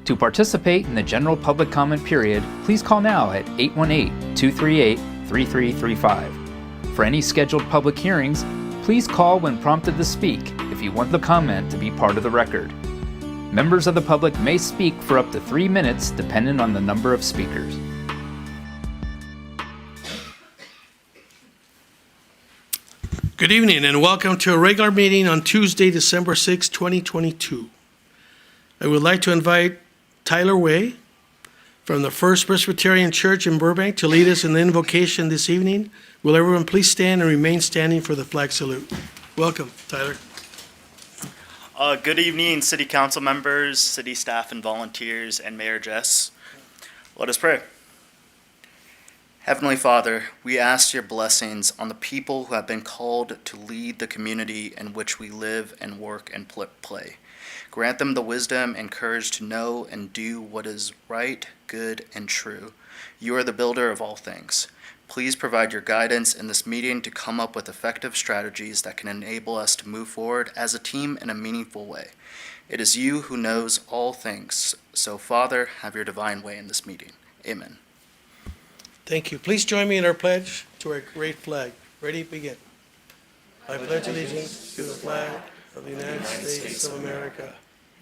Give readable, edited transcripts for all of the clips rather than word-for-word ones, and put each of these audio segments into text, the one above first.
To participate in the general public comment period, please call now at 818-238-3335. For any scheduled public hearings, please call when prompted to speak if you want the comment to be part of the record. Members of the public may speak for up to 3 minutes depending on the number of speakers. Good evening and welcome to a regular meeting on Tuesday, December 6, 2022. I would like to invite Tyler Way from the First Presbyterian Church in Burbank to lead us in the invocation this evening. Will everyone please stand and remain standing for the flag salute? Welcome, Tyler. Good evening, City Council members, City staff and volunteers, and Mayor Jess. Let us pray. Heavenly Father, we ask your blessings on the people who have been called to lead the community in which we live and work and play. Grant them the wisdom and courage to know and do what is right, good, and true. You are the builder of all things. Please provide your guidance in this meeting to come up with effective strategies that can enable us to move forward as a team in a meaningful way. It is you who knows all things. So, Father, have your divine way in this meeting. Amen. Thank you. Please join me in our pledge to our great flag. Ready? Begin. I pledge allegiance to the flag of the United States of America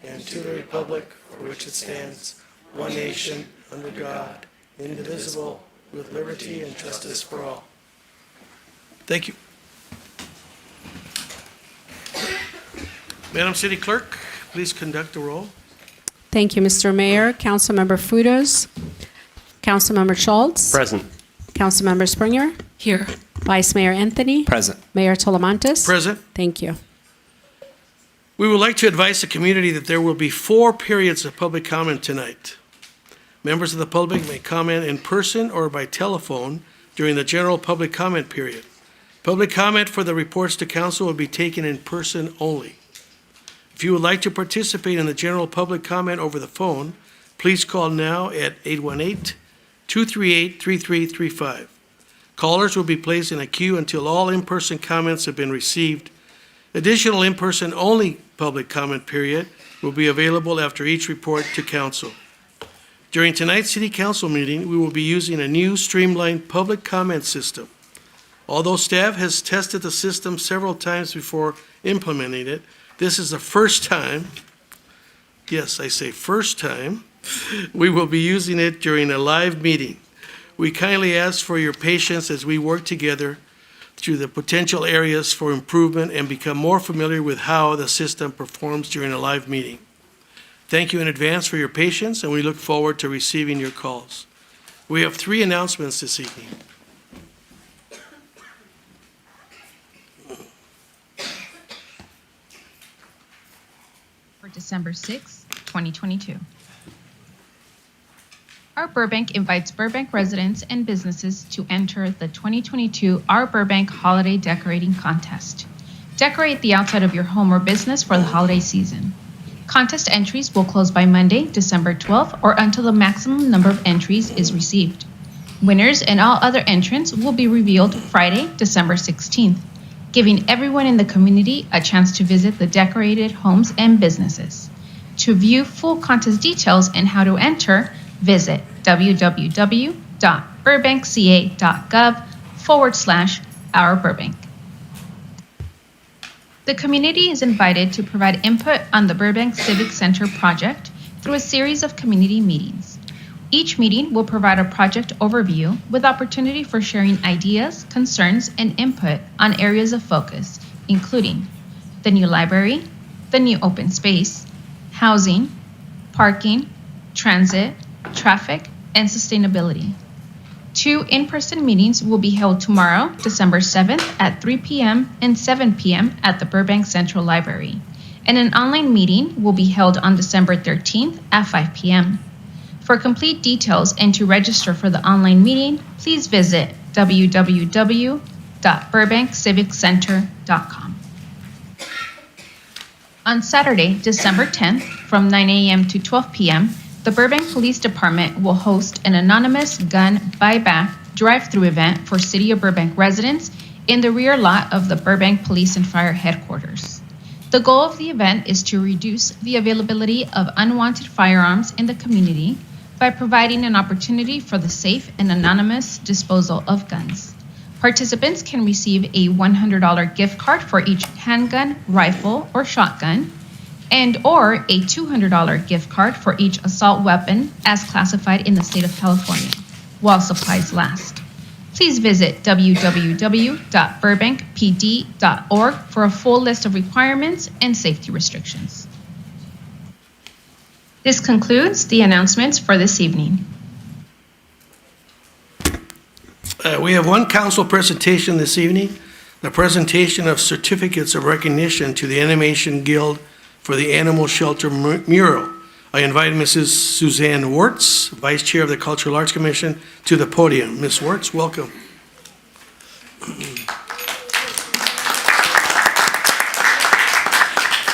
and to the republic for which it stands, one nation, under God, indivisible, with liberty and justice for all. Thank you. Madam City Clerk, please conduct the roll. Thank you, Mr. Mayor. Councilmember Fudos. Councilmember Schultz. Present. Councilmember Springer. Here. Vice Mayor Anthony. Present. Mayor Talamantes. Present. Thank you. We would like to advise the community that there will be 4 periods of public comment tonight. Members of the public may comment in person or by telephone during the general public comment period. Public comment for the reports to council will be taken in person only. If you would like to participate in the general public comment over the phone, please call now at 818-238-3335. Callers will be placed in a queue until all in-person comments have been received. Additional in-person only public comment period will be available after each report to council. During tonight's City Council meeting, we will be using a new streamlined public comment system. Although staff has tested the system several times before implementing it, this is the first time, yes, I say first time, we will be using it during a live meeting. We kindly ask for your patience as we work together through the potential areas for improvement and become more familiar with how the system performs during a live meeting. Thank you in advance for your patience, and we look forward to receiving your calls. We have 3 announcements this evening. For December 6, 2022. Our Burbank invites Burbank residents and businesses to enter the 2022 Our Burbank Holiday Decorating Contest. Decorate the outside of your home or business for the holiday season. Contest entries will close by Monday, December 12th, or until the maximum number of entries is received. Winners and all other entrants will be revealed Friday, December 16th, giving everyone in the community a chance to visit the decorated homes and businesses. To view full contest details and how to enter, visit www.burbankca.gov/OurBurbank. The community is invited to provide input on the Burbank Civic Center project through a series of community meetings. Each meeting will provide a project overview with opportunity for sharing ideas, concerns, and input on areas of focus, including the new library, the new open space, housing, parking, transit, traffic, and sustainability. 2 in-person meetings will be held tomorrow, December 7th at 3 p.m. and 7 p.m. at the Burbank Central Library. And an online meeting will be held on December 13th at 5 p.m. For complete details and to register for the online meeting, please visit www.burbankciviccenter.com. On Saturday, December 10th, from 9 a.m. to 12 p.m., the Burbank Police Department will host an anonymous gun buyback drive-through event for City of Burbank residents in the rear lot of the Burbank Police and Fire Headquarters. The goal of the event is to reduce the availability of unwanted firearms in the community by providing an opportunity for the safe and anonymous disposal of guns. Participants can receive a $100 gift card for each handgun, rifle, or shotgun, and or a $200 gift card for each assault weapon as classified in the state of California, while supplies last. Please visit www.burbankpd.org for a full list of requirements and safety restrictions. This concludes the announcements for this evening. We have one council presentation this evening, the presentation of certificates of recognition to the Animation Guild for the Animal Shelter Mural. I invite Mrs. Suzanne Wertz, Vice Chair of the Cultural Arts Commission, to the podium. Ms. Wertz, welcome.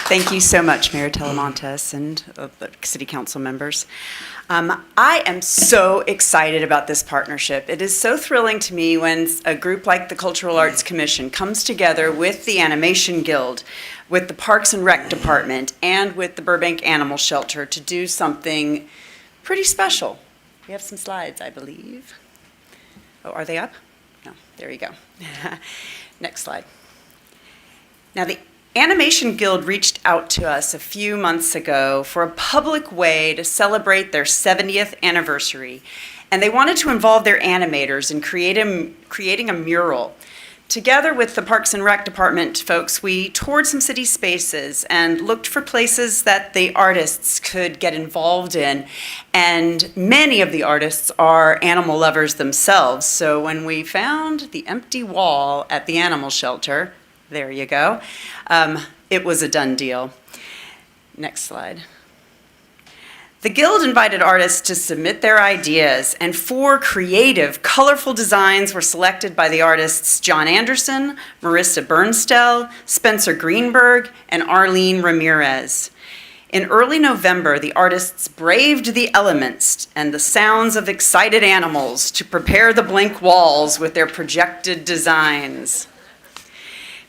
Thank you so much, Mayor Telemontes and the City Council members. I am so excited about this partnership. It is so thrilling to me when a group like the Cultural Arts Commission comes together with the Animation Guild, with the Parks and Rec Department, and with the Burbank Animal Shelter to do something pretty special. We have some slides, I believe. Oh, are they up? No, there you go. Next slide. Now, the Animation Guild reached out to us a few months ago for a public way to celebrate their 70th anniversary, and they wanted to involve their animators in creating a mural. Together with the Parks and Rec Department folks, we toured some city spaces and looked for places that the artists could get involved in, and many of the artists are animal lovers themselves. So when we found the empty wall at the animal shelter, there you go. It was a done deal. Next slide. The Guild invited artists to submit their ideas, and 4 creative, colorful designs were selected by the artists John Anderson, Marissa Bernstell, Spencer Greenberg, and Arlene Ramirez. In early November, the artists braved the elements and the sounds of excited animals to prepare the blank walls with their projected designs.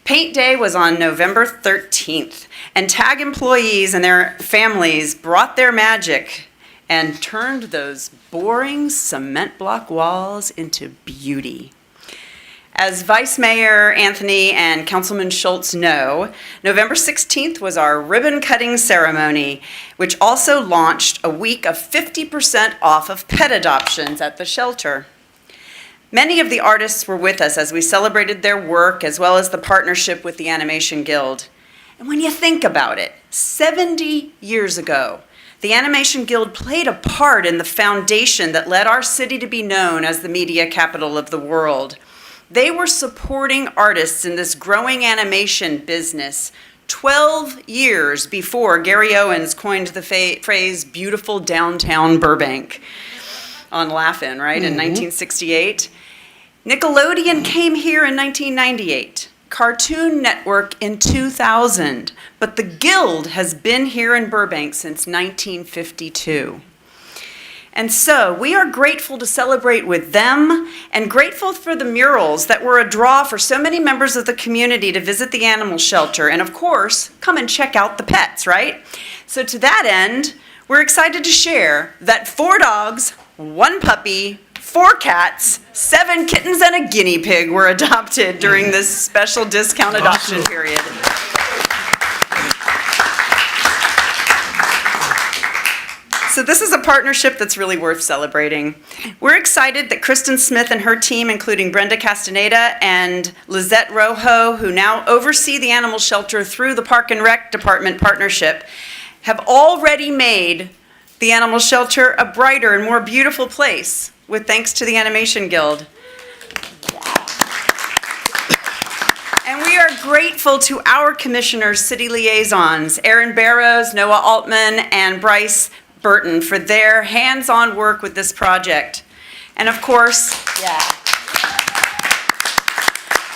Paint Day was on November 13th, and TAG employees and their families brought their magic and turned those boring cement block walls into beauty. As Vice Mayor Anthony and Councilman Schultz know, November 16th was our ribbon cutting ceremony, which also launched a week of 50% off of pet adoptions at the shelter. Many of the artists were with us as we celebrated their work as well as the partnership with the Animation Guild. And when you think about it, 70 years ago, the Animation Guild played a part in the foundation that led our city to be known as the media capital of the world. They were supporting artists in this growing animation business 12 years before Gary Owens coined the phrase beautiful downtown Burbank on Laugh-In, right, in 1968. Nickelodeon came here in 1998, Cartoon Network in 2000, but the Guild has been here in Burbank since 1952. And so we are grateful to celebrate with them and grateful for the murals that were a draw for so many members of the community to visit the animal shelter and, of course, come and check out the pets, right? So to that end, we're excited to share that 4 dogs, 1 puppy, 4 cats, 7 kittens, and a guinea pig were adopted during this special discount adoption period. So this is a partnership that's really worth celebrating. We're excited that Kristen Smith and her team, including Brenda Castaneda and Lizette Rojo, who now oversee the animal shelter through the Park and Rec Department partnership, have already made the animal shelter a brighter and more beautiful place, with thanks to the Animation Guild. And we are grateful to our commissioners, city liaisons, Aaron Barrows, Noah Altman, and Bryce Burton for their hands-on work with this project. And of course,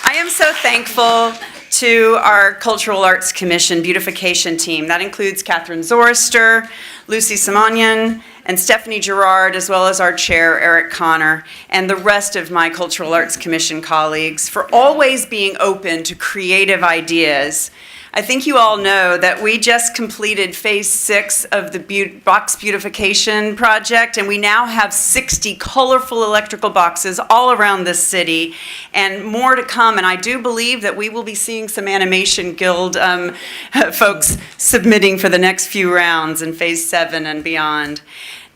I am so thankful to our Cultural Arts Commission beautification team. That includes Catherine Zorister, Lucy Simonian, and Stephanie Gerard, as well as our chair, Eric Connor, and the rest of my Cultural Arts Commission colleagues for always being open to creative ideas. I think you all know that we just completed Phase 6 of the box beautification project, and we now have 60 colorful electrical boxes all around this city, and more to come. And I do believe that we will be seeing some Animation Guild folks submitting for the next few rounds in Phase 7 and beyond.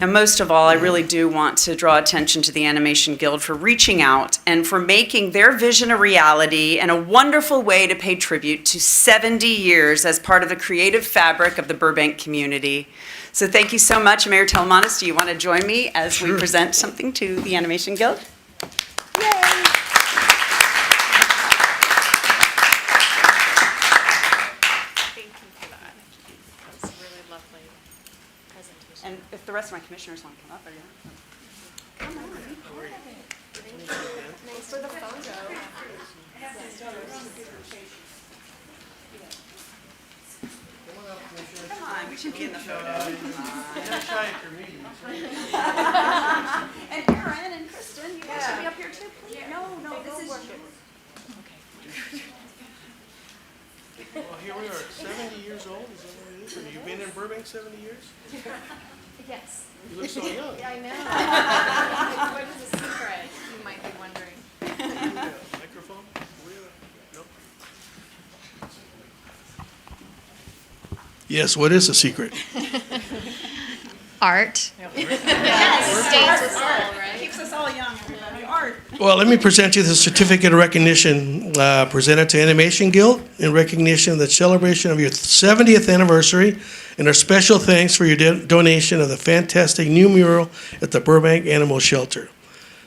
Now, most of all, I really do want to draw attention to the Animation Guild for reaching out and for making their vision a reality and a wonderful way to pay tribute to 70 years as part of the creative fabric of the Burbank community. So thank you so much. Mayor Talamantes, do you want to join me as we present something to the Animation Guild? Yay! And if the rest of my commissioners want to come up, are you? Come on. Thanks for the photo. Come on, we should be in the photo. And Aaron and Kristen, you guys should be up here too, please. No, this is yours. Well, here we are, 70 years old, is that what it is? Have you been in Burbank 70 years? Yes. You look so young. I know. What is the secret? You might be wondering. Microphone? Nope. Yes, what is the secret? Art. Yes. Stains us all, right? Keeps us all young, everybody. Art. Well, let me present you the certificate of recognition presented to Animation Guild in recognition of the celebration of your 70th anniversary, and our special thanks for your donation of the fantastic new mural at the Burbank Animal Shelter.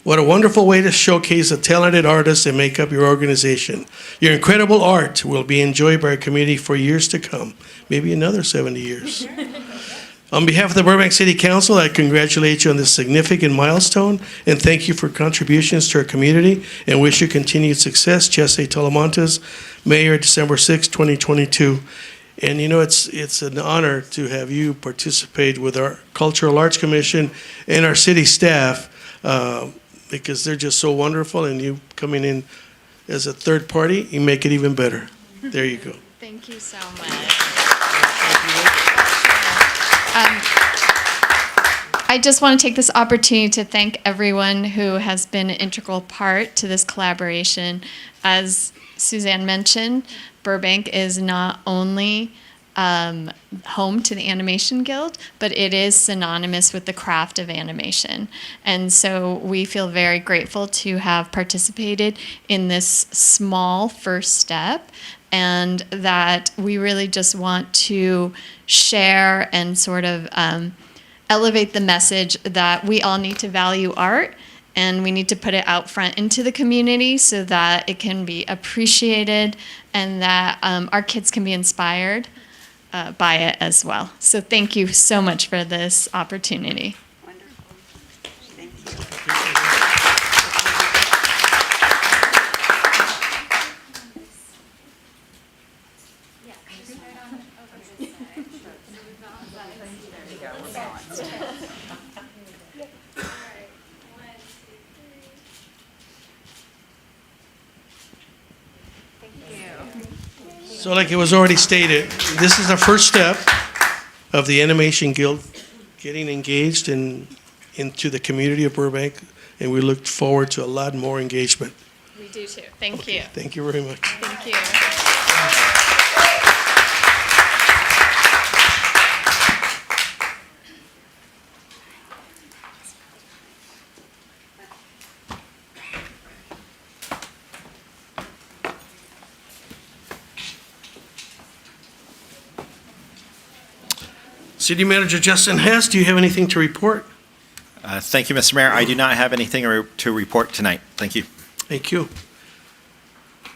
What a wonderful way to showcase the talented artists that make up your organization. Your incredible art will be enjoyed by our community for years to come, maybe another 70 years. On behalf of the Burbank City Council, I congratulate you on this significant milestone and thank you for contributions to our community and wish you continued success. Jesse Talamantes, Mayor, December 6, 2022. And you know, it's an honor to have you participate with our Cultural Arts Commission and our city staff because they're just so wonderful, and you coming in as a third party, you make it even better. There you go. Thank you so much. I just want to take this opportunity to thank everyone who has been an integral part to this collaboration. As Suzanne mentioned, Burbank is not only home to the Animation Guild, but it is synonymous with the craft of animation. And so we feel very grateful to have participated in this small first step, and that we really just want to share and sort of elevate the message that we all need to value art, and we need to put it out front into the community so that it can be appreciated and that our kids can be inspired by it as well. So thank you so much for this opportunity. Wonderful. Thank you. So like it was already stated, this is the first step of the Animation Guild getting engaged into the community of Burbank, and we look forward to a lot more engagement. We do too. Thank you. Thank you very much. Thank you. City Manager Justin Hess, do you have anything to report? Thank you, Mr. Mayor. I do not have anything to report tonight. Thank you. Thank you.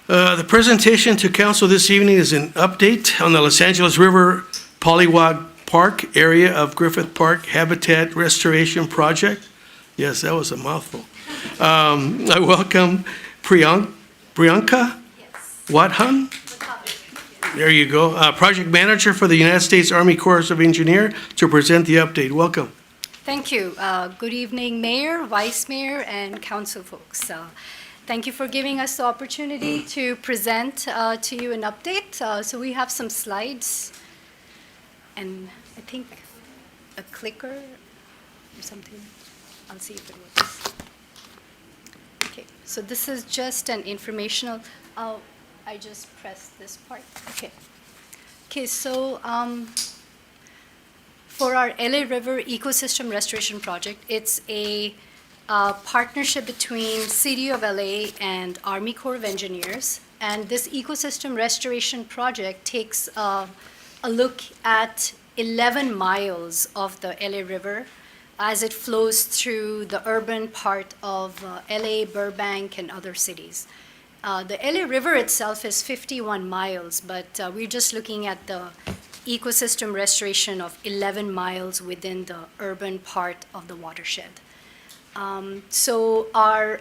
The presentation to council this evening is an update on the Los Angeles River Polywog Park area of Griffith Park Habitat Restoration Project. Yes, that was a mouthful. I welcome Priyanka Wadhan. There you go. Project Manager for the United States Army Corps of Engineers to present the update. Welcome. Thank you. Good evening, Mayor, Vice Mayor, and Council folks. Thank you for giving us the opportunity to present to you an update. So we have some slides and I think a clicker or something. I'll see if it works. Okay, so this is just an informational, I just pressed this part. Okay. Okay, so for our LA River Ecosystem Restoration Project, it's a partnership between City of LA and Army Corps of Engineers. And this ecosystem restoration project takes a look at 11 miles of the LA River as it flows through the urban part of LA, Burbank, and other cities. The LA River itself is 51 miles, but we're just looking at the ecosystem restoration of 11 miles within the urban part of the watershed. So our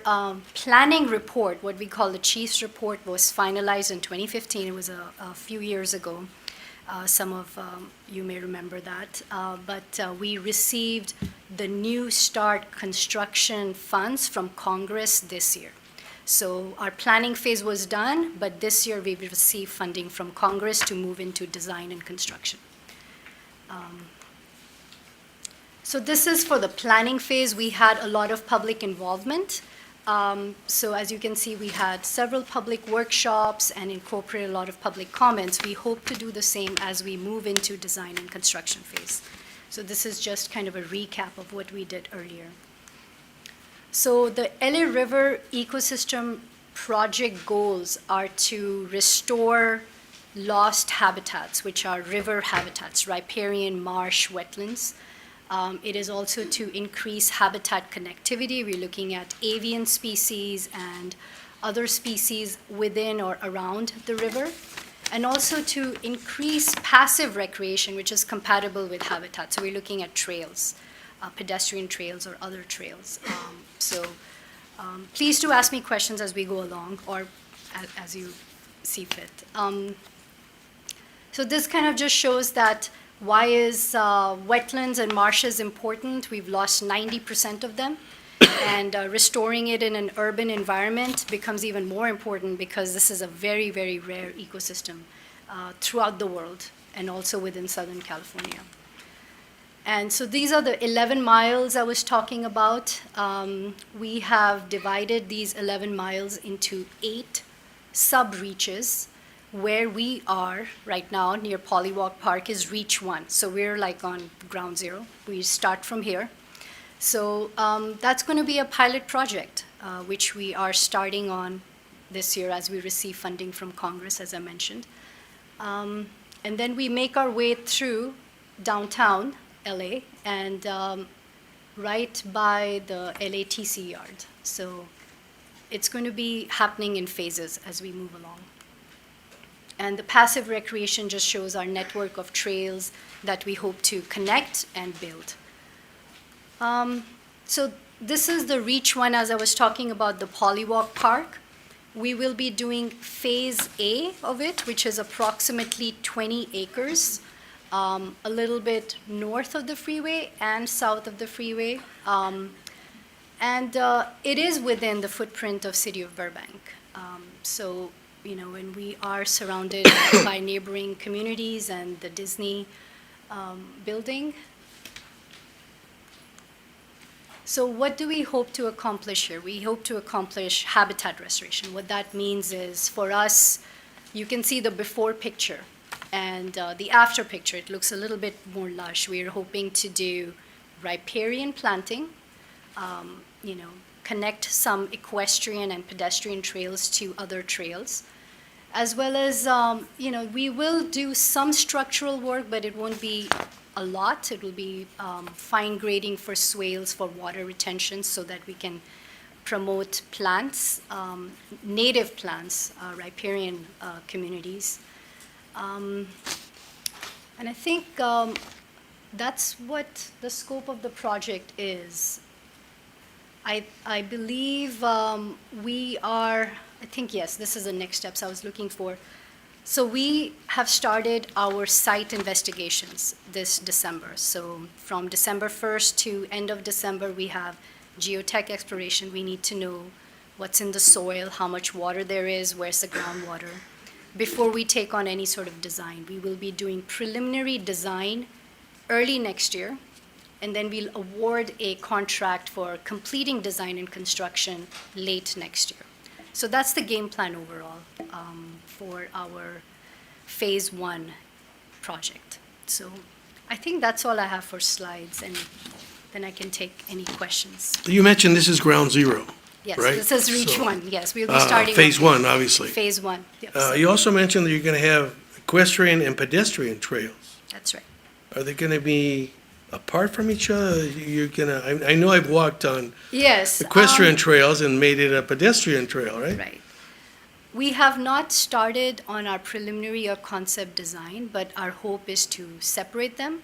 planning report, what we call the Chief's report, was finalized in 2015. It was a few years ago. Some of you may remember that. But we received the New Start construction funds from Congress this year. So our planning phase was done, but this year we received funding from Congress to move into design and construction. So this is for the planning phase. We had a lot of public involvement. So as you can see, we had several public workshops and incorporated a lot of public comments. We hope to do the same as we move into design and construction phase. So this is just kind of a recap of what we did earlier. So the LA River Ecosystem Project goals are to restore lost habitats, which are river habitats, riparian, marsh, wetlands. It is also to increase habitat connectivity. We're looking at avian species and other species within or around the river, and also to increase passive recreation, which is compatible with habitat. So we're looking at trails, pedestrian trails or other trails. Please do ask me questions as we go along or as you see fit. So this kind of just shows that why is wetlands and marshes important? We've lost 90% of them. And restoring it in an urban environment becomes even more important because this is a very, very rare ecosystem throughout the world and also within Southern California. And so these are the 11 miles I was talking about. We have divided these 11 miles into 8 sub-reaches. Where we are right now near Polywalk Park is Reach 1. So we're like on ground zero. We start from here. So that's going to be a pilot project, which we are starting on this year as we receive funding from Congress, as I mentioned. And then we make our way through downtown LA and right by the LATC yard. So it's going to be happening in phases as we move along. And the passive recreation just shows our network of trails that we hope to connect and build. So this is the Reach 1, as I was talking about the Polywalk Park. We will be doing phase A of it, which is approximately 20 acres, a little bit north of the freeway and south of the freeway. And it is within the footprint of City of Burbank. So, you know, when we are surrounded by neighboring communities and the Disney building. So what do we hope to accomplish here? We hope to accomplish habitat restoration. What that means is, for us, you can see the before picture and the after picture. It looks a little bit more lush. We are hoping to do riparian planting, you know, connect some equestrian and pedestrian trails to other trails, as well as, you know, we will do some structural work, but it won't be a lot. It will be fine grading for swales for water retention so that we can promote plants, native plants, riparian communities. And I think that's what the scope of the project is. I believe we are, I think, yes, this is the next steps I was looking for. So we have started our site investigations this December. So from December 1st to end of December, we have geotech exploration. We need to know what's in the soil, how much water there is, where's the groundwater, before we take on any sort of design. We will be doing preliminary design early next year, and then we'll award a contract for completing design and construction late next year. So that's the game plan overall for our Phase 1 project. So I think that's all I have for slides, and then I can take any questions. You mentioned this is ground zero, Yes, right? this is Reach So, 1, yes, we'll be starting. Phase on 1, obviously. Phase 1, yes, You also mentioned that you're going to have equestrian and pedestrian trails. that's right. Are they going to be apart from each other? You're going to, I know I've walked on Yes. equestrian trails and made it a pedestrian trail, right? Right. We have not started on our preliminary or concept design, but our hope is to separate them.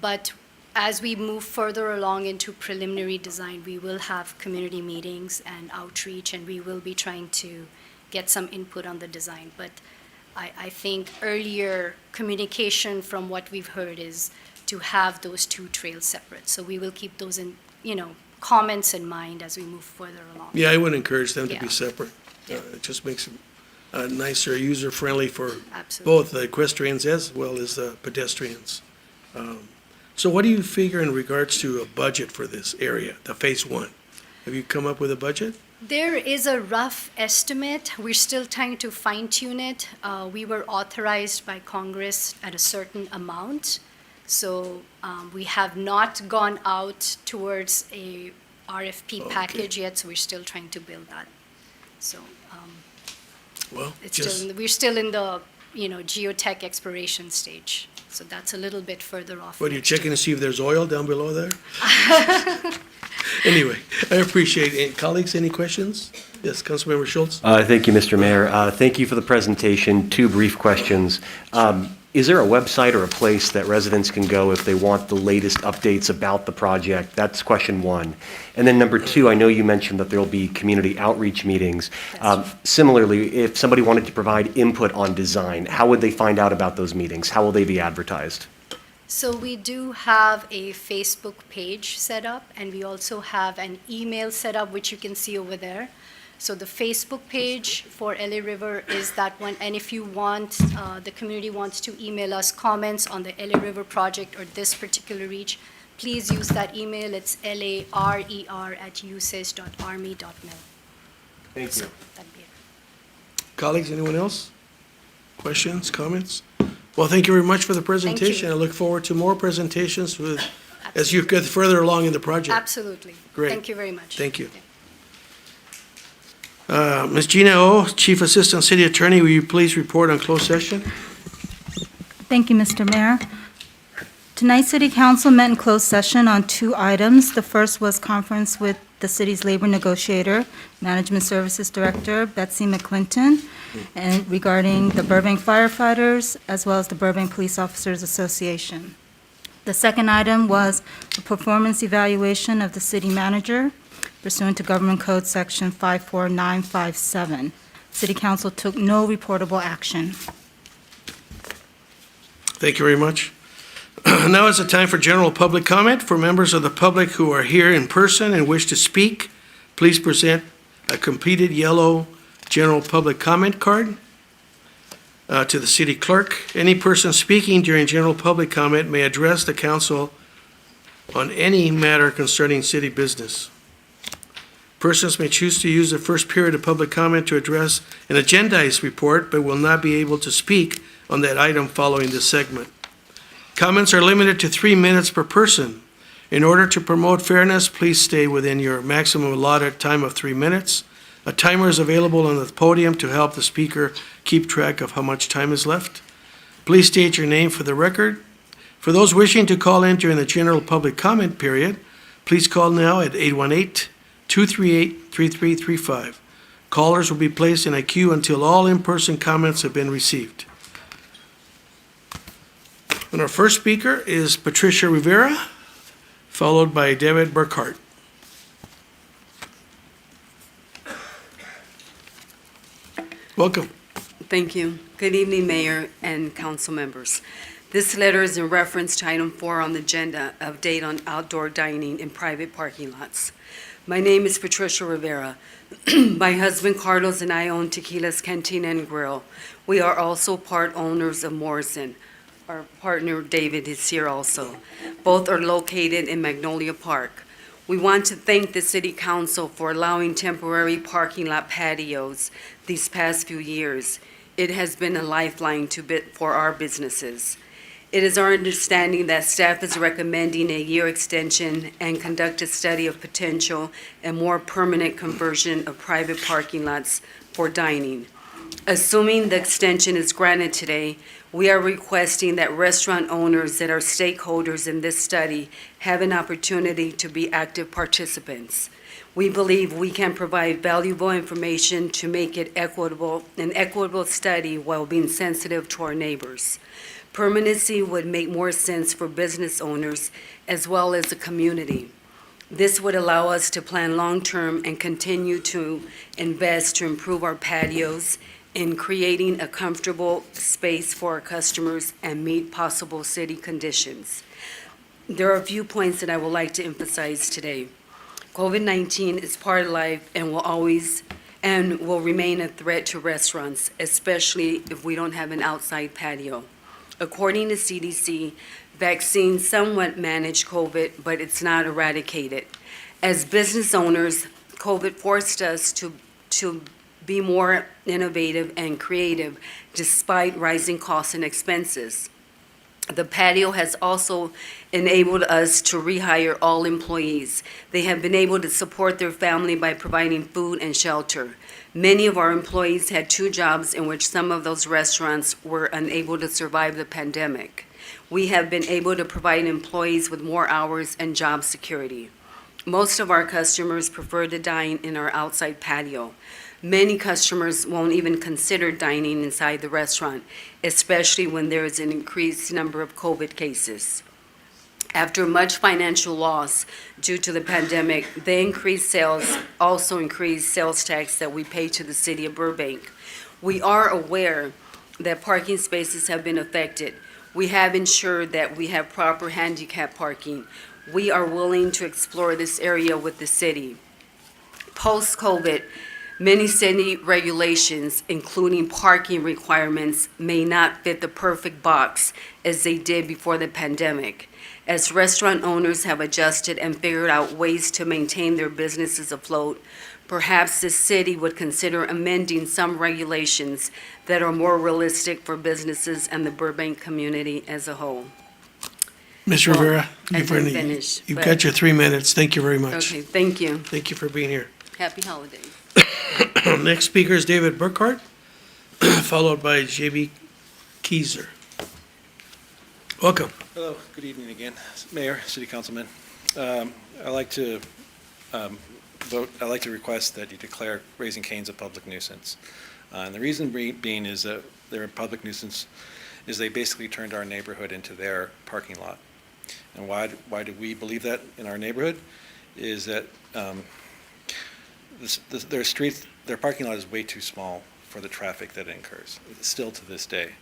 But as we move further along into preliminary design, we will have community meetings and outreach, and we will be trying to get some input on the design. But I think earlier communication from what we've heard is to have those two trails separate. So we will keep those in, comments in mind as we move further along. Yeah, I would encourage them to be Yeah. separate. Yeah. It just makes it nicer, user-friendly for Absolutely. both the equestrians as well as the pedestrians. So what do you figure in regards to a budget for this area, the Phase 1? Have you come up with a budget? There is a rough estimate. We're still trying to fine tune it. We were authorized by Congress at a certain amount. So we have not gone out towards a RFP Okay. package yet, so we're still trying to build that. So Well, we're still in the, geotech exploration stage. So that's a little bit further off. what, are you next year. checking to see if there's oil down below there? Anyway, I appreciate it. Colleagues, any questions? Yes, Councilmember Schultz? Thank you, Mr. Mayor. Thank you for the presentation. Two brief questions. Is there a website or a place that residents can go if they want the latest updates about the project? That's question one. And then number two, I know you mentioned that there will be community outreach meetings. Similarly, if somebody wanted to provide input on design, how would they find out about those meetings? How will they be advertised? So we do have a Facebook page set up, and we also have an email set up, which you can see over there. So the Facebook page for LA River is that one, and if you want, the community wants to email us comments on the LA River project or this particular reach, please use that email. It's larer@usis.army.mil. Thank So that'd be it. Colleagues, anyone else? Questions, comments? Well, thank you very much for the presentation. I look forward to more presentations as you get further along in the project. Absolutely. Great. Thank you very much. Thank you. Ms. Gina O, Chief Assistant City Attorney, will you please report on closed session? Thank you, Mr. Mayor. Tonight, City Council met in closed session on two items. The first was conference with the city's labor negotiator, Management Services Director Betsy McClinton, and regarding the Burbank firefighters as well as the Burbank Police Officers Association. The second item was a performance evaluation of the city manager pursuant to Government Code Section 54957. City Council took no reportable action. Thank you very much. Now is the time for general public comment. For members of the public who are here in person and wish to speak, please present a completed yellow general public comment card to the city clerk. Any person speaking during general public comment may address the council on any matter concerning city business. Persons may choose to use the first period of public comment to address an agendized report, but will not be able to speak on that item following this segment. Comments are limited to 3 minutes per person. In order to promote fairness, please stay within your maximum allotted time of 3 minutes. A timer is available on the podium to help the speaker keep track of how much time is left. Please state your name for the record. For those wishing to call in during the general public comment period, please call now at 818-238-3335. Callers will be placed in a queue until all in-person comments have been received. And our first speaker is Patricia Rivera, followed by David Burkhart. Welcome. Thank you. Good evening, Mayor and council members. This letter is in reference to item 4 on the agenda, update on outdoor dining in private parking lots. My name is Patricia Rivera. My husband Carlos and I own Tequila's Cantina and Grill. We are also part owners of Morrison. Our partner David is here also. Both are located in Magnolia Park. We want to thank the City Council for allowing temporary parking lot patios these past few years. It has been a lifeline for our businesses. It is our understanding that staff is recommending a year extension and conduct a study of potential and more permanent conversion of private parking lots for dining. Assuming the extension is granted today, we are requesting that restaurant owners that are stakeholders in this study have an opportunity to be active participants. We believe we can provide valuable information to make it an equitable study while being sensitive to our neighbors. Permanency would make more sense for business owners as well as the community. This would allow us to plan long-term and continue to invest to improve our patios in creating a comfortable space for our customers and meet possible city conditions. There are a few points that I would like to emphasize today. COVID-19 is part of life and will remain a threat to restaurants, especially if we don't have an outside patio. According to CDC, vaccines somewhat manage COVID, but it's not eradicated. As business owners, COVID forced us to be more innovative and creative despite rising costs and expenses. The patio has also enabled us to rehire all employees. They have been able to support their family by providing food and shelter. Many of our employees had 2 jobs in which some of those restaurants were unable to survive the pandemic. We have been able to provide employees with more hours and job security. Most of our customers prefer to dine in our outside patio. Many customers won't even consider dining inside the restaurant, especially when there is an increased number of COVID cases. After much financial loss due to the pandemic, the increased sales also increased sales tax that we pay to the city of Burbank. We are aware that parking spaces have been affected. We have ensured that we have proper handicap parking. We are willing to explore this area with the city. Post-COVID, many city regulations, including parking requirements, may not fit the perfect box as they did before the pandemic. As restaurant owners have adjusted and figured out ways to maintain their businesses afloat, perhaps the city would consider amending some regulations that are more realistic for businesses and the Burbank community as a whole. Ms. Rivera, I didn't finish, you've but- got your 3 minutes. Thank you very much. Okay, thank you. Thank you for being here. Happy holidays. Next speaker is David Burkhart, followed by J.B. Keiser. Welcome. Hello, good evening again, Mayor, City Councilman. I'd like to request that you declare Raising Cane's a public nuisance. And the reason being is that they're a public nuisance is they basically turned our neighborhood into their parking lot. And why do we believe that in our neighborhood? Is that their parking lot is way too small for the traffic that it incurs, still to this day.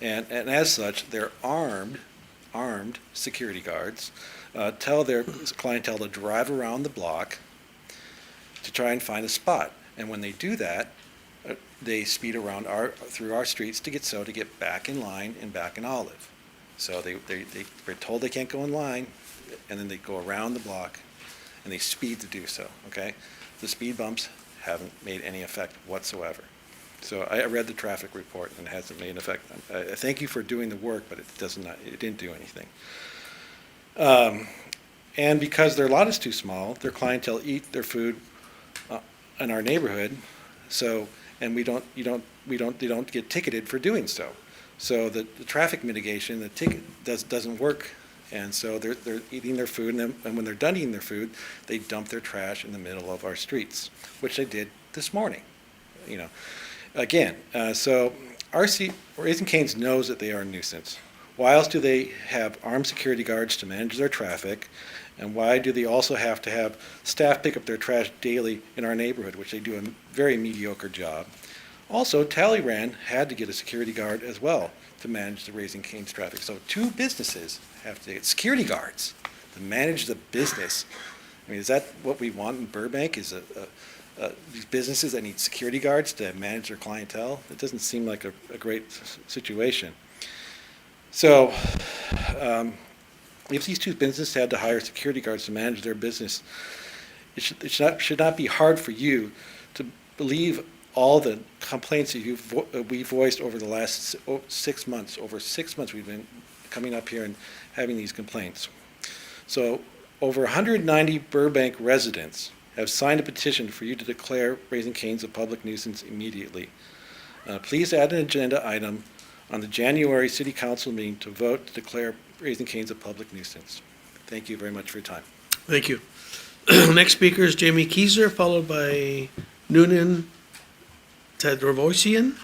And as such, their armed security guards tell their clientele to drive around the block to try and find a spot. And when they do that, they speed around through our streets to get back in line and back in Olive. So they're told they can't go in line, and then they go around the block, and they speed to do so, okay? The speed bumps haven't made any effect whatsoever. So I read the traffic report, and it hasn't made an effect. I thank you for doing the work, but it didn't do anything. And because their lot is too small, their clientele eat their food in our neighborhood, and they don't get ticketed for doing so. So the traffic mitigation, the ticket doesn't work, and so they're eating their food, and when they're done eating their food, they dump their trash in the middle of our streets, which they did this morning. Again, so Raising Cane's knows that they are a nuisance. Why else do they have armed security guards to manage their traffic? And why do they also have to have staff pick up their trash daily in our neighborhood, which they do a very mediocre job? Also, Talleyrand had to get a security guard as well to manage the Raising Cane's traffic. So 2 businesses have to get security guards to manage the business I mean, is that what we want in Burbank, is these businesses that need security guards to manage their clientele? It doesn't seem like a great situation. So if these two businesses had to hire security guards to manage their business, it should not be hard for you to believe all the complaints that we voiced over the last 6 months. Over 6 months, we've been coming up here and having these complaints. So over 190 Burbank residents have signed a petition for you to declare Raising Cane's a public nuisance immediately. Please add an agenda item on the January City Council meeting to vote to declare Raising Cane's a public nuisance. Thank you very much for your time. Thank you. Next speaker is Jamie Keiser, followed by Noonan Tadrovosian.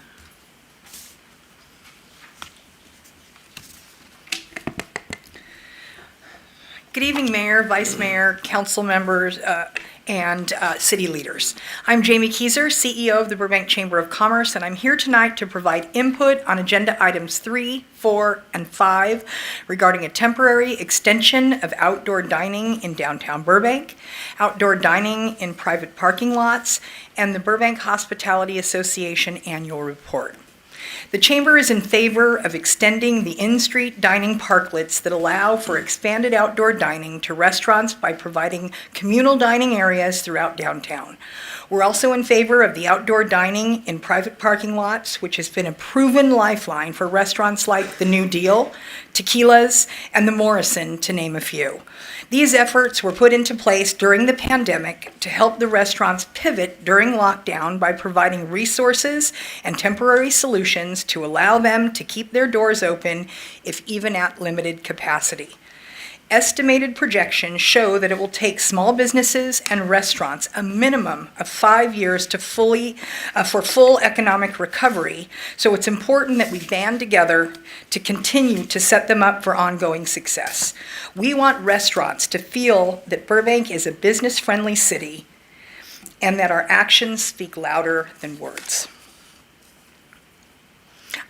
Good evening, Mayor, Vice Mayor, council members, and city leaders. I'm Jamie Keiser, CEO of the Burbank Chamber of Commerce, and I'm here tonight to provide input on agenda items 3, 4, and 5 regarding a temporary extension of outdoor dining in downtown Burbank, outdoor dining in private parking lots, and the Burbank Hospitality Association annual report. The Chamber is in favor of extending the in-street dining parklets that allow for expanded outdoor dining to restaurants by providing communal dining areas throughout downtown. We're also in favor of the outdoor dining in private parking lots, which has been a proven lifeline for restaurants like the New Deal, Tequila's, and the Morrison, to name a few. These efforts were put into place during the pandemic to help the restaurants pivot during lockdown by providing resources and temporary solutions to allow them to keep their doors open, if even at limited capacity. Estimated projections show that it will take small businesses and restaurants a minimum of 5 years to for full economic recovery, so it's important that we band together to continue to set them up for ongoing success. We want restaurants to feel that Burbank is a business-friendly city and that our actions speak louder than words.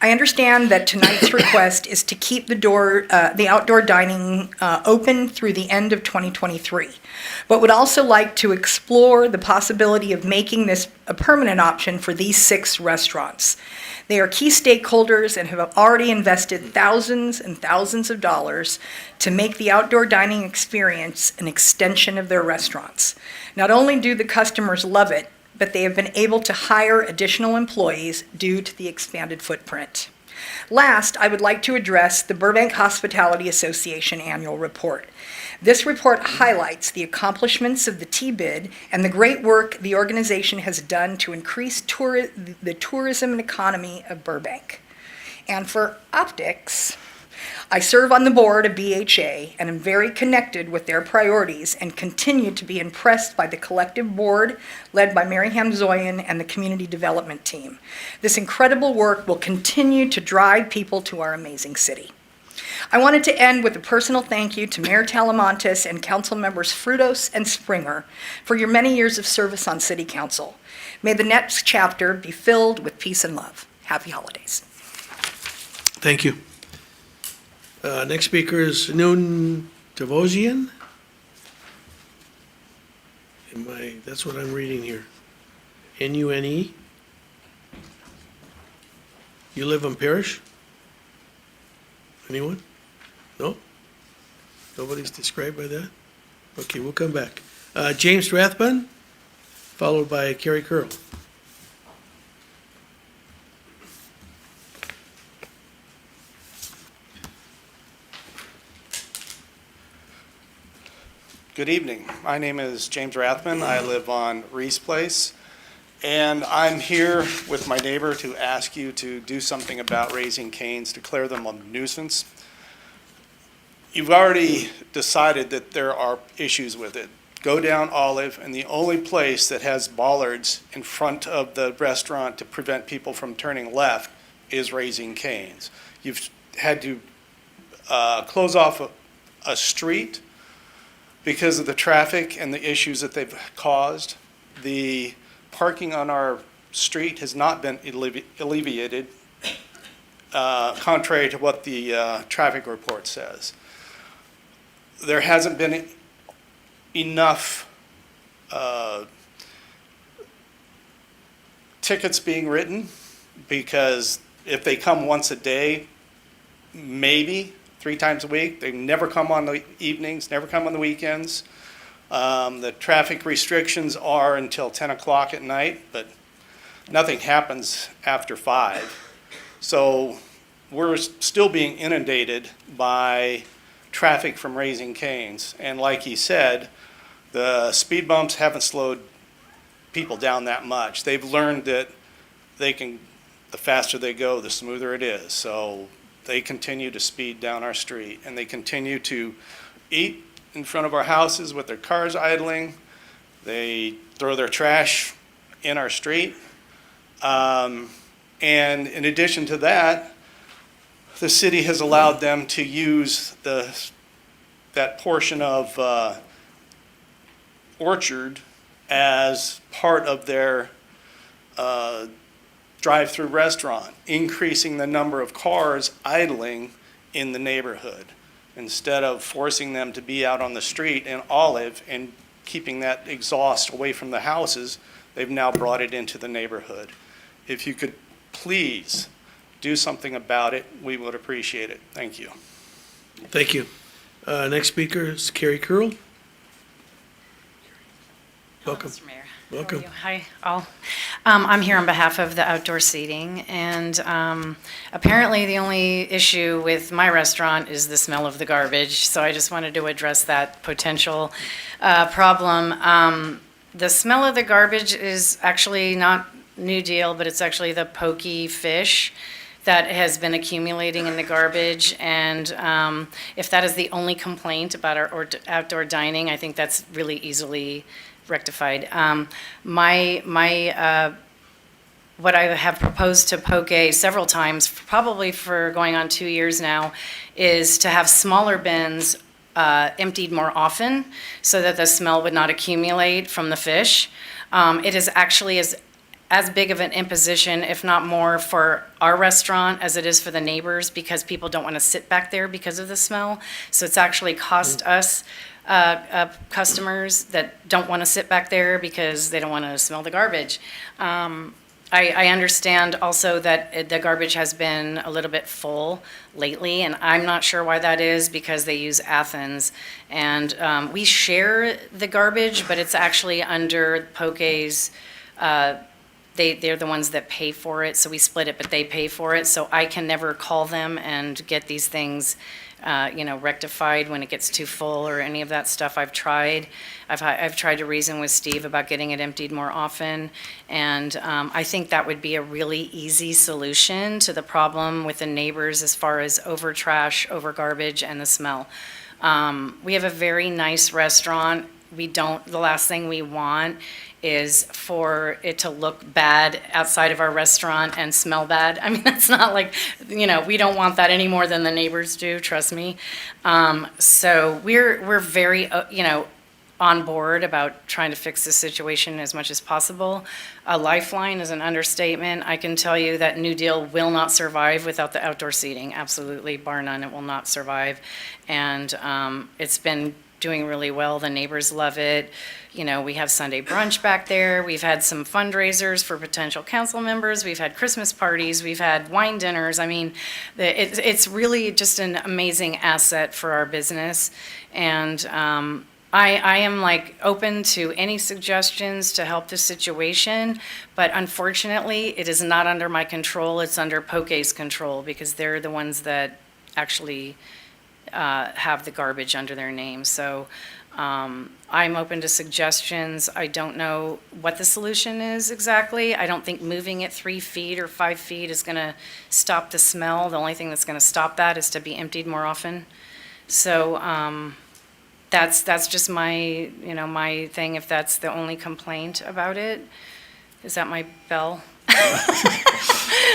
I understand that tonight's request is to keep the outdoor dining open through the end of 2023, but would also like to explore the possibility of making this a permanent option for these 6 restaurants. They are key stakeholders and have already invested thousands and thousands of dollars to make the outdoor dining experience an extension of their restaurants. Not only do the customers love it, but they have been able to hire additional employees due to the expanded footprint. Last, I would like to address the Burbank Hospitality Association annual report. This report highlights the accomplishments of the T-BID and the great work the organization has done to increase the tourism and economy of Burbank. And for optics, I serve on the board of BHA and am very connected with their priorities and continue to be impressed by the collective board led by Mary Hamzoyan and the community development team. This incredible work will continue to drive people to our amazing city. I wanted to end with a personal thank you to Mayor Talamantes and council members Frutos and Springer for your many years of service on City Council. May the next chapter be filled with peace and love. Happy holidays. Thank you. Next speaker is Noonan Tadrovosian. That's what I'm reading here. N-U-N-E? You live on Parrish? Anyone? No? Nobody's described by that? Okay, we'll come back. James Rathbun, followed by Carrie Curl. Good evening. My name is James Rathman. I live on Reese Place, and I'm here with my neighbor to ask you to do something about Raising Cane's, declare them a nuisance. You've already decided that there are issues with it. Go down Olive, and the only place that has bollards in front of the restaurant to prevent people from turning left is Raising Cane's. You've had to close off a street because of the traffic and the issues that they've caused. The parking on our street has not been alleviated, contrary to what the traffic report says. There hasn't been enough tickets being written, because if they come once a day, maybe 3 times a week, they never come on the evenings, never come on the weekends. The traffic restrictions are until 10 o'clock at night, but nothing happens after 5. So we're still being inundated by traffic from Raising Cane's. And like he said, the speed bumps haven't slowed people down that much. They've learned that the faster they go, the smoother it is. So they continue to speed down our street, and they continue to eat in front of our houses with their cars idling. They throw their trash in our street. And in addition to that, the city has allowed them to use that portion of Orchard as part of their drive-through restaurant, increasing the number of cars idling in the neighborhood, instead of forcing them to be out on the street in Olive and keeping that exhaust away from the houses. They've now brought it into the neighborhood. If you could please do something about it, we would appreciate it. Thank you. Thank you. Next speaker is Carrie Curl. Welcome. Mr. Mayor. Welcome. How are you? Hi, all. I'm here on behalf of the outdoor seating, and apparently the only issue with my restaurant is the smell of the garbage, so I just wanted to address that potential problem. The smell of the garbage is actually not New Deal, but it's actually the pokey fish that has been accumulating in the garbage, and if that is the only complaint about our outdoor dining, I think that's really easily rectified. What I have proposed to Poke several times, probably for going on 2 years now, is to have smaller bins emptied more often so that the smell would not accumulate from the fish. It is actually as big of an imposition, if not more, for our restaurant as it is for the neighbors, because people don't want to sit back there because of the smell. So it's actually cost us customers that don't want to sit back there because they don't want to smell the garbage. I understand also that the garbage has been a little bit full lately, and I'm not sure why that is, because they use Athens. And we share the garbage, but it's actually under Poke's, they're the ones that pay for it, so we split it, but they pay for it. So I can never call them and get these things rectified when it gets too full or any of that stuff. I've tried to reason with Steve about getting it emptied more often, and I think that would be a really easy solution to the problem with the neighbors as far as over trash, over garbage, and the smell. We have a very nice restaurant. The last thing we want is for it to look bad outside of our restaurant and smell bad. I mean, that's not like, we don't want that any more than the neighbors do, trust me. So we're very, on board about trying to fix the situation as much as possible. A lifeline is an understatement. I can tell you that New Deal will not survive without the outdoor seating. Absolutely, bar none, it will not survive. And it's been doing really well. The neighbors love it. We have Sunday brunch back there. We've had some fundraisers for potential council members. We've had Christmas parties. We've had wine dinners. I mean, it's really just an amazing asset for our business. And I am open to any suggestions to help the situation, but unfortunately, it is not under my control. It's under Poke's control, because they're the ones that actually have the garbage under their name. So I'm open to suggestions. I don't know what the solution is exactly. I don't think moving it 3 feet or 5 feet is going to stop the smell. The only thing that's going to stop that is to be emptied more often. So that's just my my thing. If that's the only complaint about it, is that my bell?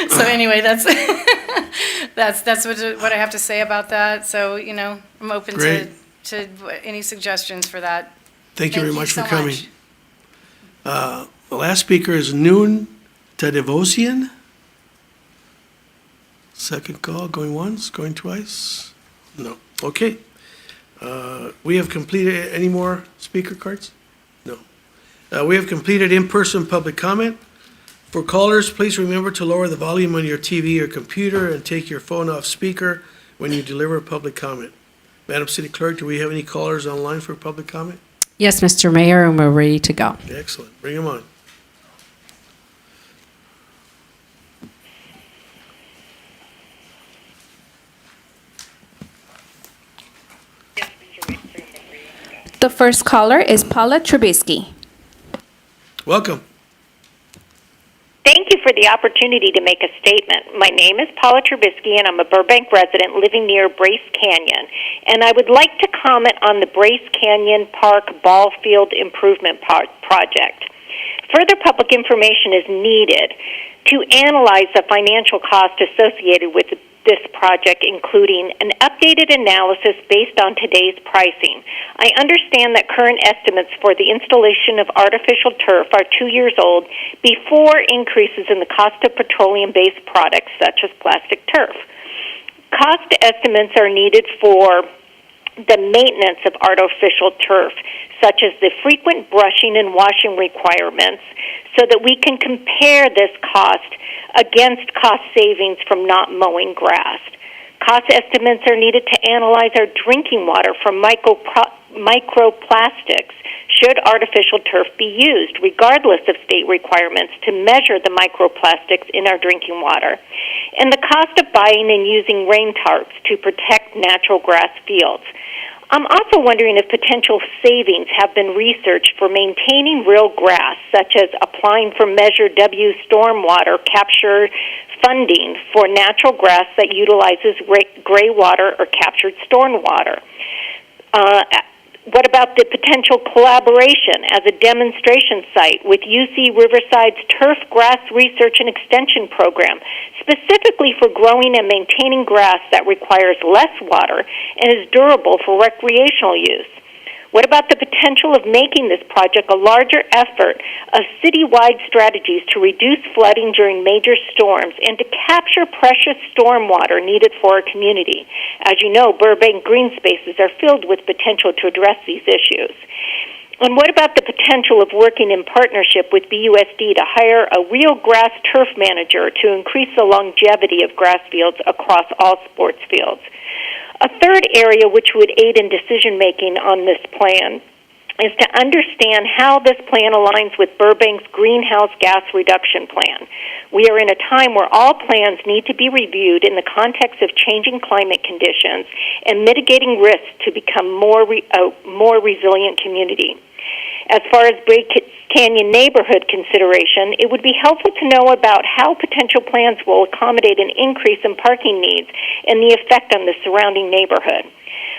So anyway, that's what I have to say about that. So I'm open to any suggestions for that. Thank you very much so for coming. The last speaker is Noon Tadevosian. Second call, going once, going twice? No. Okay. We have completed, any more speaker cards? No. We have completed in-person public comment. For callers, please remember to lower the volume on your TV or computer and take your phone off speaker when you deliver public comment. Madam City Clerk, do we have any callers online for public comment? Yes, Mr. Mayor, and we're ready to go. Excellent. Bring them on. The first caller is Paula Trubisky. Welcome. Thank you for the opportunity to make a statement. My name is Paula Trubisky, and I'm a Burbank resident living near Brace Canyon. And I would like to comment on the Brace Canyon Park Ball Field Improvement Project. Further public information is needed to analyze the financial cost associated with this project, including an updated analysis based on today's pricing. I understand that current estimates for the installation of artificial turf are 2 years old before increases in the cost of petroleum-based products such as plastic turf. Cost estimates are needed for the maintenance of artificial turf, such as the frequent brushing and washing requirements, so that we can compare this cost against cost savings from not mowing grass. Cost estimates are needed to analyze our drinking water from microplastics should artificial turf be used, regardless of state requirements, to measure the microplastics in our drinking water, and the cost of buying and using rain tarps to protect natural grass fields. I'm also wondering if potential savings have been researched for maintaining real grass, such as applying for Measure W stormwater capture funding for natural grass that utilizes gray water or captured stormwater. What about the potential collaboration as a demonstration site with UC Riverside's Turf Grass Research and Extension Program, specifically for growing and maintaining grass that requires less water and is durable for recreational use? What about the potential of making this project a larger effort of citywide strategies to reduce flooding during major storms and to capture precious storm water needed for our community? As you know, Burbank green spaces are filled with potential to address these issues. And what about the potential of working in partnership with BUSD to hire a real grass turf manager to increase the longevity of grass fields across all sports fields? A third area which would aid in decision-making on this plan is to understand how this plan aligns with Burbank's greenhouse gas reduction plan. We are in a time where all plans need to be reviewed in the context of changing climate conditions and mitigating risks to become a more resilient community. As far as Brace Canyon neighborhood consideration, it would be helpful to know about how potential plans will accommodate an increase in parking needs and the effect on the surrounding neighborhood.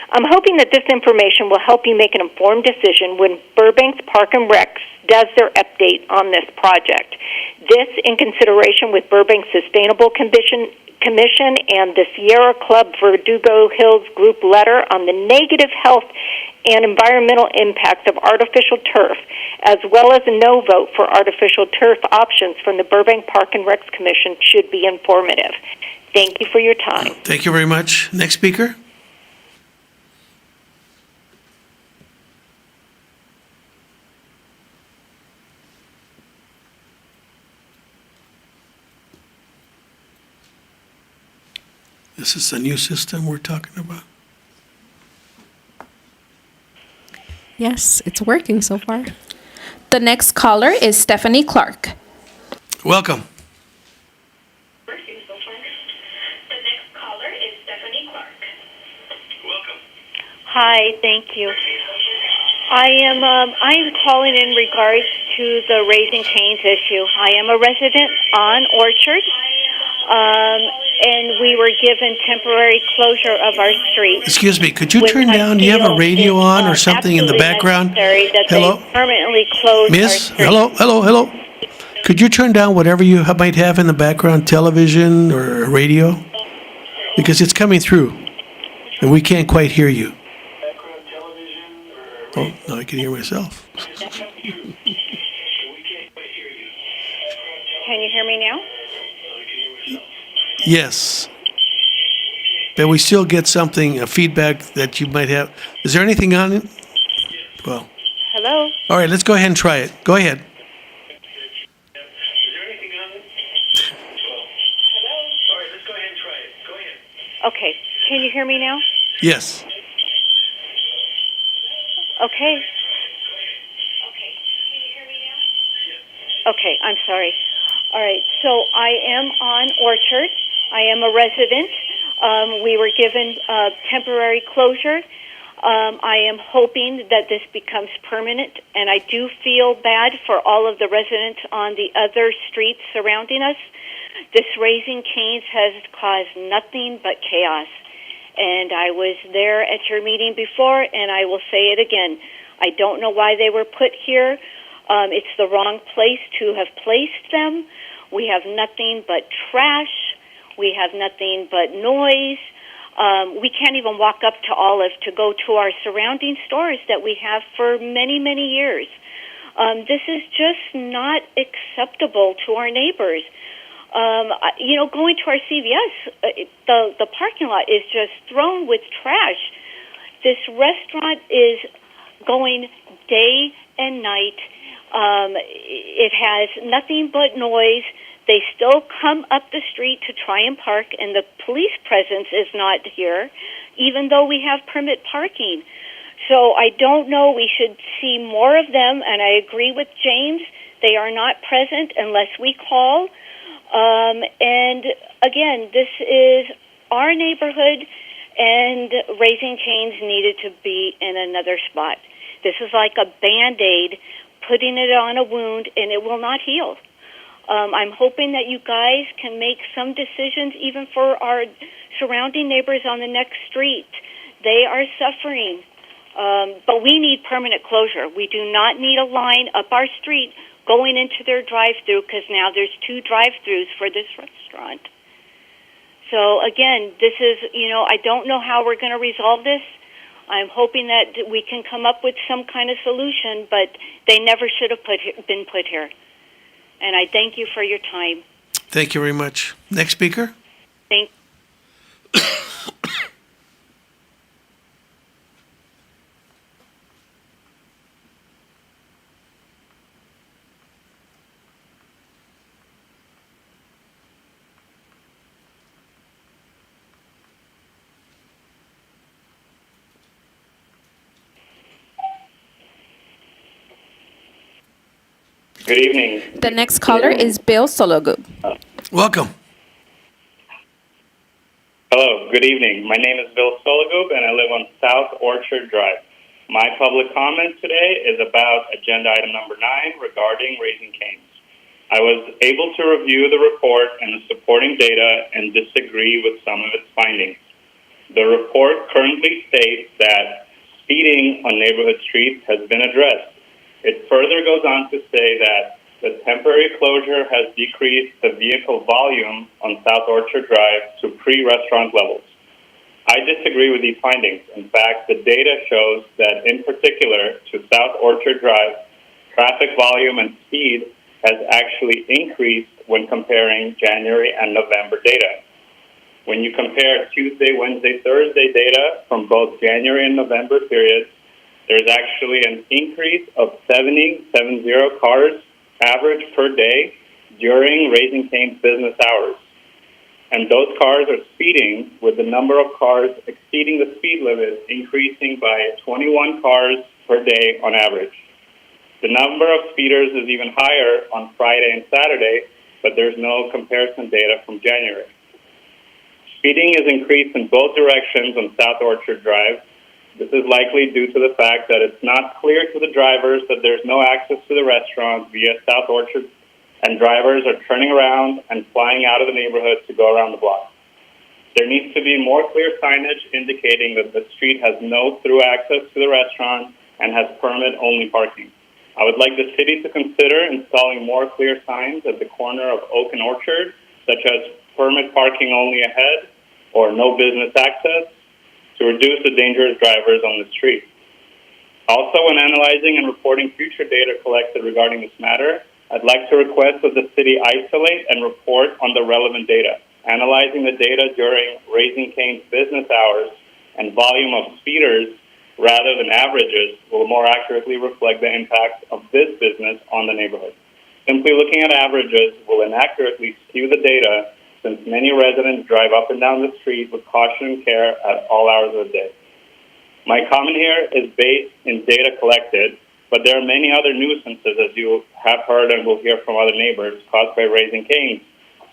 I'm hoping that this information will help you make an informed decision when Burbank's Park and Rec does their update on this project. This in consideration with Burbank's Sustainable Commission and the Sierra Club Verdugo Hills Group letter on the negative health and environmental impacts of artificial turf, as well as a no vote for artificial turf options from the Burbank Park and Rec Commission should be informative. Thank you for your time. Thank you very much. Next speaker. This is the new system we're talking about. Yes, it's working so far. The next caller is Stephanie Clark. Welcome. Hi, thank you. I'm calling in regards to the Raising Cane's issue. I am a resident on Orchard, and we were given temporary closure of our street. Excuse me, could you turn down? Do you have a radio on or something in the background? Hello? Permanently close Miss? our street. Hello? Could you turn down whatever you might have in the background, television or radio? Because it's coming through, and we can't quite hear you. Oh, now I can hear myself. Can you hear me now? Yes. but we still get something, a feedback that you might have. Is there anything on it? Well, Hello? all right, let's go ahead and try it. Go ahead. Okay. Can you hear me now? Yes. Okay. Okay, I'm sorry. All right, so I am on Orchard. I am a resident. We were given temporary closure. I am hoping that this becomes permanent, and I do feel bad for all of the residents on the other streets surrounding us. This Raising Cane's has caused nothing but chaos. And I was there at your meeting before, and I will say it again. I don't know why they were put here. It's the wrong place to have placed them. We have nothing but trash. We have nothing but noise. We can't even walk up to Olive to go to our surrounding stores that we have for many, many years. This is just not acceptable to our neighbors. Going to our CVS, the parking lot is just thrown with trash. This restaurant is going day and night. It has nothing but noise. They still come up the street to try and park, and the police presence is not here, even though we have permit parking. So I don't know. We should see more of them, and I agree with James. They are not present unless we call. And again, this is our neighborhood, and Raising Cane's needed to be in another spot. This is like a Band-Aid, putting it on a wound, and it will not heal. I'm hoping that you guys can make some decisions even for our surrounding neighbors on the next street. They are suffering, but we need permanent closure. We do not need a line up our street going into their drive-through, because now there's 2 drive-throughs for this restaurant. So again, this is, I don't know how we're going to resolve this. I'm hoping that we can come up with some kind of solution, but they never should have been put here. And I thank you for your time. Thank you very much. Next speaker? Thank Good evening. The next caller is Bill Sologub. Welcome. Hello, good evening. My name is Bill Sologub, and I live on South Orchard Drive. My public comment today is about agenda item number 9 regarding Raising Cane's. I was able to review the report and the supporting data and disagree with some of its findings. The report currently states that speeding on neighborhood streets has been addressed. It further goes on to say that the temporary closure has decreased the vehicle volume on South Orchard Drive to pre-restaurant levels. I disagree with these findings. In fact, the data shows that, in particular, to South Orchard Drive, traffic volume and speed has actually increased when comparing January and November data. When you compare Tuesday, Wednesday, Thursday data from both January and November periods, there's actually an increase of 70 cars average per day during Raising Cane's business hours. And those cars are speeding, with the number of cars exceeding the speed limit increasing by 21 cars per day on average. The number of speeders is even higher on Friday and Saturday, but there's no comparison data from January. Speeding is increased in both directions on South Orchard Drive. This is likely due to the fact that it's not clear to the drivers that there's no access to the restaurant via South Orchard, and drivers are turning around and flying out of the neighborhood to go around the block. There needs to be more clear signage indicating that the street has no through access to the restaurant and has permit-only parking. I would like the city to consider installing more clear signs at the corner of Oak and Orchard, such as permit parking only ahead or no business access, to reduce the dangerous drivers on the street. Also, when analyzing and reporting future data collected regarding this matter, I'd like to request that the city isolate and report on the relevant data. analyzing the data during Raising Cane's business hours and volume of speeders rather than averages will more accurately reflect the impact of this business on the neighborhood. Simply looking at averages will inaccurately skew the data since many residents drive up and down the street with caution and care at all hours of the day. My comment here is based in data collected, but there are many other nuisances, as you have heard and will hear from other neighbors, caused by Raising Cane's,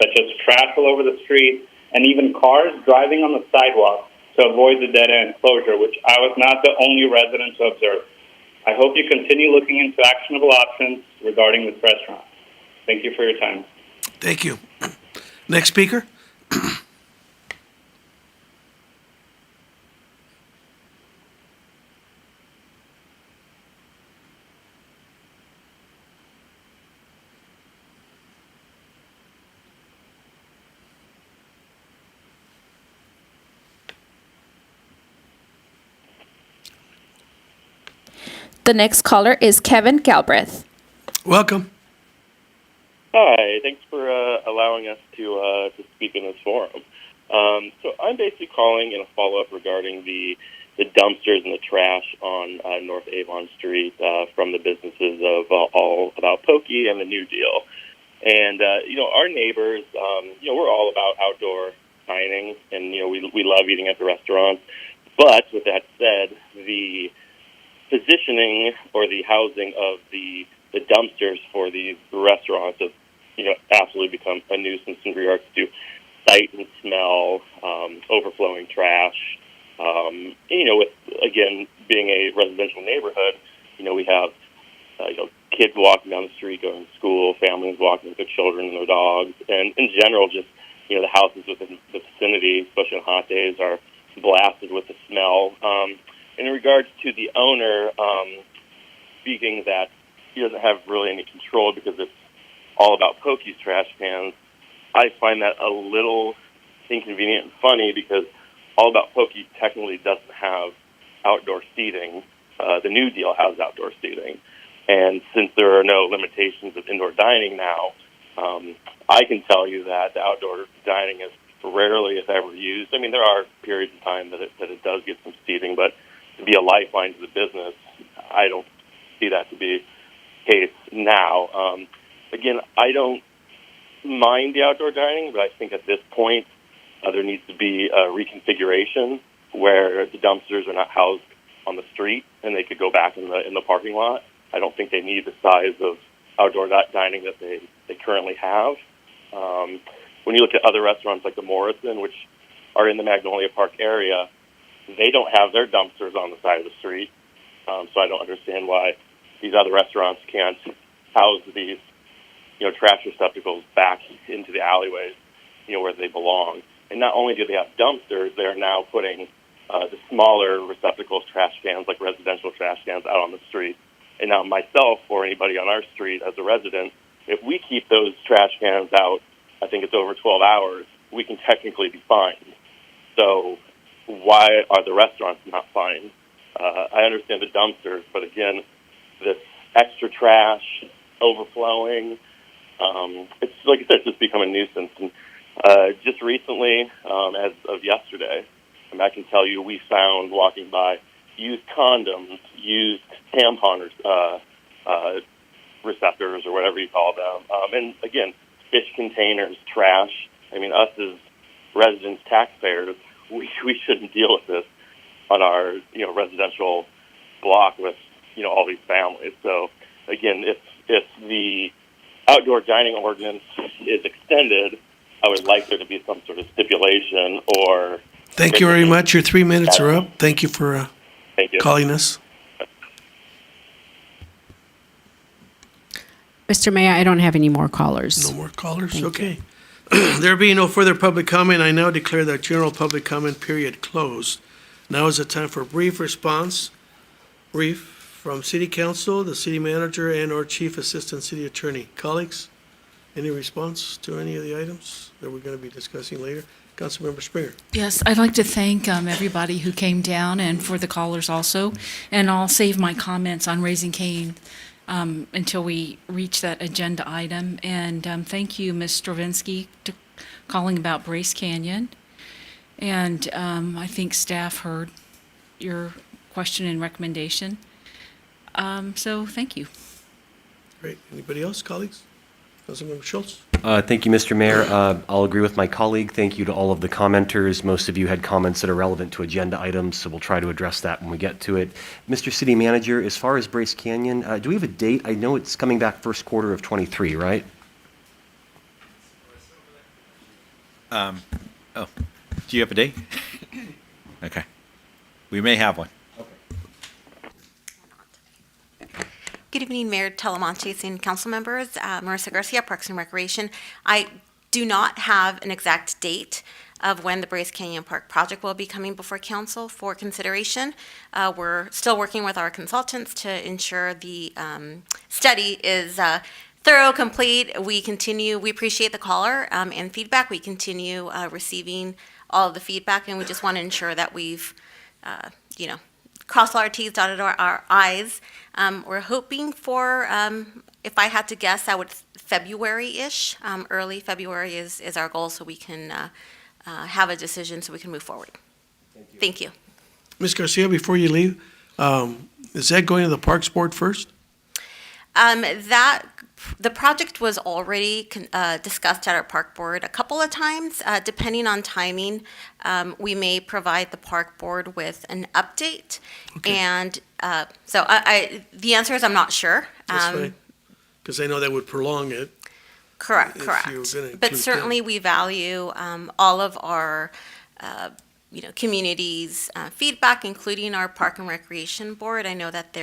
such as trash all over the street and even cars driving on the sidewalk to avoid the dead-end closure, which I was not the only resident to observe. I hope you continue looking into actionable options regarding this restaurant. Thank you for your time. Thank you. Next speaker. The next caller is Kevin Galbraith. Welcome. Hi, thanks for allowing us to speak in this forum. So I'm basically calling in a follow-up regarding the dumpsters and the trash on North Avon Street from the businesses of All About Pokey and the New Deal. And, our neighbors, we're all about outdoor dining, and, we love eating at the restaurants. But with that said, the positioning or the housing of the dumpsters for these restaurants have, absolutely become a nuisance in regards to sight and smell, overflowing trash. With, again, being a residential neighborhood, we have, kids walking down the street going to school, families walking with their children and their dogs, and in general, just, the houses within the vicinity, especially on hot days, are blasted with the smell. In regards to the owner, speaking that he doesn't have really any control because it's All About Pokey's trash cans, I find that a little inconvenient and funny because All About Pokey technically doesn't have outdoor seating. The New Deal has outdoor seating. And since there are no limitations of indoor dining now, I can tell you that the outdoor dining is rarely, if ever, used. I mean, there are periods of time that it does get some seating, but to be a lifeline to the business, I don't see that to be the case now. Again, I don't mind the outdoor dining, but I think at this point there needs to be a reconfiguration where the dumpsters are not housed on the street and they could go back in the parking lot. I don't think they need the size of outdoor dining that they currently have. When you look at other restaurants like the Morrison, which are in the Magnolia Park area, they don't have their dumpsters on the side of the street. So I don't understand why these other restaurants can't house these, trash receptacles back into the alleyways, where they belong. And not only do they have dumpsters, they're now putting the smaller receptacles, trash cans, like residential trash cans, out on the street. And now myself or anybody on our street as a resident, if we keep those trash cans out, I think it's over 12 hours, we can technically be fined. So why are the restaurants not fined? I understand the dumpsters, but again, this extra trash overflowing, it's like I said, it's just become a nuisance. And just recently, as of yesterday, I can tell you we found walking by used condoms, used tampon receptors or whatever you call them. And again, fish containers, trash. I mean, us as residents, taxpayers, we shouldn't deal with this on our, residential block with, all these families. So again, if the outdoor dining ordinance is extended, I would like there to be some sort of stipulation or... Thank you very much. Your 3 minutes are up. Thank you for calling us. Mr. Mayor, I don't have any more callers. No more callers? Okay. There being no further public comment, I now declare the general public comment period closed. Now is the time for a brief response. Brief from City Council, the City Manager, and/or Chief Assistant City Attorney. Colleagues, any response to any of the items that we're going to be discussing later? Councilmember Springer. Yes, I'd like to thank everybody who came down and for the callers also. And I'll save my comments on Raising Cane until we reach that agenda item. And thank you, Ms. Stravinsky, calling about Bryce Canyon. And I think staff heard your question and recommendation. So thank you. Great. Anybody else, colleagues? Councilmember Schultz? Thank you, Mr. Mayor. I'll agree with my colleague. Thank you to all of the commenters. Most of you had comments that are relevant to agenda items, so we'll try to address that when we get to it. Mr. City Manager, as far as Bryce Canyon, do we have a date? I know it's coming back first quarter of '23, right? Do you have a date? Okay. We may have one. Good evening, Mayor Talamontes and council members. Marissa Garcia, Parks and Recreation. I do not have an exact date of when the Bryce Canyon Park project will be coming before council for consideration. We're still working with our consultants to ensure the study is thorough, complete. We appreciate the caller and feedback. We continue receiving all of the feedback, and we just want to ensure that we've, crossed all our T's, dotted our I's. We're hoping for, if I had to guess, I would February-ish. Early February is our goal, so we can have a decision so we can move forward. Thank you. Ms. Garcia, before you leave, is that going to the Parks Board first? The project was already discussed at our park board a couple of times. Depending on timing, we may provide the park board with an update. Okay. And so the answer is I'm not sure. That's fine, because I know that would prolong it. Correct. If you were gonna But include certainly them. we value all of our communities' feedback, including our Park and Recreation Board. I know that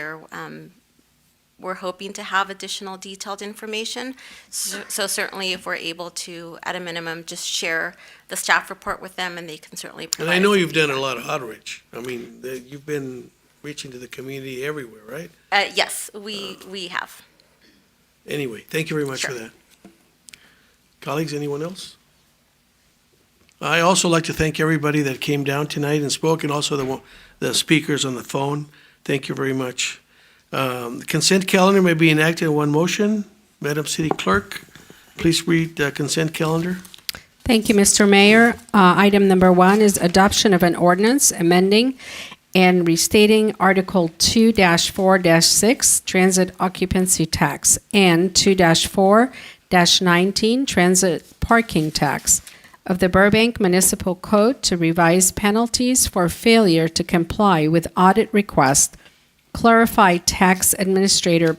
we're hoping to have additional detailed information. So certainly if we're able to, at a minimum, just share the staff report with them, and they can certainly And provide. I know us you've some done a lot of outreach. I mean, you've been reaching to the community everywhere, right? Yes, we have. Anyway, thank you very much for Sure. that. Colleagues, anyone else? I also like to thank everybody that came down tonight and spoke, and also the speakers on the phone. Thank you very much. The consent calendar may be enacted in one motion. Madam City Clerk, please read the consent calendar. Thank you, Mr. Mayor. Item number 1 is adoption of an ordinance amending and restating Article 2-4-6, Transit Occupancy Tax, and 2-4-19, Transit Parking Tax of the Burbank Municipal Code to revise penalties for failure to comply with audit requests, clarify tax administrator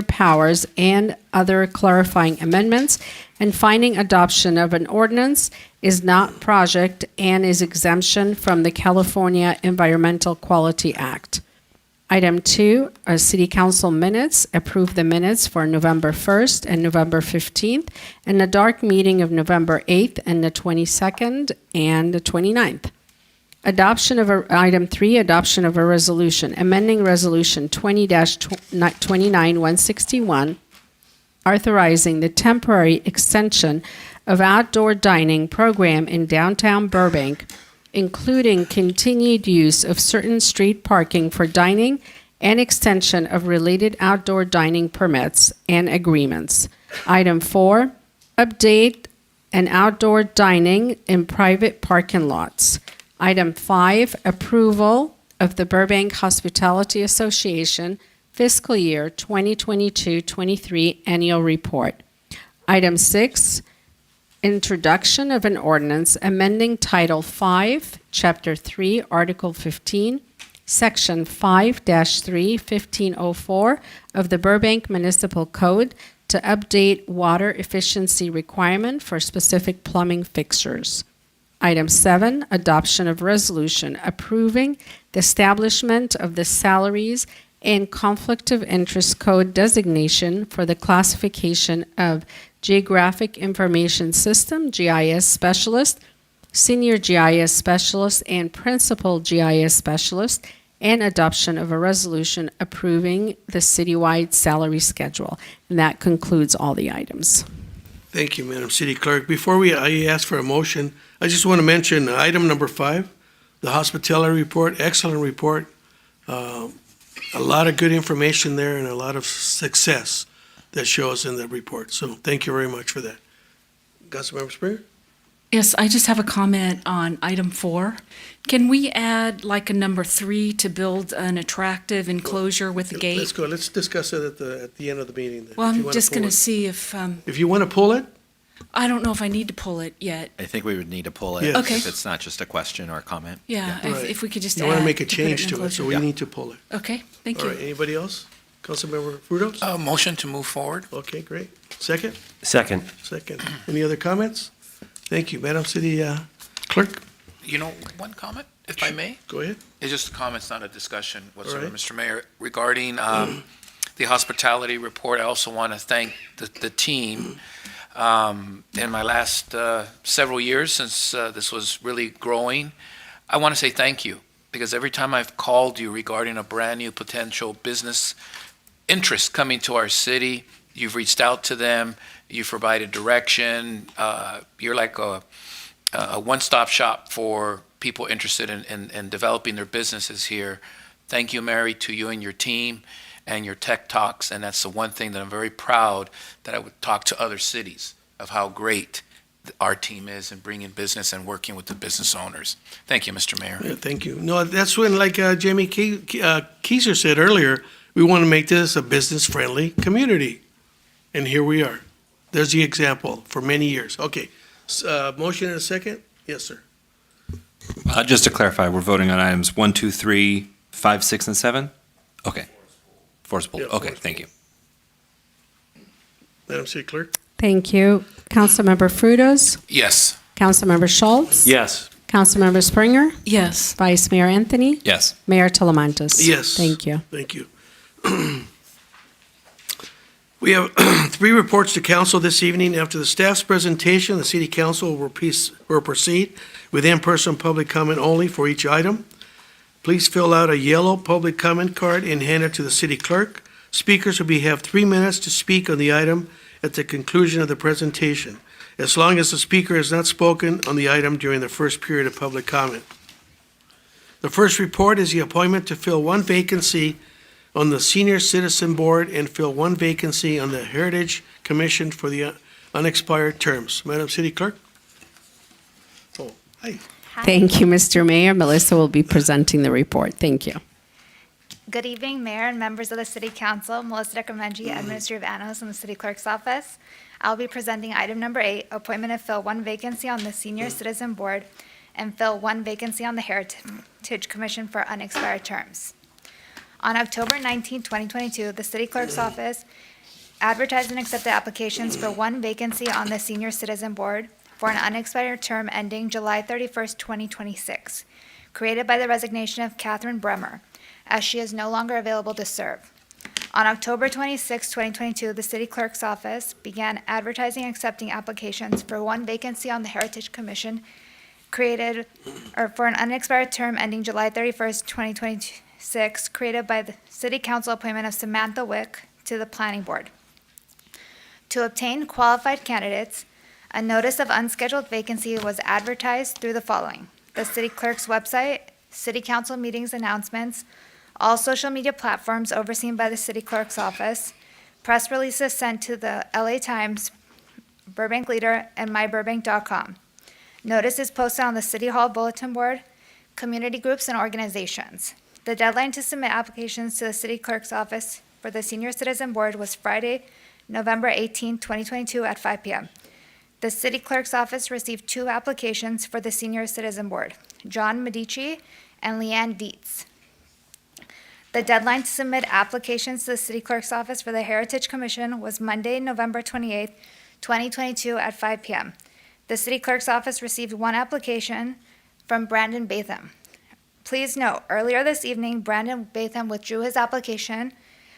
powers, and other clarifying amendments, and finding adoption of an ordinance is not project and is exemption from the California Environmental Quality Act. Item 2 are City Council minutes. Approve the minutes for November 1st and November 15th, and the dark meeting of November 8th and the 22nd and the 29th. Item 3, adoption of a resolution, amending Resolution 20-29-161, authorizing the temporary extension of outdoor dining program in downtown Burbank, including continued use of certain street parking for dining and extension of related outdoor dining permits and agreements. Item 4, update and outdoor dining in private parking lots. Item 5, approval of the Burbank Hospitality Association fiscal year 2022-23 annual report. Item 6, introduction of an ordinance amending Title 5, Chapter 3, Article 15, Section 5-3-1504 of the Burbank Municipal Code to update water efficiency requirement for specific plumbing fixtures. Item 7, adoption of resolution approving the establishment of the salaries and conflict of interest code designation for the classification of Geographic Information System, GIS Specialist, Senior GIS Specialist, and Principal GIS Specialist, and adoption of a resolution approving the citywide salary schedule. And that concludes all the items. Thank you, Madam City Clerk. Before I ask for a motion, I just want to mention item number 5, the hospitality report, excellent report. A lot of good information there and a lot of success that shows in the report. So thank you very much for that. Councilmember Springer? Yes, I just have a comment on item 4. Can we add like a number 3 to build an attractive enclosure with a Let's gate? go, let's discuss it at the end of the meeting then. Well, if you I'm wanna just pull going to it. see if, If you want to pull it, I don't know if I need to pull it yet. I think we would need to pull it Yes. Okay. if it's not just a question or a comment. Yeah, Right. if we could just add. you want to make a put it in change to it, so we enclosure. need to pull it. Okay, thank All right, you. anybody else? Councilmember Frutos? Motion to move forward. Okay, great. Second? Second. Second. Any other comments? Thank you. Madam City Clerk, You know, one comment, if I may? go ahead. It's just a comment, it's not a discussion whatsoever, All right. Mr. Mayor. Regarding the hospitality report, I also want to thank the team. In my last several years, since this was really growing, I want to say thank you, because every time I've called you regarding a brand-new potential business interest coming to our city, you've reached out to them, you've provided direction, you're like a one-stop shop for people interested in developing their businesses here. Thank you, Mary, to you and your team and your tech talks, and that's the one thing that I'm very proud that I would talk to other cities of how great our team is in bringing business and working with the business owners. Thank you, Mr. Mayor. Yeah, thank you. No, that's when, like Jamie Keiser said earlier, we want to make this a business-friendly community. And here we are. There's the example for many years. Okay, motion and a second? Yes, sir. Just to clarify, we're voting on items 1, 2, 3, 5, 6, and 7? Okay. Four's pulled. Yeah, Okay, four's thank you. Madam City Clerk? Thank you. Councilmember Frutos, Yes. Councilmember Schultz. Yes. Councilmember Springer, Yes. Vice Mayor Anthony, Yes. Mayor Talamantes. Yes. Thank you. Thank you. We have 3 reports to council this evening. After the staff's presentation, the city council will proceed with in-person public comment only for each item. Please fill out a yellow public comment card and hand it to the city clerk. Speakers will have 3 minutes to speak on the item at the conclusion of the presentation, as long as the speaker has not spoken on the item during the first period of public comment. The first report is the appointment to fill 1 vacancy on the Senior Citizen Board and fill 1 vacancy on the Heritage Commission for the unexpired terms. Madam City Clerk? Oh, hi. Thank you, Mr. Mayor. Melissa will be presenting the report. Thank you. Good evening, Mayor and members of the City Council. Melissa Decromengi, Administrative Analyst in the City Clerk's Office. I'll be presenting item number 8, appointment to fill 1 vacancy on the Senior Citizen Board and fill 1 vacancy on the Heritage Commission for unexpired terms. On October 19, 2022, the City Clerk's Office advertised and accepted applications for 1 vacancy on the Senior Citizen Board for an unexpired term ending July 31st, 2026, created by the resignation of Catherine Bremer, as she is no longer available to serve. On October 26, 2022, the City Clerk's Office began advertising and accepting applications for 1 vacancy on the Heritage Commission created, or for an unexpired term ending July 31st, 2026, created by the City Council appointment of Samantha Wick to the Planning Board. To obtain qualified candidates, a notice of unscheduled vacancy was advertised through the following: the City Clerk's website, City Council meetings announcements, all social media platforms overseen by the City Clerk's Office, press releases sent to the LA Times, Burbank Leader, and myburbank.com. Notice is posted on the City Hall bulletin board, community groups, and organizations. The deadline to submit applications to the City Clerk's Office for the Senior Citizen Board was Friday, November 18, 2022 at 5 p.m. The City Clerk's Office received 2 applications for the Senior Citizen Board, John Medici and Leanne Dietz. The deadline to submit applications to the City Clerk's Office for the Heritage Commission was Monday, November 28, 2022 at 5 p.m. The City Clerk's Office received 1 application from Brandon Batham. Please note, earlier this evening, Brandon Batham withdrew his application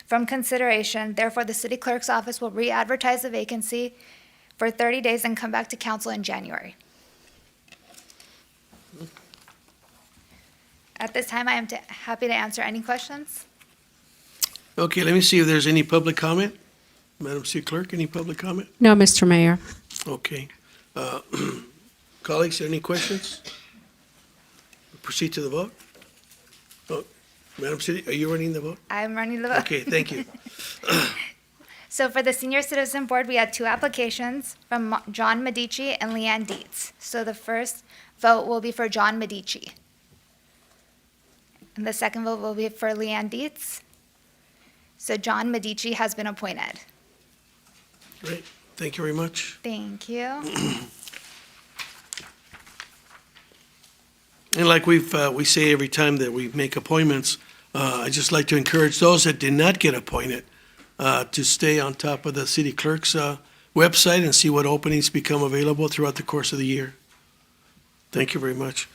from consideration. Therefore, the City Clerk's Office will re-advertise the vacancy for 30 days and come back to council in January. At this time, I am happy to answer any questions. Okay, let me see if there's any public comment. Madam City Clerk, any public comment? No, Mr. Mayor. Okay. Colleagues, any questions? Proceed to the vote. Oh, Madam City, are you running the vote? I'm running the vote. Okay, thank you. So for the Senior Citizen Board, we had two applications from John Medici and Leanne Dietz. So the first vote will be for John Medici. And the second vote will be for Leanne Dietz. So John Medici has been appointed. Great, thank you very much. Thank you. And like we say every time that we make appointments, I'd just like to encourage those that did not get appointed to stay on top of the city clerk's website and see what openings become available throughout the course of the year. Thank you very much.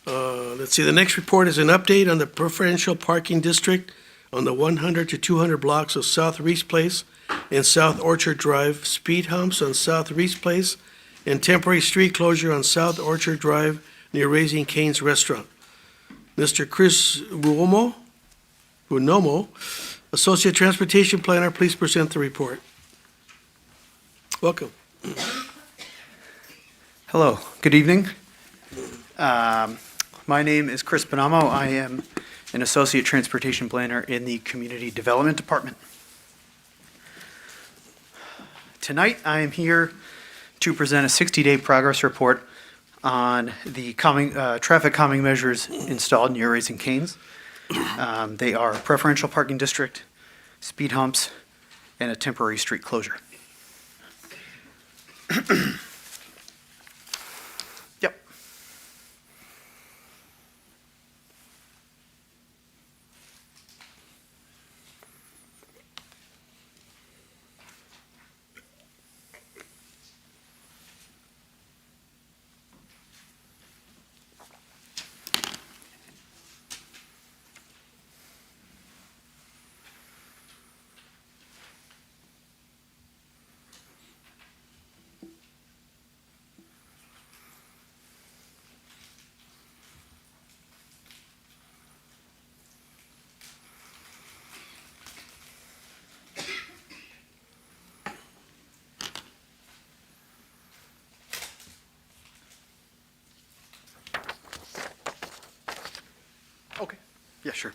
Let's see, the next report is an update on the preferential parking district on the 100 to 200 blocks of South Reese Place and South Orchard Drive, speed humps on South Reese Place, and temporary street closure on South Orchard Drive near Raising Cane's Restaurant. Mr. Chris Buomo, Associate Transportation Planner, please present the report. Welcome. Hello, good evening. My name is Chris Bonamo. I am an Associate Transportation Planner in the Community Development Department. Tonight, I am here to present a 60-day progress report on the traffic calming measures installed near Raising Cane's. They are a preferential parking district, speed humps, and a temporary street closure. Yep. Okay, yeah, sure.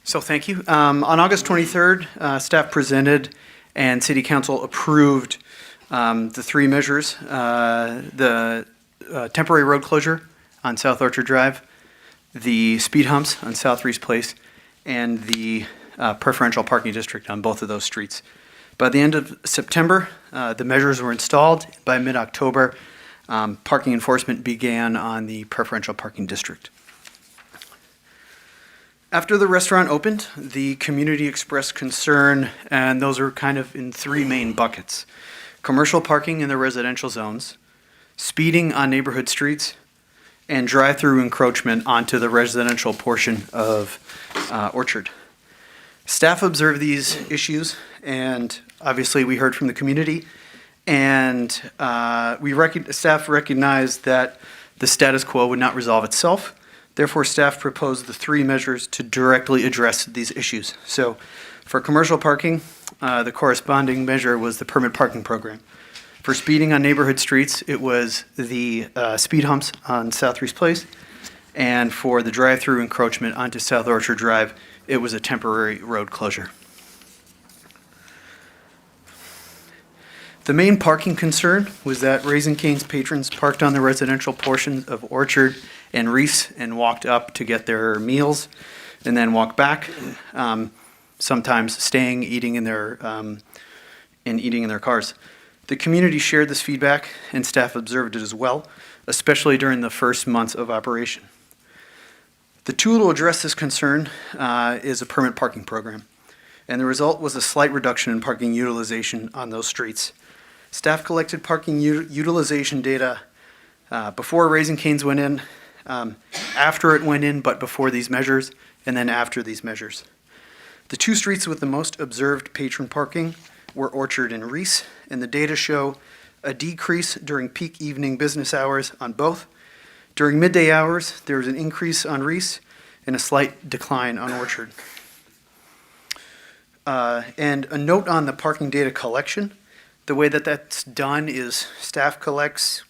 So thank you. On August 23rd, staff presented and City Council approved the three measures, the temporary road closure on South Orchard Drive, the speed humps on South Reese Place, and the preferential parking district on both of those streets. By the end of September, the measures were installed. By mid-October, parking enforcement began on the preferential parking district. After the restaurant opened, the community expressed concern, and those are kind of in three main buckets: commercial parking in the residential zones, speeding on neighborhood streets, and drive-through encroachment onto the residential portion of Orchard. Staff observed these issues, and obviously we heard from the community, and staff recognized that the status quo would not resolve itself. Therefore, staff proposed the three measures to directly address these issues. So for commercial parking, the corresponding measure was the permit parking program. For speeding on neighborhood streets, it was the speed humps on South Reese Place. And for the drive-through encroachment onto South Orchard Drive, it was a temporary road closure. The main parking concern was that Raising Cane's patrons parked on the residential portion of Orchard and Reese and walked up to get their meals and then walked back, sometimes staying, eating in their cars. The community shared this feedback and staff observed it as well, especially during the first months of operation. The tool to address this concern is a permit parking program, and the result was a slight reduction in parking utilization on those streets. Staff collected parking utilization data before Raising Cane's went in, after it went in, but before these measures, and then after these measures. The two streets with the most observed patron parking were Orchard and Reese, and the data show a decrease during peak evening business hours on both. During midday hours, there was an increase on Reese and a slight decline on Orchard. And a note on the parking data collection. The way that that's done is staff collects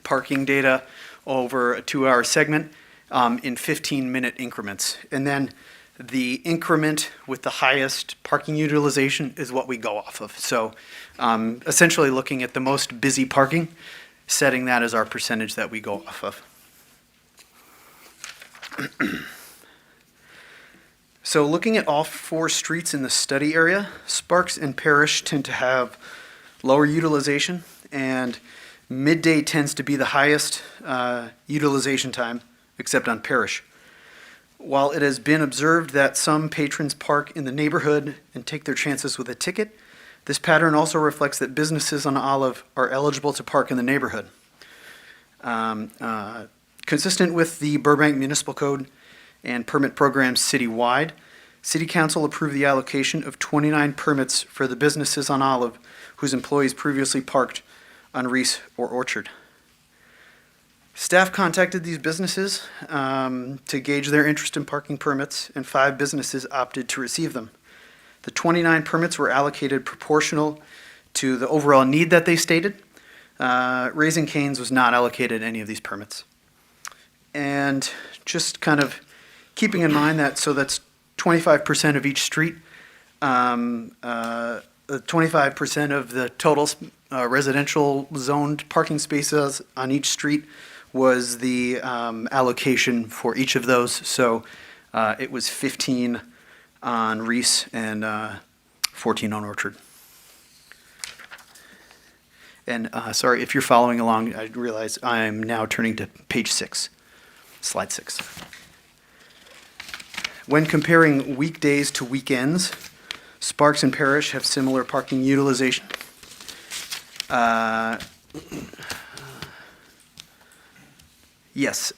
parking data over a 2-hour segment in 15-minute increments. And then the increment with the highest parking utilization is what we go off of. So essentially looking at the most busy parking, setting that as our percentage that we go off of. So looking at all 4 streets in the study area, Sparks and Parrish tend to have lower utilization, and midday tends to be the highest utilization time, except on Parrish. While it has been observed that some patrons park in the neighborhood and take their chances with a ticket, this pattern also reflects that businesses on Olive are eligible to park in the neighborhood. Consistent with the Burbank Municipal Code and permit programs citywide, City Council approved the allocation of 29 permits for the businesses on Olive whose employees previously parked on Reese or Orchard. Staff contacted these businesses to gauge their interest in parking permits, and 5 businesses opted to receive them. The 29 permits were allocated proportional to the overall need that they stated. Raising Cane's was not allocated any of these permits. And just kind of keeping in mind that, so that's 25% of each street, 25% of the total residential zoned parking spaces on each street was the allocation for each of those. So it was 15 on Reese and 14 on Orchard. And sorry, if you're following along, I realize I'm now turning to page 6, slide 6. When comparing weekdays to weekends, Sparks and Parrish have similar parking utilization. Yes,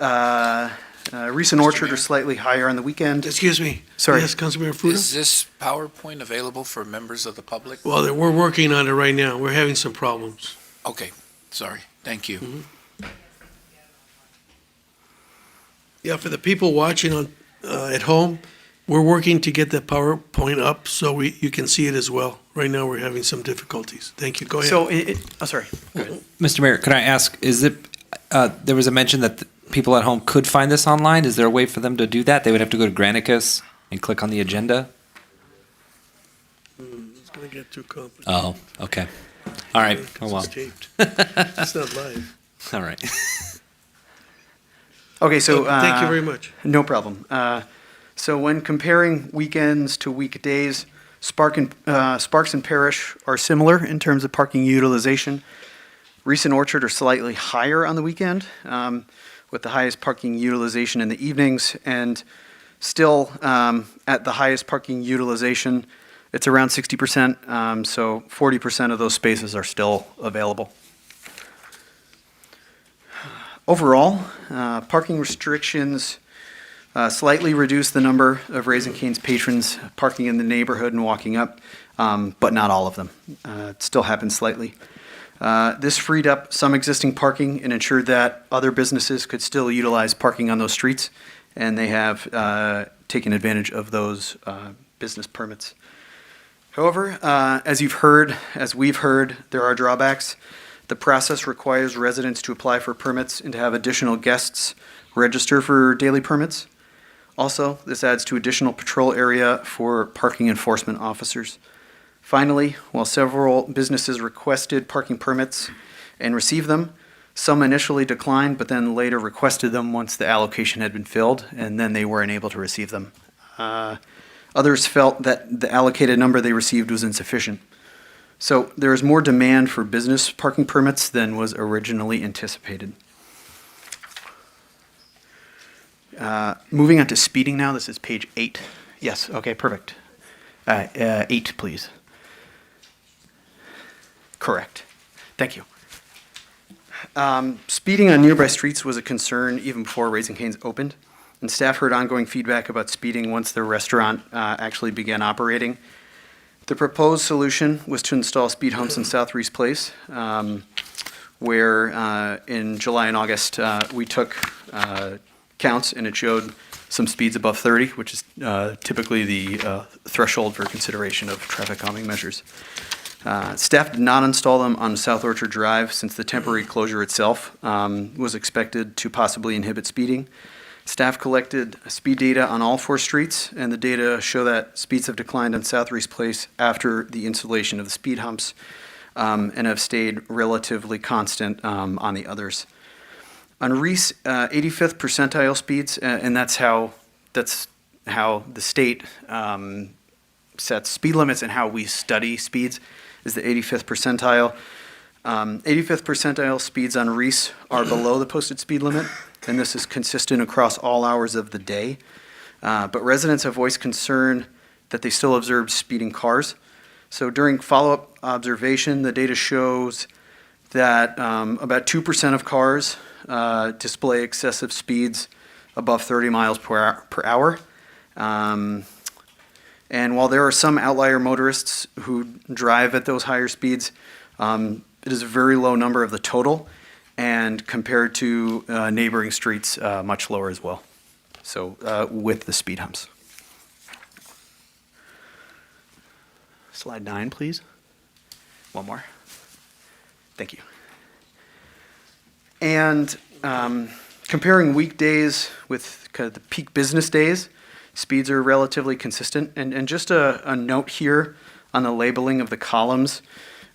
Reese and Orchard are slightly higher on the weekend. Excuse me. Sorry. Yes, Councilmember Fuda? Is this PowerPoint available for members of the public? Well, we're working on it right now. We're having some problems. Okay, sorry. Thank you. Yeah, for the people watching on, at home, we're working to get that PowerPoint up so you can see it as well. Right now, we're having some difficulties. Thank you. Go ahead. So, sorry. Go ahead. Mr. Mayor, could I ask, is it, there was a mention that people at home could find this online? Is there a way for them to do that? They would have to go to Granicus and click on the agenda? It's going to get too complicated. Oh, okay. All right. Oh, well. It's taped. It's not live. All right. Okay, so. Thank you very much. No problem. So when comparing weekends to weekdays, Sparks and Parrish are similar in terms of parking utilization. Reese and Orchard are slightly higher on the weekend, with the highest parking utilization in the evenings, and still at the highest parking utilization, it's around 60%, so 40% of those spaces are still available. Overall, parking restrictions slightly reduce the number of Raising Cane's patrons parking in the neighborhood and walking up, but not all of them. It still happens slightly. This freed up some existing parking and ensured that other businesses could still utilize parking on those streets, and they have taken advantage of those business permits. However, as we've heard, there are drawbacks. The process requires residents to apply for permits and to have additional guests register for daily permits. Also, this adds to additional patrol area for parking enforcement officers. Finally, while several businesses requested parking permits and received them, some initially declined, but then later requested them once the allocation had been filled, and then they weren't able to receive them. Others felt that the allocated number they received was insufficient. So there is more demand for business parking permits than was originally anticipated. Moving on to speeding now, this is page 8. Yes, okay, perfect. 8, please. Correct. Thank you. Speeding on nearby streets was a concern even before Raising Cane's opened, and staff heard ongoing feedback about speeding once the restaurant actually began operating. The proposed solution was to install speed humps in South Reese Place, where in July and August we took counts and it showed some speeds above 30, which is typically the threshold for consideration of traffic calming measures. Staff did not install them on South Orchard Drive since the temporary closure itself was expected to possibly inhibit speeding. Staff collected speed data on all 4 streets, and the data show that speeds have declined on South Reese Place after the installation of the speed humps, and have stayed relatively constant on the others. On Reese, 85th percentile speeds, and that's how the state sets speed limits and how we study speeds, is the 85th percentile. 85th percentile speeds on Reese are below the posted speed limit, and this is consistent across all hours of the day. But residents have voiced concern that they still observe speeding cars. So during follow-up observation, the data shows that about 2% of cars display excessive speeds above 30 miles per hour. And while there are some outlier motorists who drive at those higher speeds, it is a very low number of the total, and compared to neighboring streets, much lower as well. So with the speed humps. Slide 9, please. One more. Thank you. And comparing weekdays with kind of the peak business days, speeds are relatively consistent. And just a note here on the labeling of the columns.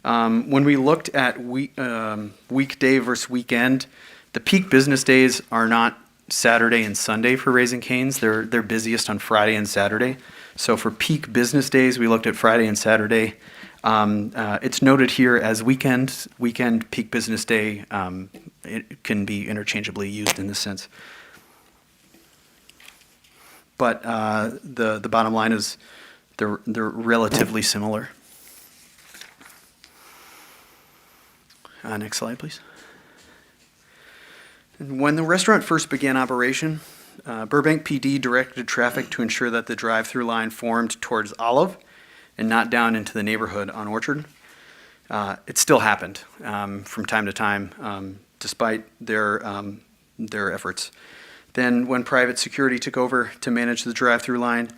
When we looked at weekday versus weekend, the peak business days are not Saturday and Sunday for Raising Cane's. They're busiest on Friday and Saturday. So for peak business days, we looked at Friday and Saturday. It's noted here as weekend peak business day. It can be interchangeably used in this sense. But the bottom line is they're relatively similar. Next slide, please. When the restaurant first began operation, Burbank PD directed traffic to ensure that the drive-through line formed towards Olive and not down into the neighborhood on Orchard. It still happened from time to time, despite their efforts. Then, when private security took over to manage the drive-through line,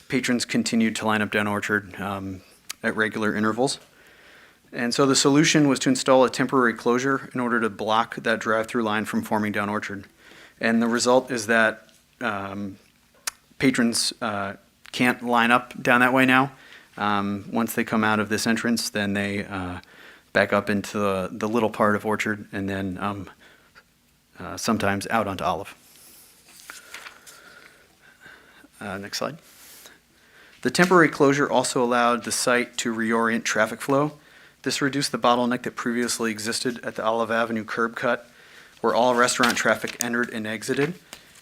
patrons continued to line up down Orchard at regular intervals. And so the solution was to install a temporary closure in order to block that drive-through line from forming down Orchard. And the result is that patrons can't line up down that way now. Once they come out of this entrance, then they back up into the little part of Orchard, and then sometimes out onto Olive. Next slide. The temporary closure also allowed the site to reorient traffic flow. This reduced the bottleneck that previously existed at the Olive Avenue curb cut, where all restaurant traffic entered and exited,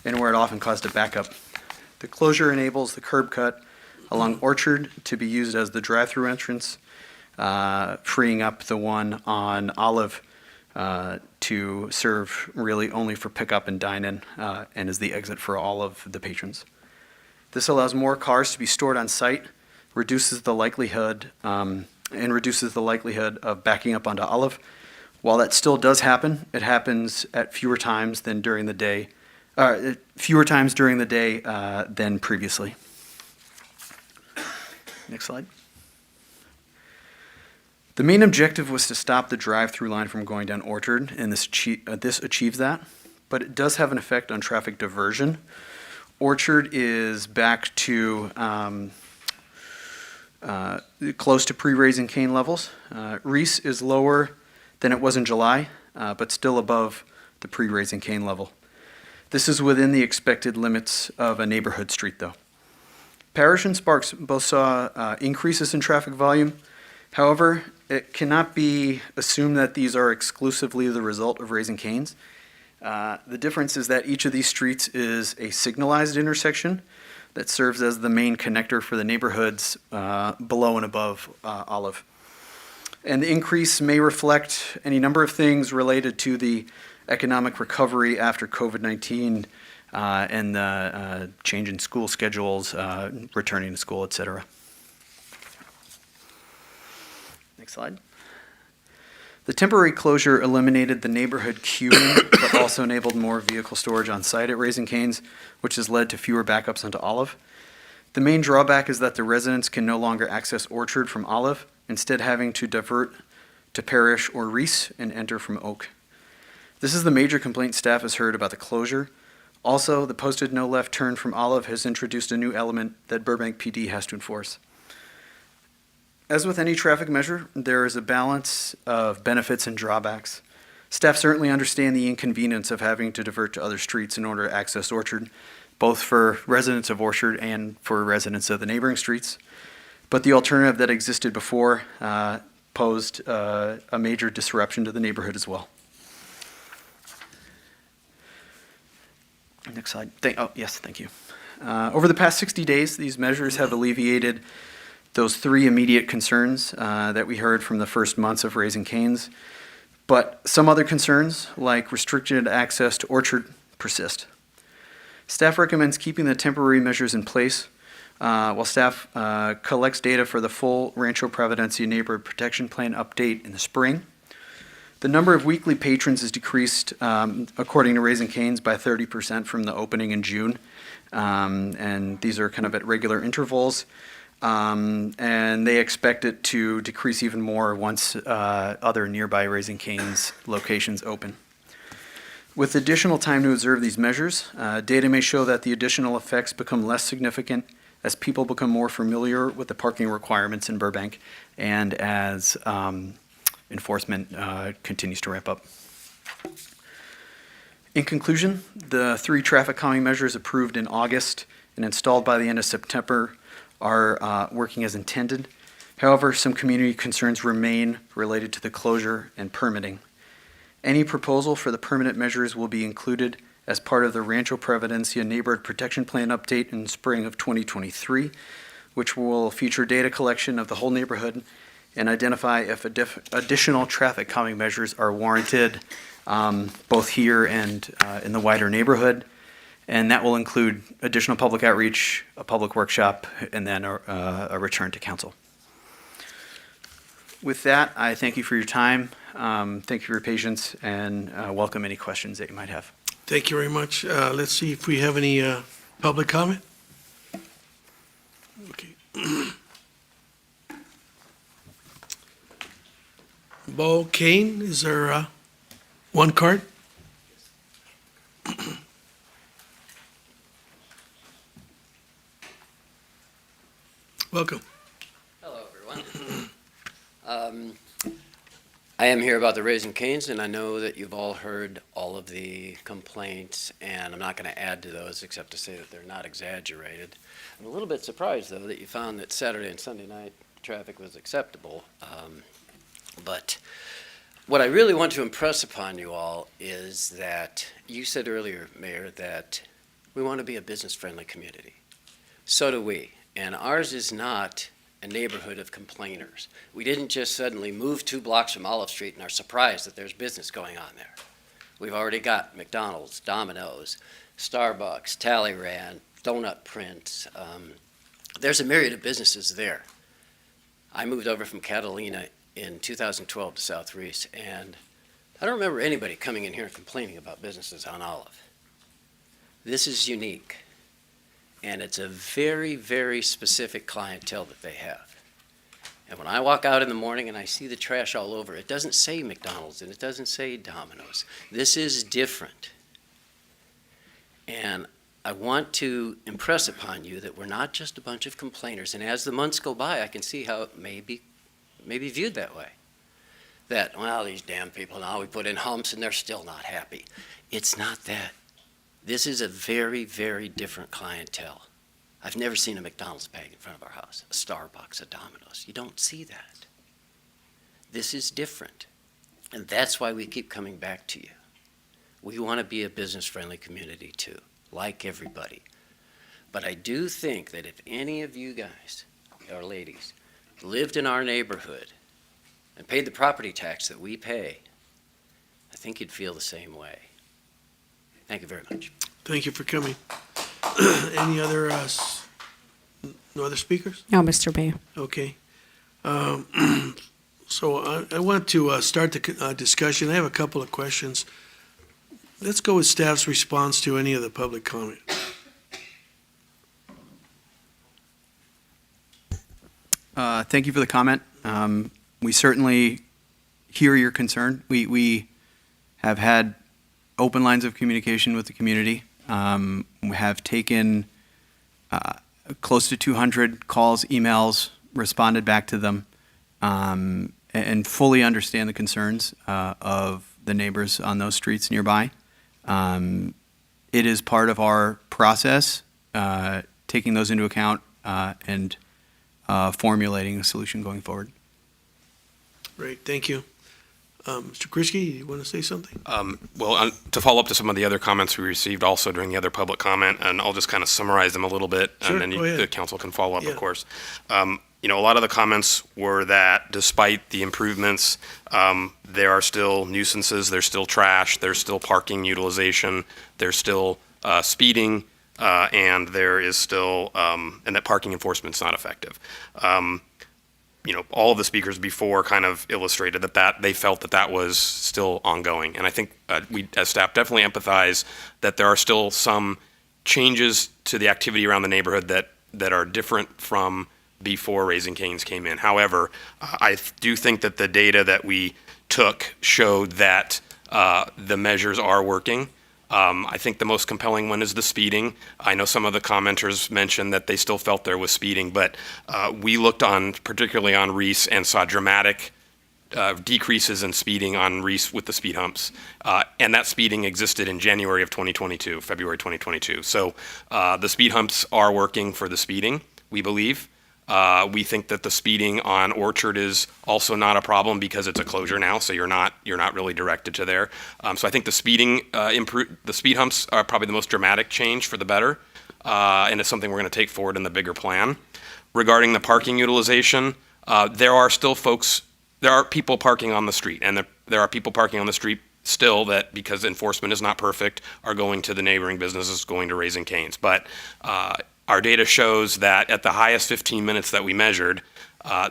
and where it often caused a backup. The closure enables the curb cut along Orchard to be used as the drive-through entrance, freeing up the one on Olive to serve really only for pickup and dine-in, and is the exit for all of the patrons. This allows more cars to be stored on site, reduces the likelihood of backing up onto Olive. While that still does happen, it happens at fewer times during the day than previously. Next slide. The main objective was to stop the drive-through line from going down Orchard, and this achieves that, but it does have an effect on traffic diversion. Orchard is back to close to pre-Raising Cane levels. Reese is lower than it was in July, but still above the pre-Raising Cane level. This is within the expected limits of a neighborhood street, though. Parrish and Sparks both saw increases in traffic volume. However, it cannot be assumed that these are exclusively the result of Raising Cane's. The difference is that each of these streets is a signalized intersection that serves as the main connector for the neighborhoods below and above Olive. And the increase may reflect any number of things related to the economic recovery after COVID-19 and the change in school schedules, returning to school, etc. Next slide. The temporary closure eliminated the neighborhood queuing, but also enabled more vehicle storage on site at Raising Cane's, which has led to fewer backups onto Olive. The main drawback is that the residents can no longer access Orchard from Olive, instead having to divert to Parrish or Reese and enter from Oak. This is the major complaint staff has heard about the closure. Also, the posted no left turn from Olive has introduced a new element that Burbank PD has to enforce. As with any traffic measure, there is a balance of benefits and drawbacks. Staff certainly understand the inconvenience of having to divert to other streets in order to access Orchard, both for residents of Orchard and for residents of the neighboring streets. But the alternative that existed before posed a major disruption to the neighborhood as well. Next slide. Yes, thank you. Over the past 60 days, these measures have alleviated those three immediate concerns that we heard from the first months of Raising Cane's. But some other concerns, like restricted access to Orchard, persist. Staff recommends keeping the temporary measures in place while staff collects data for the full Rancho Providencia Neighborhood Protection Plan update in the spring. The number of weekly patrons has decreased, according to Raising Cane's, by 30% from the opening in June. And these are kind of at regular intervals. And they expect it to decrease even more once other nearby Raising Cane's locations open. With additional time to observe these measures, data may show that the additional effects become less significant as people become more familiar with the parking requirements in Burbank and as enforcement continues to ramp up. In conclusion, the three traffic calming measures approved in August and installed by the end of September are working as intended. However, some community concerns remain related to the closure and permitting. Any proposal for the permanent measures will be included as part of the Rancho Providencia Neighborhood Protection Plan update in spring of 2023, which will feature data collection of the whole neighborhood and identify if additional traffic calming measures are warranted, both here and in the wider neighborhood. And that will include additional public outreach, a public workshop, and then a return to council. With that, I thank you for your time. Thank you for your patience, and welcome any questions that you might have. Thank you very much. Let's see if we have any public comment. Okay. Bo Kane, is there one card? Welcome. Hello, everyone. I am here about the Raising Cane's, and I know that you've all heard all of the complaints, and I'm not going to add to those except to say that they're not exaggerated. I'm a little bit surprised, though, that you found that Saturday and Sunday night traffic was acceptable. But what I really want to impress upon you all is that you said earlier, Mayor, that we want to be a business-friendly community. So do we. And ours is not a neighborhood of complainers. We didn't just suddenly move 2 blocks from Olive Street and are surprised that there's business going on there. We've already got McDonald's, Domino's, Starbucks, Talleyrand, Donut Prince. There's a myriad of businesses there. I moved over from Catalina in 2012 to South Reese, and I don't remember anybody coming in here and complaining about businesses on Olive. This is unique. And it's a very, very specific clientele that they have. And when I walk out in the morning and I see the trash all over, it doesn't say McDonald's and it doesn't say Domino's. This is different. And I want to impress upon you that we're not just a bunch of complainers. And as the months go by, I can see how it may be viewed that way. That, well, these damn people, now we put in humps and they're still not happy. It's not that. This is a very, very different clientele. I've never seen a McDonald's bag in front of our house, a Starbucks, a Domino's. You don't see that. This is different. And that's why we keep coming back to you. We want to be a business-friendly community too, like everybody. But I do think that if any of you guys, or ladies, lived in our neighborhood and paid the property tax that we pay, I think you'd feel the same way. Thank you very much. Thank you for coming. Any other, no other speakers? No, Mr. Mayor. Okay. So I want to start the discussion. I have a couple of questions. Let's go with staff's response to any of the public comment. Thank you for the comment. We certainly hear your concern. We have had open lines of communication with the community We have taken close to 200 calls, emails, responded back to them, and fully understand the concerns of the neighbors on those streets nearby. It is part of our process, taking those into account and formulating a solution going forward. Great, thank you. Mr. Kriski, you want to say something? Well, to follow up to some of the other comments we received also during the other public comment, and I'll just kind of summarize them a little bit, Sure, and then go ahead. the council can follow up, Yeah. of course. A lot of the comments were that despite the improvements, there are still nuisances, there's still trash, there's still parking utilization, there's still speeding, and there is still, and that parking enforcement's not effective. All of the speakers before kind of illustrated that they felt that was still ongoing. And I think we, as staff, definitely empathize that there are still some changes to the activity around the neighborhood that are different from before Raising Cane's came in. However, I do think that the data that we took showed that the measures are working. I think the most compelling one is the speeding. I know some of the commenters mentioned that they still felt there was speeding, but we looked particularly on Reese, and saw dramatic decreases in speeding on Reese with the speed humps. And that speeding existed in January of 2022, February 2022. So the speed humps are working for the speeding, we believe. We think that the speeding on Orchard is also not a problem because it's a closure now, so you're not really directed to there. So I think the the speed humps are probably the most dramatic change for the better, and it's something we're going to take forward in the bigger plan. Regarding the parking utilization, there are people parking on the street, and there are people parking on the street still that, because enforcement is not perfect, are going to the neighboring businesses, going to Raising Cane's. But our data shows that at the highest 15 minutes that we measured,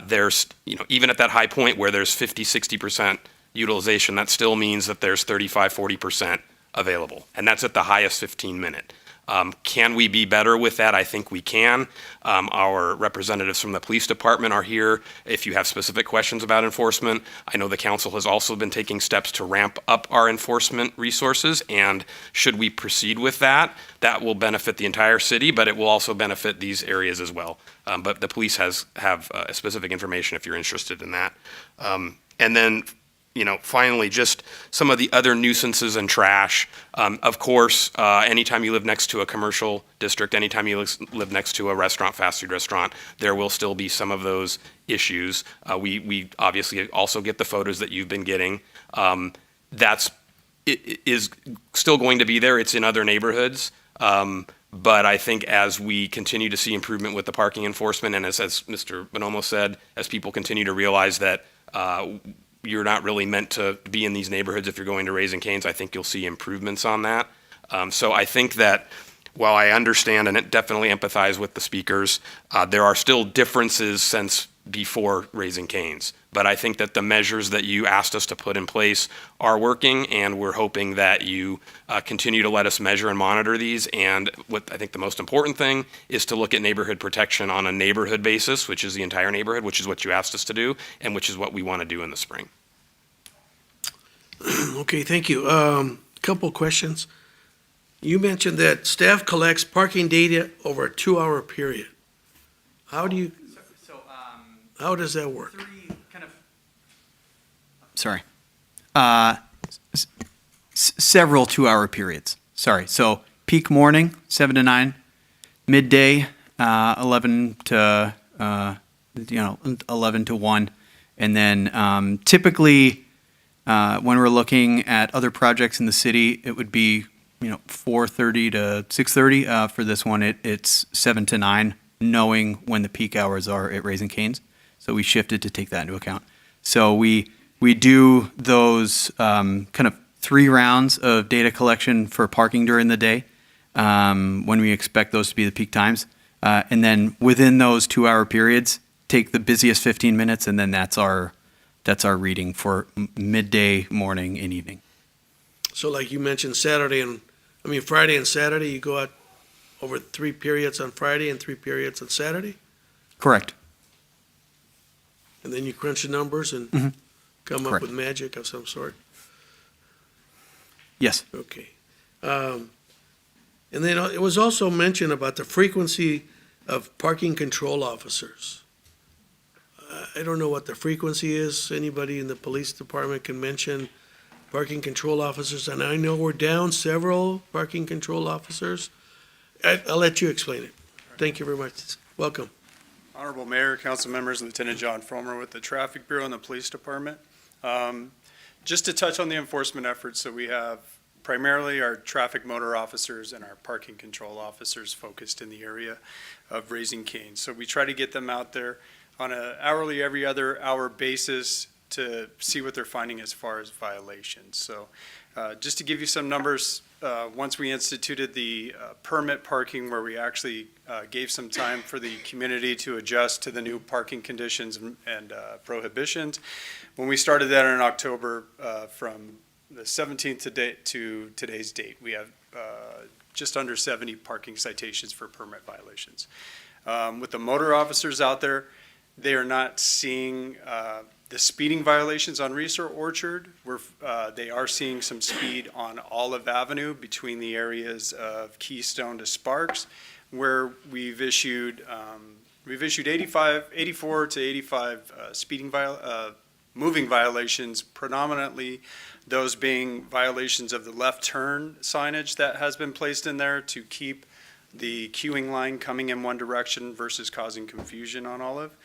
there's, even at that high point where there's 50, 60% utilization, that still means that there's 35, 40% available. And that's at the highest 15 minute. Can we be better with that? I think we can. Our representatives from the police department are here if you have specific questions about enforcement. I know the council has also been taking steps to ramp up our enforcement resources, and should we proceed with that, that will benefit the entire city, but it will also benefit these areas as well. But the police have specific information if you're interested in that. And then finally, just some of the other nuisances and trash. Of course, anytime you live next to a commercial district, anytime you live next to a restaurant, fast food restaurant, there will still be some of those issues. We obviously also get the photos that you've been getting. It is still going to be there. It's in other neighborhoods. But I think as we continue to see improvement with the parking enforcement, and as Mr. Bonomo said, as people continue to realize that you're not really meant to be in these neighborhoods if you're going to Raising Cane's, I think you'll see improvements on that. So I think that while I understand and definitely empathize with the speakers, there are still differences since before Raising Cane's. But I think that the measures that you asked us to put in place are working, and we're hoping that you continue to let us measure and monitor these. And what I think the most important thing is to look at neighborhood protection on a neighborhood basis, which is the entire neighborhood, which is what you asked us to do, and which is what we want to do in the spring. Okay, thank you. Couple questions. You mentioned that staff collects parking data over a 2-hour period. How does that work? Sorry. Several 2-hour periods. Sorry. So peak morning, 7 to 9, midday, 11 to 11 to 1, and then typically when we're looking at other projects in the city, it would be 4:30 to 6:30. For this one, it's 7 to 9, knowing when the peak hours are at Raising Cane's. So we shifted to take that into account. So we do those kind of 3 rounds of data collection for parking during the day when we expect those to be the peak times. And then within those 2-hour periods, take the busiest 15 minutes, and then that's our reading for midday, morning, and evening. So like you mentioned Friday and Saturday, you go out over 3 periods on Friday and 3 periods on Saturday? Correct. And then you crunch the numbers and come up Correct. with magic of some sort? Yes. Okay. And then it was also mentioned about the frequency of parking control officers. I don't know what the frequency is. Anybody in the police department can mention parking control officers, and I know we're down several parking control officers. I'll let you explain it. Thank you very much. Welcome. Honorable Mayor, council members, Lieutenant John Fromer with the Traffic Bureau and the Police Department. Just to touch on the enforcement efforts, so we have primarily our traffic motor officers and our parking control officers focused in the area of Raising Cane's. So we try to get them out there on an hourly, every other hour basis to see what they're finding as far as violations. So just to give you some numbers, once we instituted the permit parking, where we actually gave some time for the community to adjust to the new parking conditions and prohibitions, when we started that in October, from the 17th to today's date, we have just under 70 parking citations for permit violations. With the motor officers out there, they are not seeing the speeding violations on Reese or Orchard. They are seeing some speed on Olive Avenue between the areas of Keystone to Sparks, where we've issued 84 to 85 moving violations, predominantly those being violations of the left turn signage that has been placed in there to keep the queuing line coming in one direction versus causing confusion on Olive.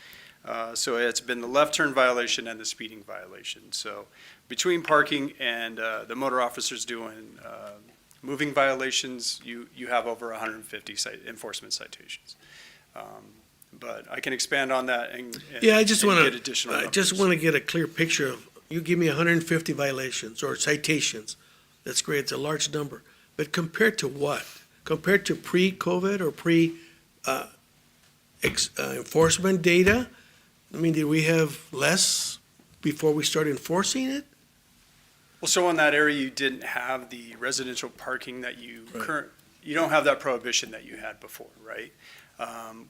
So it's been the left turn violation and the speeding violation. So between parking and the motor officers doing moving violations, you have over 150 enforcement citations. But I can expand on that and Yeah, I just want get additional to, I numbers. just want to get a clear picture of, you give me 150 violations or citations. That's great, it's a large number. But compared to what? Compared to pre-COVID or enforcement data? I mean, did we have less before we started enforcing it? Well, so in that area, you didn't have the residential parking that you you don't have that prohibition that you had before, right?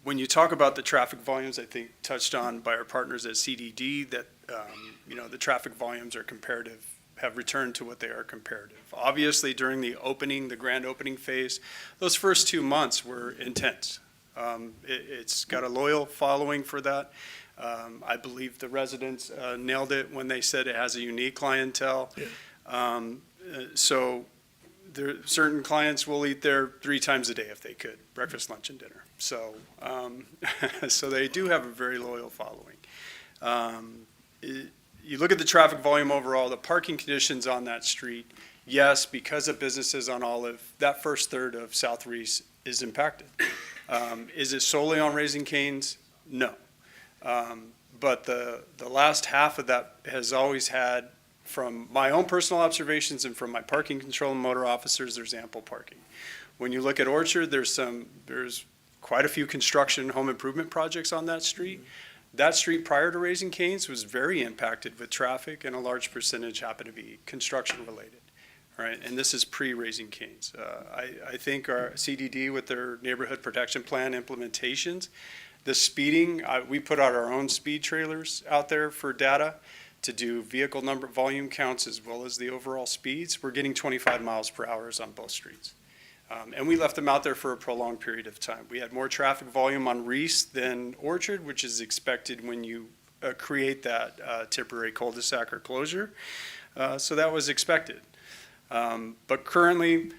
When you talk about the traffic volumes, I think touched on by our partners at CDD, that, the traffic volumes are comparative, have returned to what they are comparative. Obviously, during the grand opening phase, those first 2 months were intense. It's got a loyal following for that. I believe the residents nailed it when they said it has a unique clientele. So certain clients will eat there 3 times a day if they could, breakfast, lunch, and dinner. So, so they do have a very loyal following. You look at the traffic volume overall, the parking conditions on that street, yes, because of businesses on Olive, that first third of South Reese is impacted. Is it solely on Raising Cane's? No. But the last half of that has always had, from my own personal observations and from my parking control and motor officers, there's ample parking. When you look at Orchard, there's quite a few construction home improvement projects on that street. That street prior to Raising Cane's was very impacted with traffic, and a large percentage happened to be construction related. Right, and this is pre-Raising Cane's. I think our CDD with their neighborhood protection plan implementations, the speeding, we put out our own speed trailers out there for data to do vehicle number volume counts as well as the overall speeds. We're getting 25 miles per hour on both streets. And we left them out there for a prolonged period of time. We had more traffic volume on Reese than Orchard, which is expected when you create that temporary cul-de-sac or closure. So that was expected. But currently,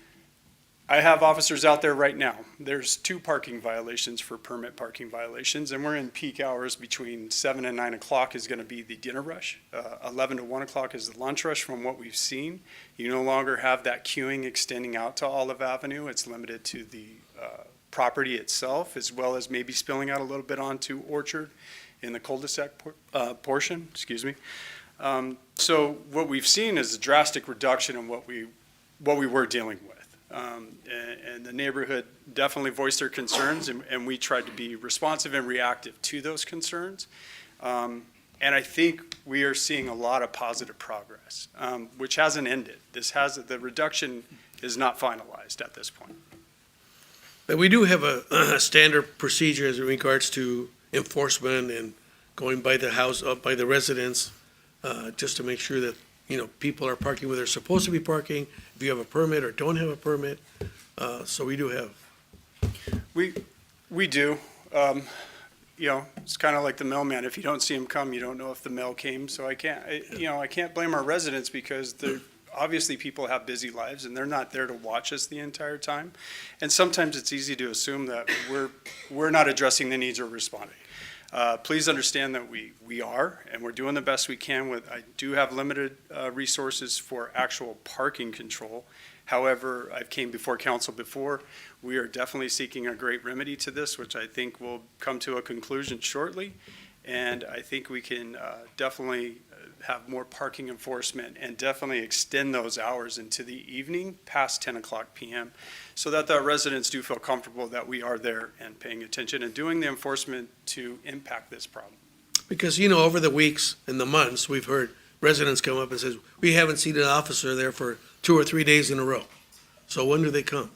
I have officers out there right now. There's 2 parking violations for permit parking violations, and we're in peak hours between 7 and 9 o'clock is going to be the dinner rush. 11 to 1 o'clock is the lunch rush from what we've seen. You no longer have that queuing extending out to Olive Avenue. It's limited to the property itself, as well as maybe spilling out a little bit onto Orchard in the cul-de-sac portion, excuse me. So what we've seen is a drastic reduction in what we were dealing with. And the neighborhood definitely voiced their concerns, and we tried to be responsive and reactive to those concerns. And I think we are seeing a lot of positive progress, which hasn't ended. The reduction is not finalized at this point. But we do have a standard procedure as regards to enforcement and going by the house, by the residents, just to make sure that, people are parking where they're supposed to be parking, if you have a permit or don't have a permit. So we do have. We do. You know, it's kind of like the mailman. If you don't see him come, you don't know if the mail came. So I can't blame our residents because obviously people have busy lives and they're not there to watch us the entire time. And sometimes it's easy to assume that we're not addressing the needs or responding. Please understand that we are, and we're doing the best we can I do have limited resources for actual parking control. However, I've came before council before. We are definitely seeking a great remedy to this, which I think will come to a conclusion shortly. And I think we can definitely have more parking enforcement and definitely extend those hours into the evening past 10 o'clock p.m. so that the residents do feel comfortable that we are there and paying attention and doing the enforcement to impact this problem. Because, over the weeks and the months, we've heard residents come up and says, we haven't seen an officer there for 2 or 3 days in a row. So when do they come?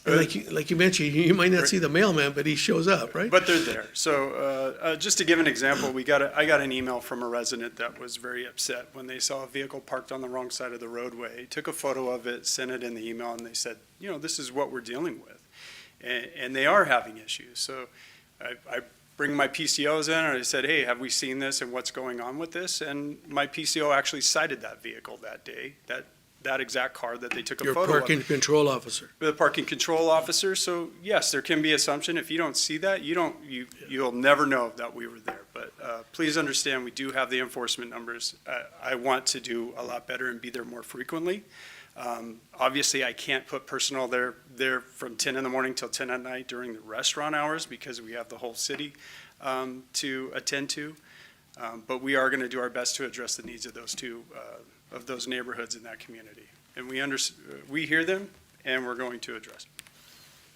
And like you mentioned, you might not see the mailman, but he shows up, right? But they're there. So just to give an example, I got an email from a resident that was very upset when they saw a vehicle parked on the wrong side of the roadway. Took a photo of it, sent it in the email, and they said, this is what we're dealing with. And they are having issues. So I bring my PCOs in and I said, hey, have we seen this and what's going on with this? And my PCO actually cited that vehicle that day, that exact car that they took a photo of. Your parking control officer. The parking control officer. So yes, there can be assumption. If you don't see that, you'll never know that we were there. But please understand, we do have the enforcement numbers. I want to do a lot better and be there more frequently. Obviously, I can't put personnel there from 10 in the morning till 10 at night during the restaurant hours because we have the whole city to attend to. But we are going to do our best to address the needs of those neighborhoods in that community. And we hear them, and we're going to address them.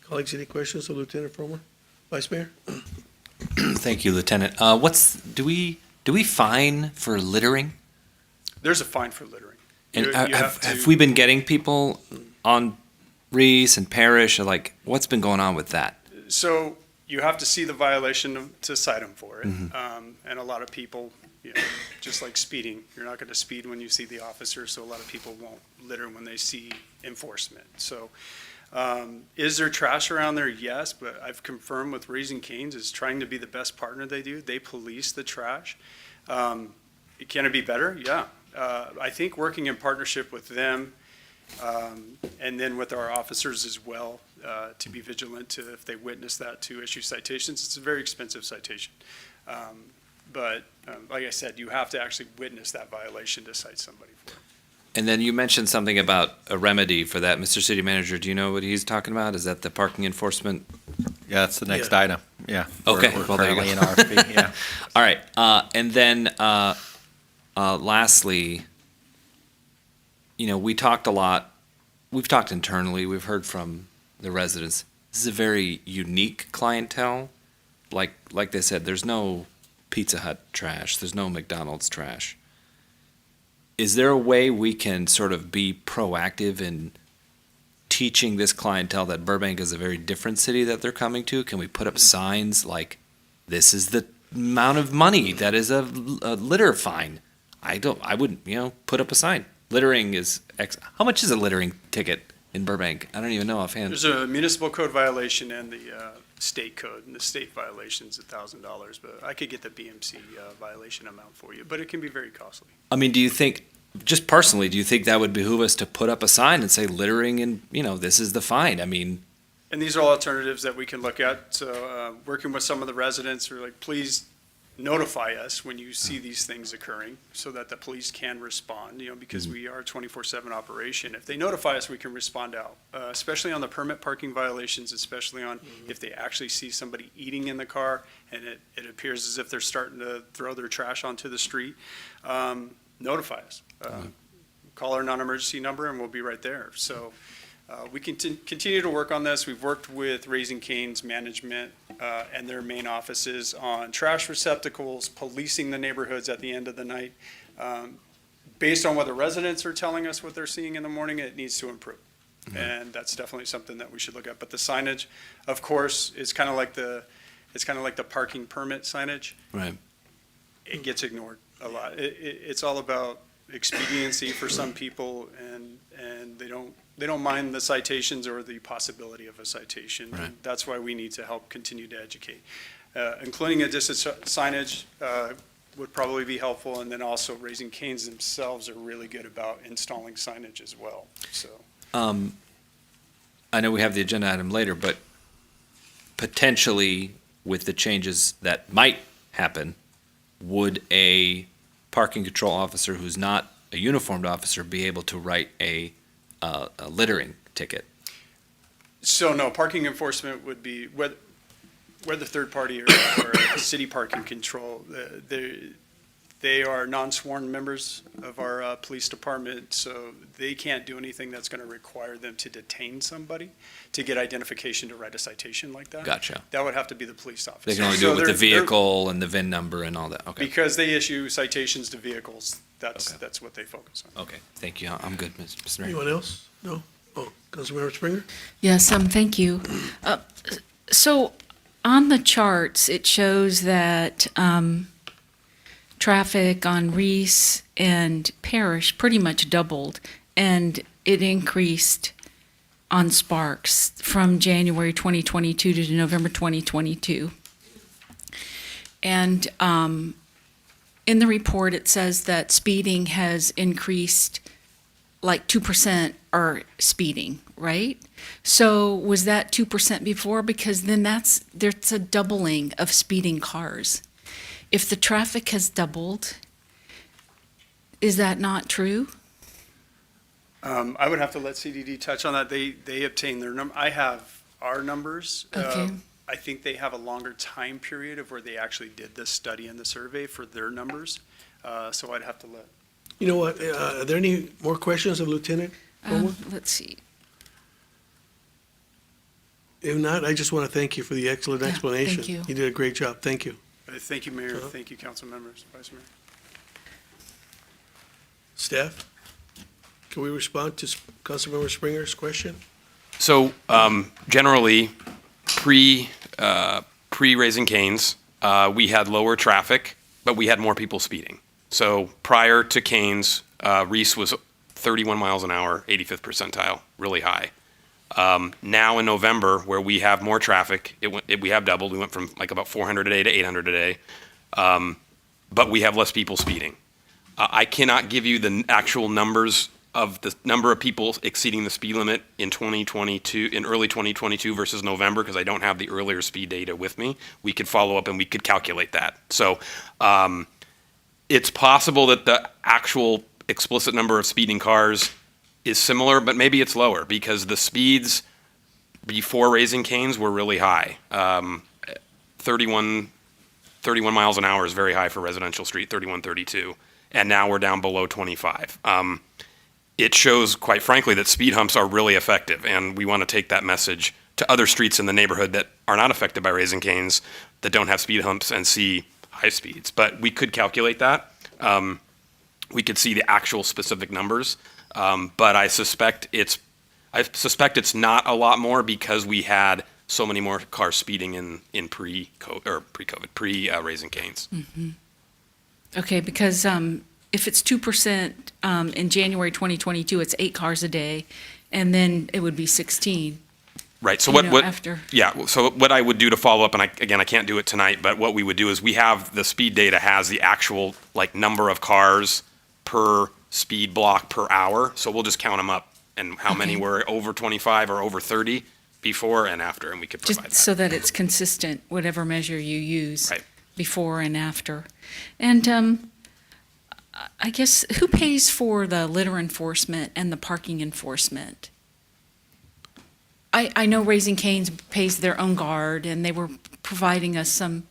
Colleagues, any questions of Lieutenant Frommer? Vice Mayor? Thank you, Lieutenant. Do we fine for littering? There's a fine for littering. And You have we been getting people on Reese and Parrish? Like, what's been going on with that? So you have to see the violation to cite them for it. Mm-hmm. And a lot of people, just like speeding, you're not going to speed when you see the officer, so a lot of people won't litter when they see enforcement. So is there trash around there? Yes, but I've confirmed with Raising Cane's is trying to be the best partner they do. They police the trash. Can it be better? Yeah. I think working in partnership with them and then with our officers as well to be vigilant to, if they witness that, to issue citations. It's a very expensive citation. But like I said, you have to actually witness that violation to cite somebody for it. And then you mentioned something about a remedy for that. Mr. City Manager, do you know what he's talking about? Is that the parking enforcement? Yeah, that's the next item. Yeah. Okay. We're Well, there you currently go. in RFP, yeah. All right. And then lastly, we talked a lot. We've talked internally. We've heard from the residents. This is a very unique clientele. Like they said, there's no Pizza Hut trash. There's no McDonald's trash. Is there a way we can sort of be proactive in teaching this clientele that Burbank is a very different city that they're coming to? Can we put up signs like, this is the amount of money that is a litter fine? I wouldn't, put up a sign. Littering is X. How much is a littering ticket in Burbank? I don't even know offhand. There's a municipal code violation and the state code, and the state violation is $1,000, but I could get the BMC violation amount for you, but it can be very costly. I mean, do you think, just personally, do you think that would behoove us to put up a sign and say littering and, this is the fine? I mean. And these are all alternatives that we can look at. So working with some of the residents, we're like, please notify us when you see these things occurring so that the police can respond, because we are a 24/7 operation. If they notify us, we can respond out, especially on the permit parking violations, especially on if they actually see somebody eating in the car and it appears as if they're starting to throw their trash onto the street. Notify us. Call our non-emergency number and we'll be right there. So we can continue to work on this. We've worked with Raising Cane's management and their main offices on trash receptacles, policing the neighborhoods at the end of the night. Based on what the residents are telling us what they're seeing in the morning, it needs to improve. And that's definitely something that we should look at. But the signage, of course, is kind of like the parking permit signage. Right. It gets ignored a lot. It's all about expediency for some people, and they don't they don't mind the citations or the possibility of a citation. Right. That's why we need to help continue to educate. Including a distance signage would probably be helpful, and then also Raising Cane's themselves are really good about installing signage as well, so. I know we have the agenda item later, but potentially with the changes that might happen, would a parking control officer who's not a uniformed officer be able to write a littering ticket? So no, parking enforcement would be, whether third party or city parking control, they are non-sworn members of our police department, so they can't do anything that's going to require them to detain somebody to get identification to write a citation like that. Gotcha. That would have to be the police officer. They can only do it with the vehicle and the VIN number and all that, okay. Because they issue citations to vehicles, that's what they focus on. Okay, thank you, I'm good, Mr. Mayor. Anyone else? No? Oh, Councilmember Springer? Yes, thank you. So on the charts, it shows that traffic on Reese and Parrish pretty much doubled, and it increased on Sparks from January 2022 to November 2022. And in the report, it says that speeding has increased like 2% are speeding, right? So was that 2% before? Because then there's a doubling of speeding cars. If the traffic has doubled, is that not true? I would have to let CDD touch on that. They obtain their number. I have our numbers. Okay. I think they have a longer time period of where they actually did this study and the survey for their numbers. So I'd have to let. You know what, are there any more questions of Lieutenant Bowman? Let's see. If not, I just want to thank you for the excellent explanation. thank you. You did a great job. Thank you. Thank you, Mayor. Thank you, council members, Vice Mayor. Staff, can we respond to Councilmember Springer's question? So generally, pre-Raising Cane's, we had lower traffic, but we had more people speeding. So prior to Cane's, Reese was 31 miles an hour, 85th percentile, really high. Now in November, where we have more traffic, we have doubled. We went from like about 400 a day to 800 a day, but we have less people speeding. I cannot give you the actual numbers of the number of people exceeding the speed limit in 2022, in early 2022 versus November, because I don't have the earlier speed data with me. We could follow up and we could calculate that. So it's possible that the actual explicit number of speeding cars is similar, but maybe it's lower because the speeds before Raising Cane's were really high. 31 miles an hour is very high for residential street, 31, 32. And now we're down below 25. It shows, quite frankly, that speed humps are really effective, and we want to take that message to other streets in the neighborhood that are not affected by Raising Cane's, that don't have speed humps and see high speeds. But we could calculate that. We could see the actual specific numbers, but I suspect it's not a lot more because we had so many more cars speeding in pre-COVID, Raising Cane's. Mm-hmm. Okay, because if it's 2% in January 2022, it's 8 cars a day, and then it would be 16. Right. So after. Yeah. So what I would do to follow up, and I can't do it tonight, but what we would do is we have the speed data has the actual like number of cars per speed block per hour. So we'll just count them up and how many were over 25 or over 30 before and after, and we could provide Just so that it's consistent, whatever measure you use before and after. And I guess who pays for the litter enforcement and the parking enforcement? I know Raising Cane's pays their own guard, and they were providing us some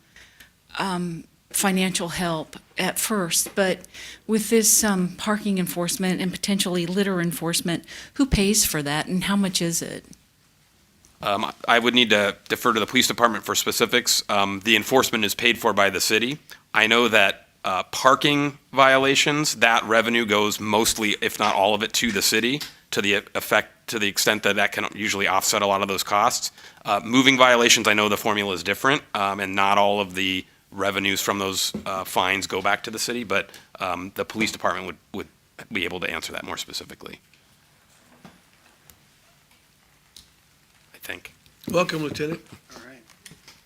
financial help at first, but with this parking enforcement and potentially litter enforcement, who pays for that and how much is it? I would need to defer to the police department for specifics. The enforcement is paid for by the city. I know that parking violations, that revenue goes mostly, if not all of it, to the city to the extent that can usually offset a lot of those costs. Moving violations, I know the formula is different, and not all of the revenues from those fines go back to the city, but the police department would be able to answer that more specifically. think. Welcome, Lieutenant. All right.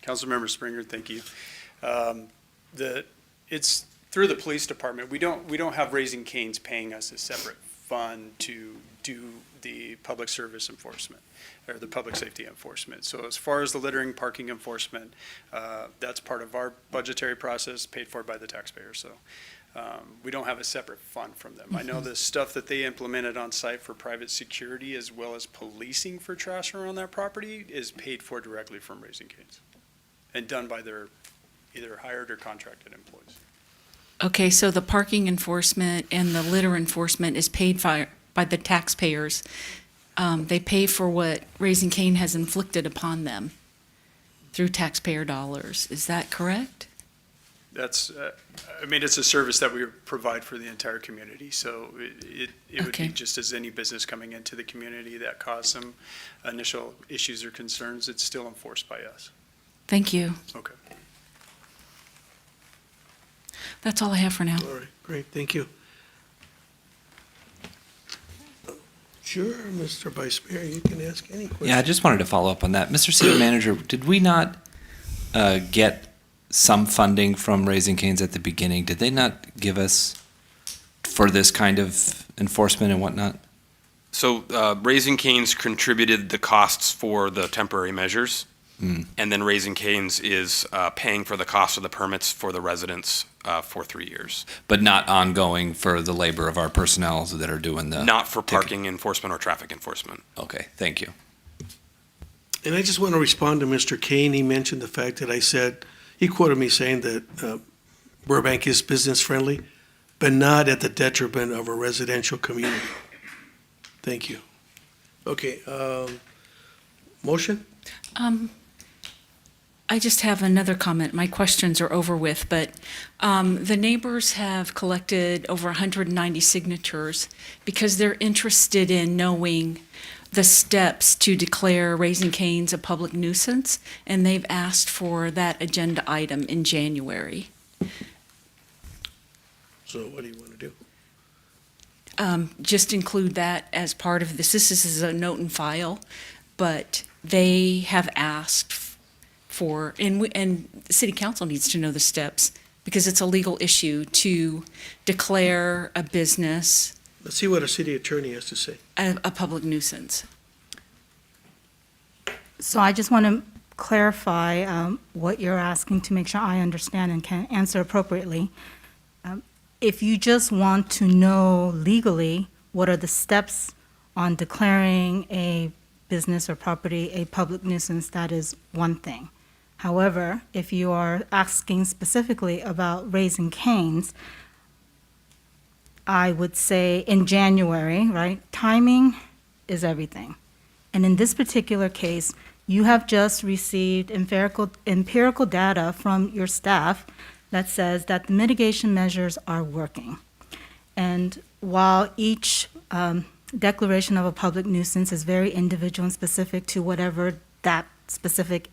Councilmember Springer, thank you. It's through the police department. We don't have Raising Cane's paying us a separate fund to do the public service enforcement or the public safety enforcement. So as far as the littering, parking enforcement, that's part of our budgetary process paid for by the taxpayer. So we don't have a separate fund from them. I know the stuff that they implemented on site for private security as well as policing for trash around that property is paid for directly from Raising Cane's and done by their either hired or contracted employees. Okay, so the parking enforcement and the litter enforcement is paid by the taxpayers. They pay for what Raising Cane has inflicted upon them through taxpayer dollars. Is that correct? That's, it's a service that we provide for the entire community. So it would Okay. be just as any business coming into the community that caused some initial issues or concerns, it's still enforced by us. Thank you. Okay. That's all I have for now. All right, great, thank you. Sure, Mr. Vice Mayor, you can ask any question. Yeah, I just wanted to follow up on that. Mr. City Manager, did we not get some funding from Raising Cane's at the beginning? Did they not give us for this kind of enforcement and whatnot? So Raising Cane's contributed the costs for the temporary measures, and then Raising Cane's is paying for the cost of the permits for the residents for 3 years. But not ongoing for the labor of our personnel that are doing the... Not for parking enforcement or traffic enforcement. Okay, thank you. And I just want to respond to Mr. Kane. He mentioned the fact that I said, he quoted me saying that Burbank is business-friendly, but not at the detriment of a residential community. Thank you. Okay, motion? I just have another comment. My questions are over with, but the neighbors have collected over 190 signatures because they're interested in knowing the steps to declare Raising Cane's a public nuisance, and they've asked for that agenda item in January. So what do you want to do? Just include that as part of this. This is a note and file, but they have asked for, and the city council needs to know the steps because it's a legal issue to declare a business Let's see what our city attorney has to say. a public nuisance. So I just want to clarify what you're asking to make sure I understand and can answer appropriately. If you just want to know legally what are the steps on declaring a business or property a public nuisance, that is one thing. However, if you are asking specifically about Raising Cane's, I would say in January, right, timing is everything. And in this particular case, you have just received empirical data from your staff that says that the mitigation measures are working. And while each declaration of a public nuisance is very individual and specific to whatever that specific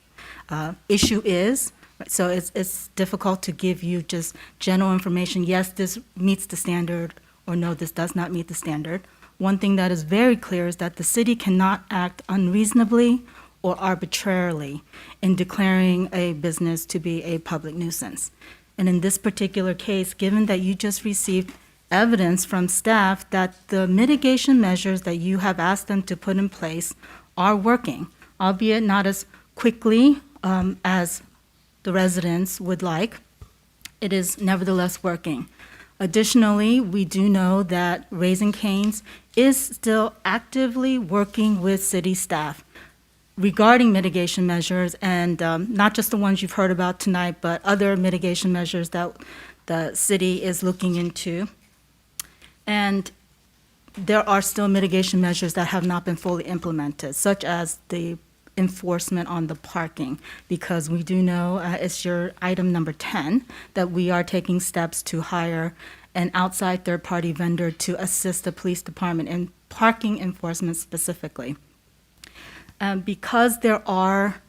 issue is, so it's difficult to give you just general information, yes, this meets the standard, or no, this does not meet the standard. One thing that is very clear is that the city cannot act unreasonably or arbitrarily in declaring a business to be a public nuisance. And in this particular case, given that you just received evidence from staff that the mitigation measures that you have asked them to put in place are working, albeit not as quickly as the residents would like, it is nevertheless working. Additionally, we do know that Raising Cane's is still actively working with city staff regarding mitigation measures, and not just the ones you've heard about tonight, but other mitigation measures that the city is looking into. And there are still mitigation measures that have not been fully implemented, such as the enforcement on the parking, because we do know, it's your item number 10, that we are taking steps to hire an outside third-party vendor to assist the police department in parking enforcement specifically. Because there are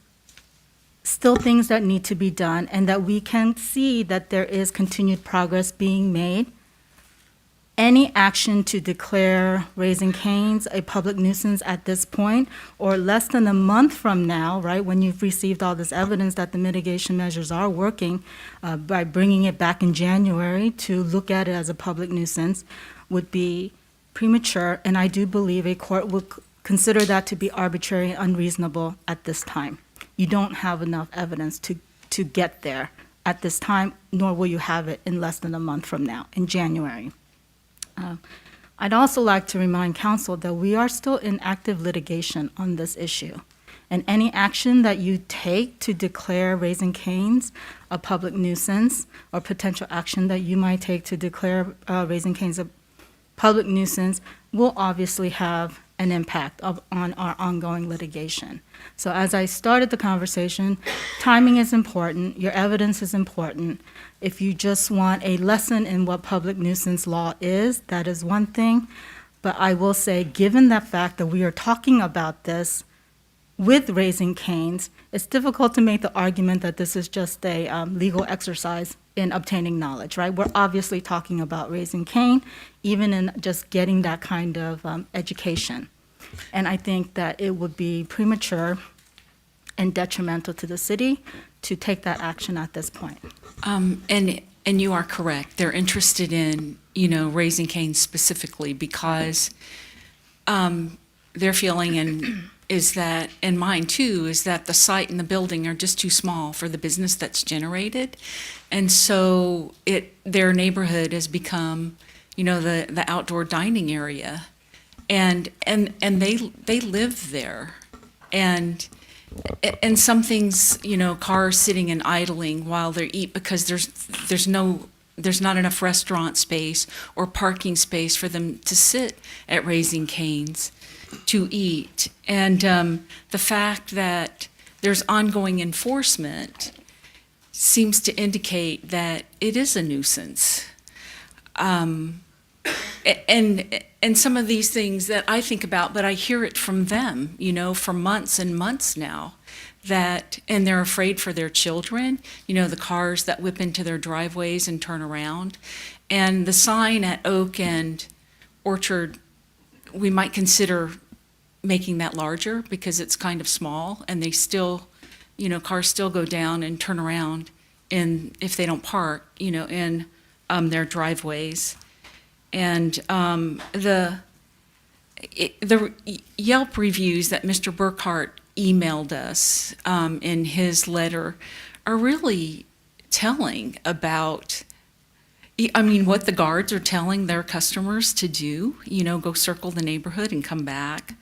still things that need to be done, and that we can see that there is continued progress being made, any action to declare Raising Cane's a public nuisance at this point, or less than a month from now, right, when you've received all this evidence that the mitigation measures are working, by bringing it back in January to look at it as a public nuisance, would be premature, and I do believe a court would consider that to be arbitrary and unreasonable at this time. You don't have enough evidence to get there at this time, nor will you have it in less than a month from now, in January. I'd also like to remind council that we are still in active litigation on this issue. And any action that you take to declare Raising Cane's a public nuisance, or potential action that you might take to declare Raising Cane's a public nuisance, will obviously have an impact on our ongoing litigation. So as I started the conversation, timing is important, your evidence is important. If you just want a lesson in what public nuisance law is, that is one thing. But I will say, given the fact that we are talking about this with Raising Cane's, it's difficult to make the argument that this is just a legal exercise in obtaining knowledge, right? We're obviously talking about Raising Cane, even in just getting that kind of education. And I think that it would be premature and detrimental to the city to take that action at this point. And you are correct. They're interested in, Raising Cane specifically because their feeling is that, and mine too, is that the site and the building are just too small for the business that's generated. And so their neighborhood has become, the outdoor dining area. And they live there. And some things, cars sitting and idling while they eat because there's not enough restaurant space or parking space for them to sit at Raising Cane's to eat. And the fact that there's ongoing enforcement seems to indicate that it is a nuisance. And some of these things that I think about, but I hear it from them, for months and months now, and they're afraid for their children, the cars that whip into their driveways and turn around. And the sign at Oak and Orchard, we might consider making that larger because it's kind of small, and they still, cars still go down and turn around if they don't park, in their driveways. And the Yelp reviews that Mr. Burkhart emailed us in his letter are really telling about, what the guards are telling their customers to do, go circle the neighborhood and come back.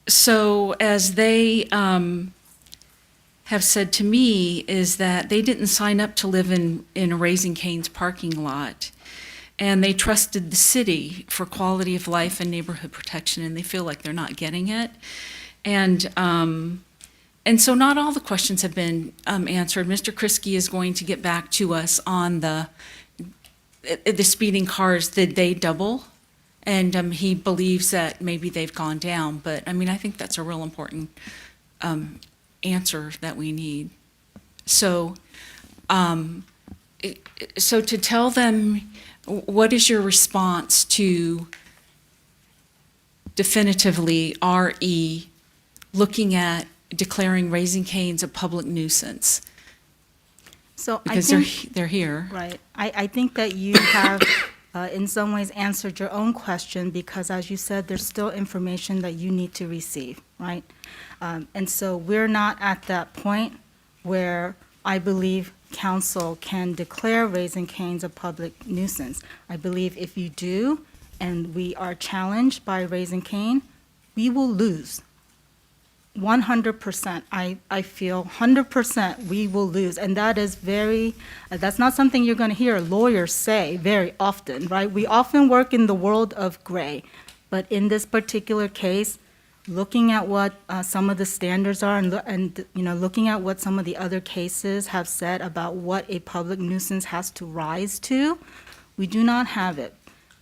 So as they have said to me is that they didn't sign up to live in a Raising Cane's parking lot, and they trusted the city for quality of life and neighborhood protection, and they feel like they're not getting it. And so not all the questions have been answered. Mr. Kriske is going to get back to us on the speeding cars. Did they double? And he believes that maybe they've gone down, but I think that's a real important answer that we need. So, so to tell them, what is your response to definitively RE looking at declaring Raising Cane's a public nuisance? So because I think, they're here. Right. I think that you have in some ways answered your own question because, as you said, there's still information that you need to receive, right? And so we're not at that point where I believe council can declare Raising Cane's a public nuisance. I believe if you do, and we are challenged by Raising Cane, we will lose. 100%, I feel 100% we will lose. And that is that's not something you're going to hear lawyers say very often, right? We often work in the world of gray. But in this particular case, looking at what some of the standards are and looking at what some of the other cases have said about what a public nuisance has to rise to, we do not have it.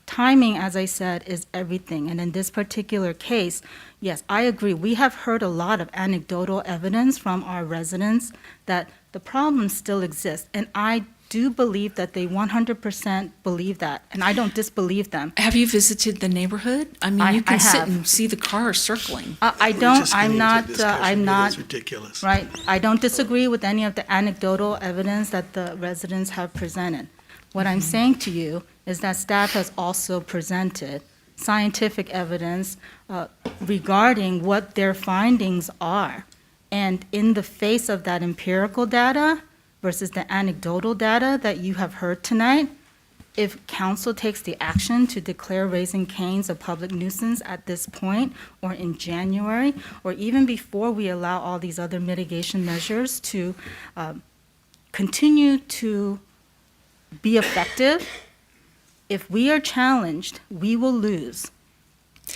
Timing, as I said, is everything. And in this particular case, yes, I agree. We have heard a lot of anecdotal evidence from our residents that The problem still exists, and I do believe that they 100% believe that, and I don't disbelieve them. Have you visited the neighborhood? I mean, I you can sit have. and see the cars circling. I don't, I'm not, I'm not, It's ridiculous. right, I don't disagree with any of the anecdotal evidence that the residents have presented. What I'm saying to you is that staff has also presented scientific evidence regarding what their findings are. And in the face of that empirical data versus the anecdotal data that you have heard tonight, if council takes the action to declare Raising Cane's a public nuisance at this point, or in January, or even before we allow all these other mitigation measures to continue to be effective, if we are challenged, we will lose.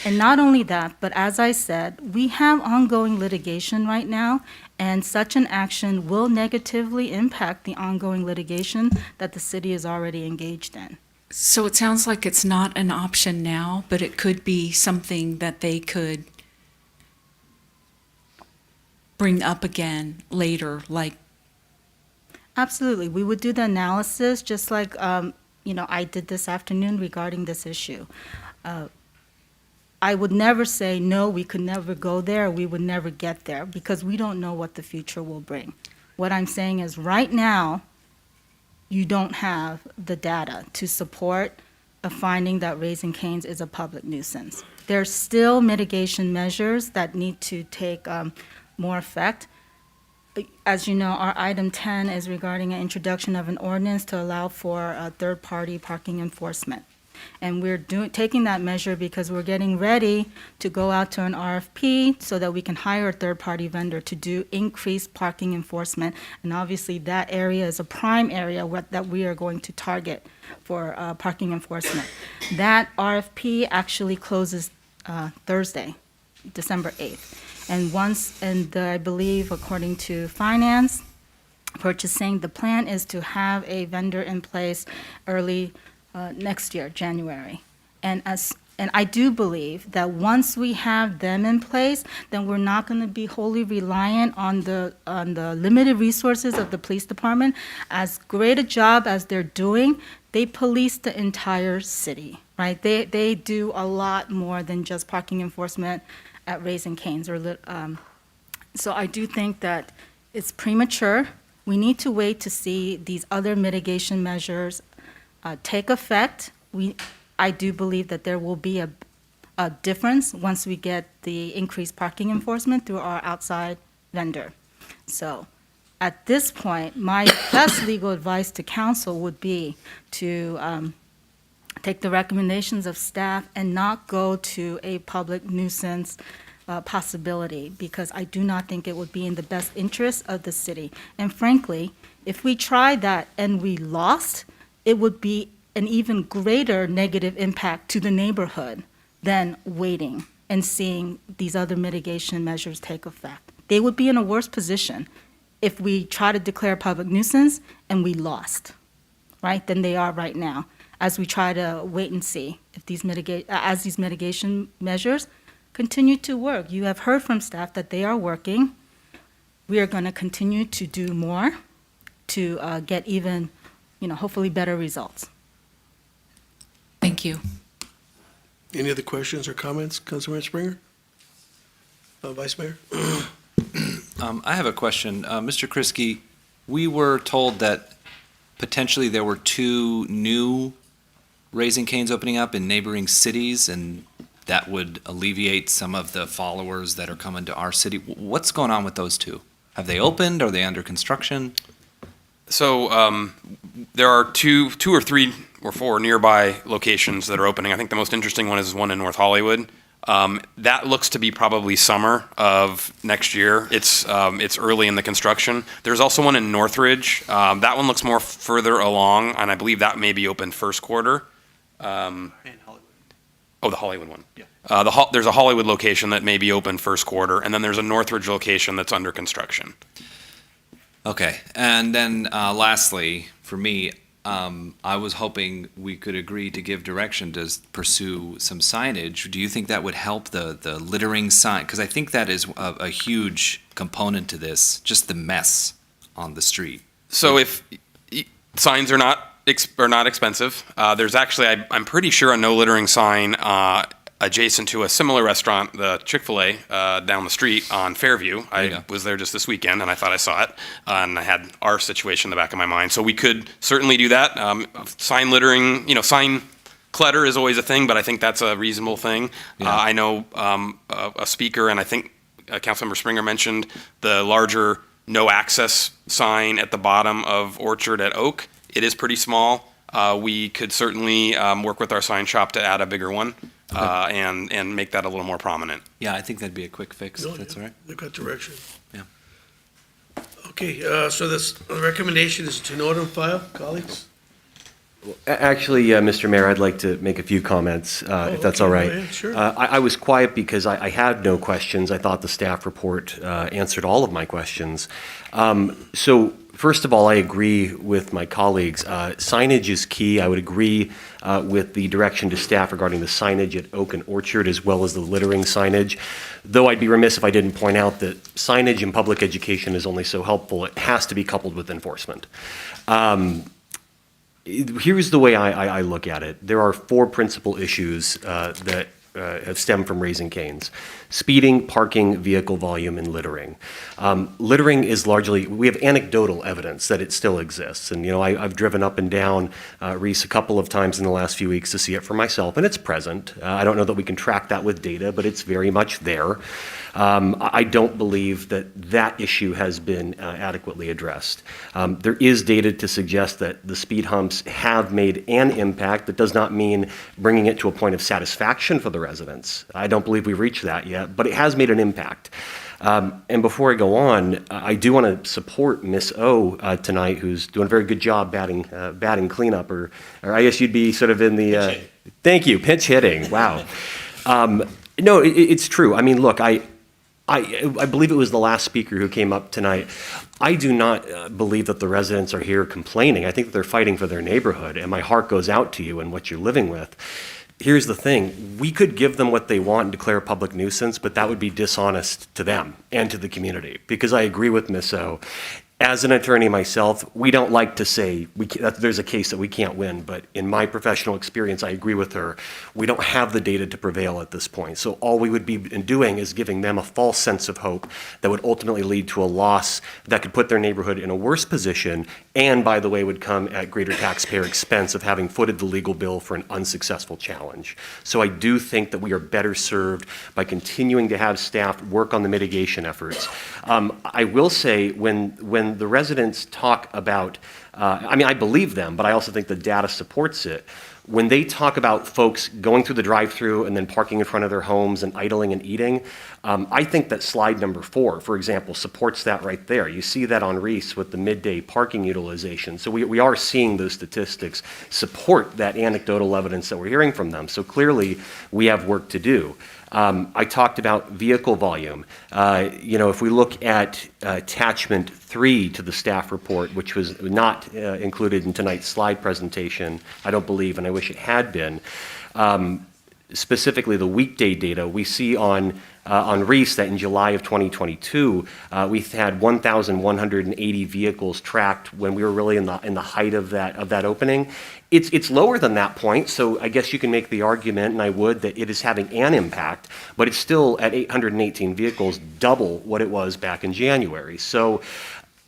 And not only that, but as I said, we have ongoing litigation right now, and such an action will negatively impact the ongoing litigation that the city is already engaged in. So it sounds like it's not an option now, but it could be something that they could bring up again later, like. Absolutely. We would do the analysis just like, I did this afternoon regarding this issue. I would never say, no, we could never go there, we would never get there, because we don't know what the future will bring. What I'm saying is, right now, you don't have the data to support a finding that Raising Cane's is a public nuisance. There's still mitigation measures that need to take more effect. As you know, our item 10 is regarding an introduction of an ordinance to allow for third-party parking enforcement. And we're taking that measure because we're getting ready to go out to an RFP so that we can hire a third-party vendor to do increased parking enforcement. And obviously, that area is a prime area that we are going to target for parking enforcement. That RFP actually closes Thursday, December 8th. And I believe, according to finance, purchasing, the plan is to have a vendor in place early next year, January. And I do believe that once we have them in place, then we're not going to be wholly reliant on the limited resources of the police department. As great a job as they're doing, they police the entire city, right? They do a lot more than just parking enforcement at Raising Cane's. So I do think that it's premature. We need to wait to see these other mitigation measures take effect. I do believe that there will be a difference once we get the increased parking enforcement through our outside vendor. So at this point, my best legal advice to council would be to take the recommendations of staff and not go to a public nuisance possibility, because I do not think it would be in the best interest of the city. And frankly, if we tried that and we lost, it would be an even greater negative impact to the neighborhood than waiting and seeing these other mitigation measures take effect. They would be in a worse position if we try to declare a public nuisance and we lost, right, than they are right now, as we try to wait and see if these mitigation measures continue to work. You have heard from staff that they are working. We are going to continue to do more to get even, hopefully better results. Thank you. Any other questions or comments, Councilman Springer? Vice Mayor? I have a question. Mr. Kriski, we were told that potentially there were 2 new Raising Cane's opening up in neighboring cities, and that would alleviate some of the followers that are coming to our city. What's going on with those 2? Have they opened? Are they under construction? So there are two or three or four nearby locations that are opening. I think the most interesting one is one in North Hollywood. That looks to be probably summer of next year. It's early in the construction. There's also one in Northridge. That one looks more further along, and I believe that may be open first quarter. The Hollywood one. Yeah. There's a Hollywood location that may be open first quarter, and then there's a Northridge location that's under construction. Okay, and then lastly, for me, I was hoping we could agree to give direction to pursue some signage. Do you think that would help the littering sign? Because I think that is a huge component to this, just the mess on the street. So if signs are not expensive, there's actually, I'm pretty sure, a no littering sign adjacent to a similar restaurant, the Chick-fil-A, down the street on Fairview. I was there just this weekend, and I thought I saw it, and I had our situation in the back of my mind. So we could certainly do that. Sign littering, sign clutter is always a thing, but I think that's a reasonable thing. I know a speaker, and I think Councilmember Springer mentioned the larger no access sign at the bottom of Orchard at Oak. It is pretty small. We could certainly work with our sign shop to add a bigger one. And make that a little more prominent. Yeah, I think that'd be a quick fix, if that's all right. They've got direction. Yeah. Okay, so the recommendation is to note and file, colleagues? Actually, Mr. Mayor, I'd like to make a few comments, if that's all right. Go ahead, sure. I was quiet because I had no questions. I thought the staff report answered all of my questions. So first of all, I agree with my colleagues. Signage is key. I would agree with the direction to staff regarding the signage at Oak and Orchard, as well as the littering signage. Though I'd be remiss if I didn't point out that signage in public education is only so helpful. It has to be coupled with enforcement. Here's the way I look at it. There are four principal issues that have stemmed from Raising Cane's: speeding, parking, vehicle volume, and littering. Littering is largely, we have anecdotal evidence that it still exists. And, I've driven up and down Reese a couple of times in the last few weeks to see it for myself, and it's present. I don't know that we can track that with data, but it's very much there. I don't believe that issue has been adequately addressed. There is data to suggest that the speed humps have made an impact. That does not mean bringing it to a point of satisfaction for the residents. I don't believe we've reached that yet, but it has made an impact. And before I go on, I do want to support Miss O tonight, who's doing a very good job batting cleanup, or I guess you'd be sort of in the thank you, pinch hitting. Wow. No, it's true. I mean, look, I believe it was the last speaker who came up tonight. I do not believe that the residents are here complaining. I think that they're fighting for their neighborhood, and my heart goes out to you and what you're living with. Here's the thing. We could give them what they want and declare a public nuisance, but that would be dishonest to them and to the community, because I agree with Ms. O. As an attorney myself, we don't like to say that there's a case that we can't win, but in my professional experience, I agree with her. We don't have the data to prevail at this point. So all we would be doing is giving them a false sense of hope that would ultimately lead to a loss that could put their neighborhood in a worse position, and, by the way, would come at greater taxpayer expense of having footed the legal bill for an unsuccessful challenge. So I do think that we are better served by continuing to have staff work on the mitigation efforts. I will say, when the residents talk about, I believe them, but I also think the data supports it. When they talk about folks going through the drive-through and then parking in front of their homes and idling and eating, I think that slide number 4, for example, supports that right there. You see that on Reese with the midday parking utilization. So we are seeing those statistics support that anecdotal evidence that we're hearing from them. So clearly, we have work to do. I talked about vehicle volume. If we look at attachment 3 to the staff report, which was not included in tonight's slide presentation, I don't believe, and I wish it had been, specifically the weekday data, we see on Reese that in July of 2022, we had 1,180 vehicles tracked when we were really in the height of that opening. It's lower than that point, so I guess you can make the argument, and I would, that it is having an impact, but it's still at 818 vehicles, double what it was back in January. So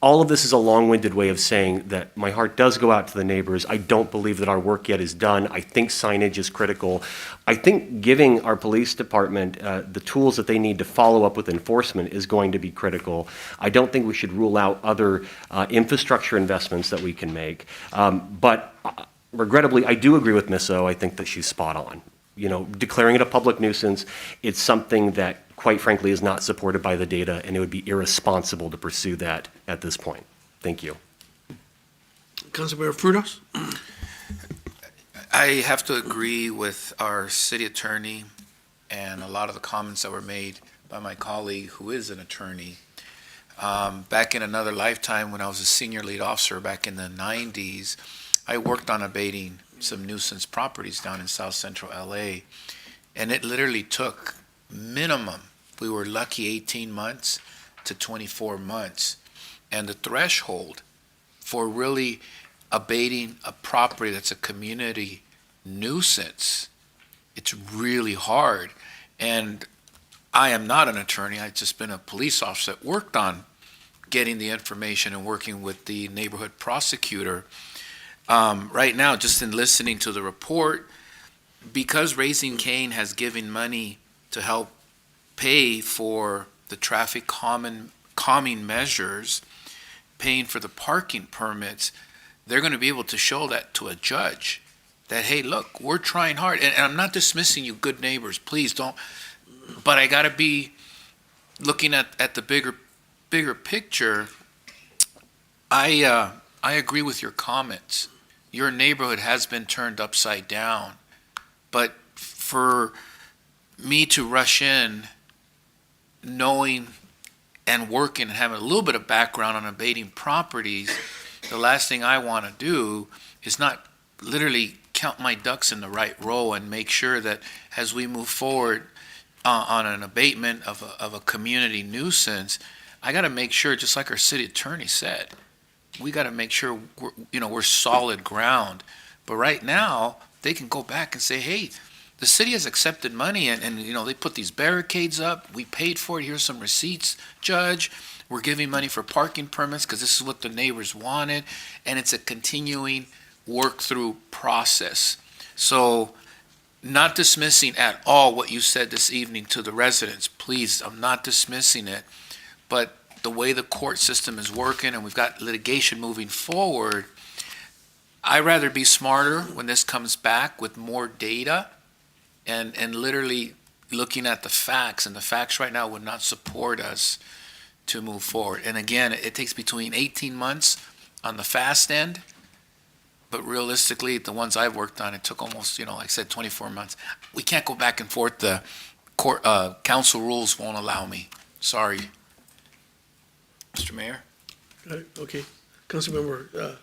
all of this is a long-winded way of saying that my heart does go out to the neighbors. I don't believe that our work yet is done. I think signage is critical. I think giving our police department the tools that they need to follow up with enforcement is going to be critical. I don't think we should rule out other infrastructure investments that we can make. But regrettably, I do agree with Ms. O. I think that she's spot on. Declaring it a public nuisance, it's something that, quite frankly, is not supported by the data, and it would be irresponsible to pursue that at this point. Thank you. Councilmember Frutos? I have to agree with our city attorney and a lot of the comments that were made by my colleague who is an attorney. Back in another lifetime, when I was a senior lead officer back in the 90s, I worked on abating some nuisance properties down in South Central LA, and it literally took minimum, we were lucky, 18 months to 24 months and the threshold for really abating a property that's a community nuisance, it's really hard. And I am not an attorney. I've just been a police officer that worked on getting the information and working with the neighborhood prosecutor. Right now, just in listening to the report, because Raising Cane has given money to help pay for the traffic calming measures, paying for the parking permits, they're going to be able to show that to a judge that, hey, look, we're trying hard. And I'm not dismissing you good neighbors, please don't. But I got to be looking at the bigger picture. I agree with your comments. Your neighborhood has been turned upside down. But for me to rush in knowing and working and having a little bit of background on abating properties, the last thing I want to do is not literally count my ducks in the right row and make sure that as we move forward on an abatement of a community nuisance, I got to make sure, just like our city attorney said, we got to make sure we're solid ground. But right now, they can go back and say, hey, the city has accepted money and they put these barricades up. We paid for it. Here's some receipts, Judge. We're giving money for parking permits because this is what the neighbors wanted. And it's a continuing work-through process. So not dismissing at all what you said this evening to the residents. Please, I'm not dismissing it. But the way the court system is working and we've got litigation moving forward, I'd rather be smarter when this comes back with more data and literally looking at the facts. And the facts right now would not support us to move forward. And again, it takes between 18 months on the fast end, but realistically, the ones I've worked on, it took almost, like I said, 24 months. We can't go back and forth. The court, council rules won't allow me. Sorry. Mr. Mayor? Okay. Councilmember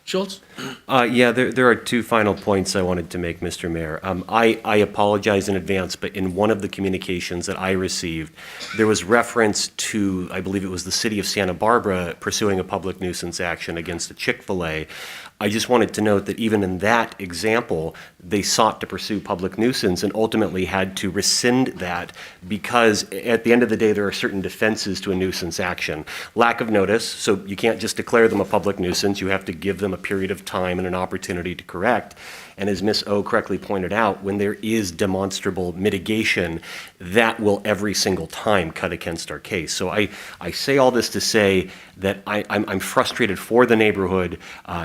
Schultz? Yeah, there are two final points I wanted to make, Mr. Mayor. I apologize in advance, but in one of the communications that I received, there was reference to, I believe it was the city of Santa Barbara pursuing a public nuisance action against a Chick-fil-A. I just wanted to note that even in that example, they sought to pursue public nuisance and ultimately had to rescind that because at the end of the day, there are certain defenses to a nuisance action. Lack of notice, so you can't just declare them a public nuisance. You have to give them a period of time and an opportunity to correct. And as Ms. O correctly pointed out, when there is demonstrable mitigation, that will every single time cut against our case. So I say all this to say that I'm frustrated for the neighborhood.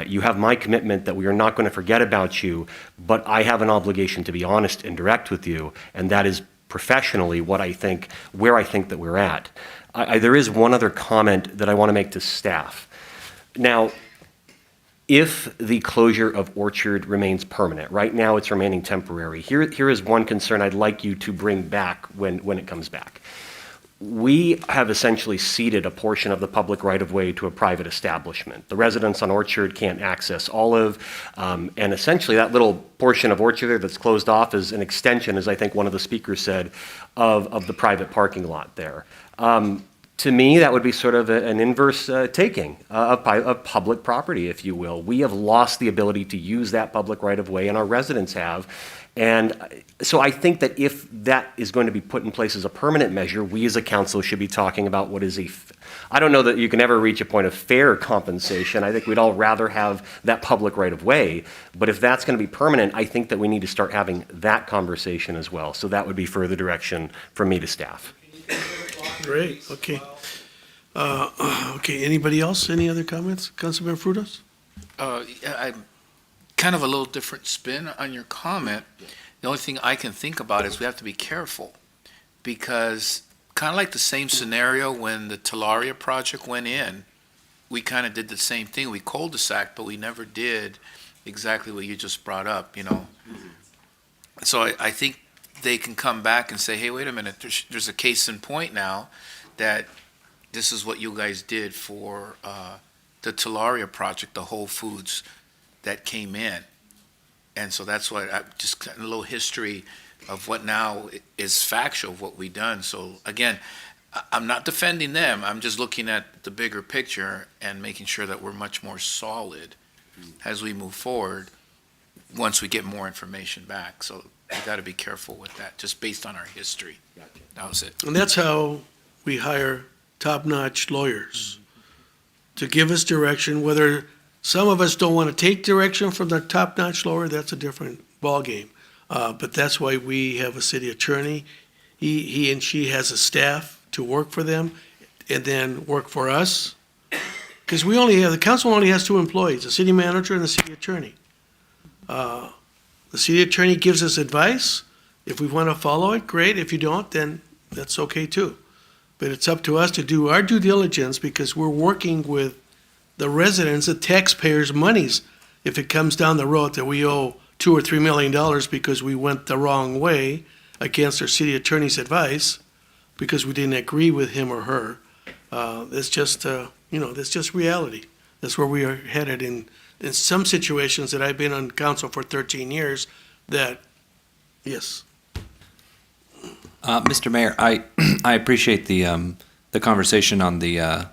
You have my commitment that we are not going to forget about you, but I have an obligation to be honest and direct with you, and that is professionally where I think that we're at. There is one other comment that I want to make to staff. Now, if the closure of Orchard remains permanent, right now it's remaining temporary. Here is one concern I'd like you to bring back when it comes back. We have essentially ceded a portion of the public right-of-way to a private establishment. The residents on Orchard can't access Olive, and essentially that little portion of Orchard there that's closed off is an extension, as I think one of the speakers said, of the private parking lot there. To me, that would be sort of an inverse taking of public property, if you will. We have lost the ability to use that public right-of-way, and our residents have. And so I think that if that is going to be put in place as a permanent measure, we as a council should be talking about what is I don't know that you can ever reach a point of fair compensation. I think we'd all rather have that public right-of-way. But if that's going to be permanent, I think that we need to start having that conversation as well. So that would be further direction from me to staff. Great, okay. Okay, anybody else? Any other comments? Councilmember Frutos? I'm kind of a little different spin on your comment. The only thing I can think about is we have to be careful because kind of like the same scenario when the Telaria project went in, we kind of did the same thing. We cul-de-sac, but we never did exactly what you just brought up, So I think they can come back and say, hey, wait a minute, there's a case in point now that this is what you guys did for the Telaria project, the Whole Foods that came in. And so that's why just a little history of what now is factual of what we done. So again, I'm not defending them. I'm just looking at the bigger picture and making sure that we're much more solid as we move forward once we get more information back. So we got to be careful with that, just based on our history. That was it. And that's how we hire top-notch lawyers to give us direction. Whether some of us don't want to take direction from the top-notch lawyer, that's a different ballgame. But that's why we have a city attorney. He and she has a staff to work for them and then work for us. Because the council only has 2 employees, a city manager and a city attorney. The city attorney gives us advice. If we want to follow it, great. If you don't, then that's okay too. But it's up to us to do our due diligence because we're working with the residents, the taxpayers' monies. If it comes down the road that we owe $2 or $3 million because we went the wrong way against our city attorney's advice, because we didn't agree with him or her, that's just, that's just reality. That's where we are headed in some situations that I've been on council for 13 years that, yes. Mr. Mayor, I appreciate the conversation on the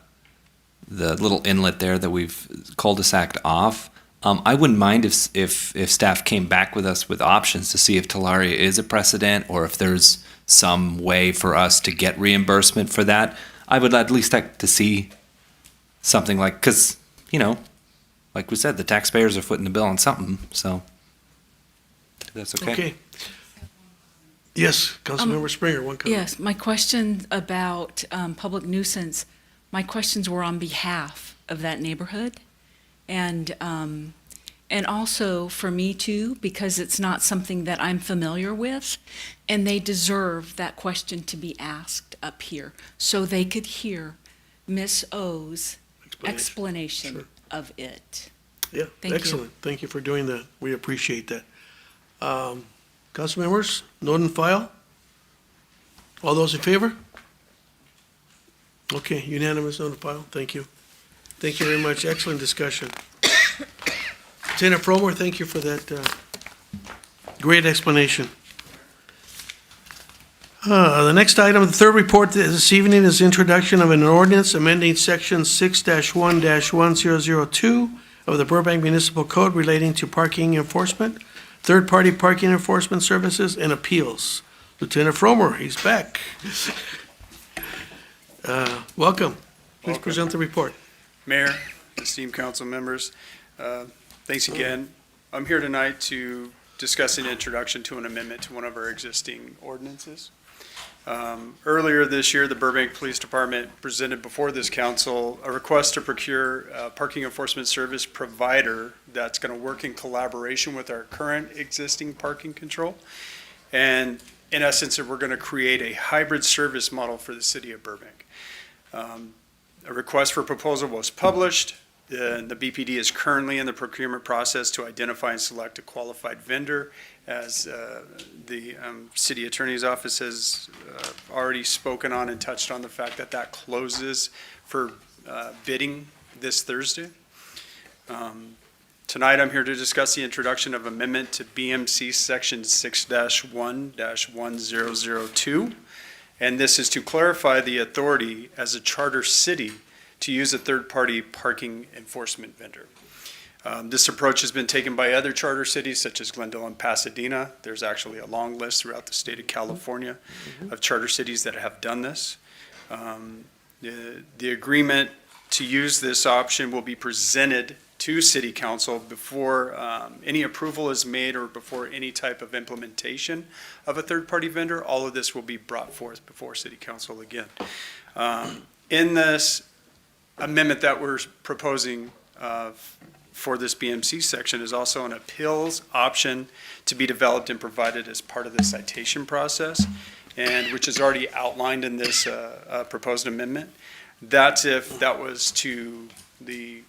little inlet there that we've cul-de-saced off. I wouldn't mind if staff came back with us with options to see if Tularia is a precedent or if there's some way for us to get reimbursement for that. I would at least like to see something like, because, like we said, the taxpayers are footing the bill on something, so that's okay. Okay. Yes, Councilmember Springer, one comment. Yes, my question about public nuisance, my questions were on behalf of that neighborhood. And also for me too, because it's not something that I'm familiar with, and they deserve that question to be asked up here, so they could hear Miss O's explanation Sure. of it. Yeah, Thank you. excellent. Thank you for doing that. We appreciate that. Council members, note and file. All those in favor? Okay, unanimous note and file. Thank you. Thank you very much. Excellent discussion. Lieutenant Fromer, thank you for that great explanation. The next item, the third report this evening is introduction of an ordinance amending section 6-1-1002 of the Burbank Municipal Code relating to parking enforcement, third-party parking enforcement services, and appeals. Lieutenant Fromer, he's back. Welcome. Please present the report. Mayor, esteemed council members, thanks again. I'm here tonight to discuss an introduction to an amendment to one of our existing ordinances. Earlier this year, the Burbank Police Department presented before this council a request to procure a parking enforcement service provider that's going to work in collaboration with our current existing parking control. And in essence, we're going to create a hybrid service model for the city of Burbank. A request for proposal was published. The BPD is currently in the procurement process to identify and select a qualified vendor, as the city attorney's office has already spoken on and touched on the fact that that closes for bidding this Thursday. Tonight, I'm here to discuss the introduction of amendment to BMC Section 6-1-1002. And this is to clarify the authority as a charter city to use a third-party parking enforcement vendor. This approach has been taken by other charter cities such as Glendale and Pasadena. There's actually a long list throughout the state of California of charter cities that have done this. The agreement to use this option will be presented to City Council before any approval is made or before any type of implementation of a third-party vendor. All of this will be brought forth before City Council again. In this amendment that we're proposing for this BMC section is also an appeals option to be developed and provided as part of the citation process, and which is already outlined in this proposed amendment. That's if that was to the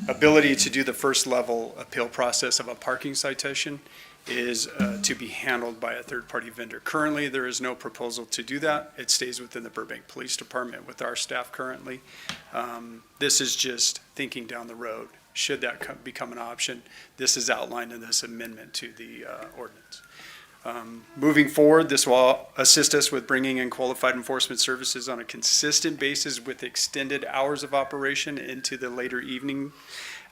ability to do the first level appeal process of a parking citation is to be handled by a third-party vendor. Currently, there is no proposal to do that. It stays within the Burbank Police Department with our staff currently. This is just thinking down the road. Should that become an option, this is outlined in this amendment to the ordinance. Moving forward, this will assist us with bringing in qualified enforcement services on a consistent basis with extended hours of operation into the later evening.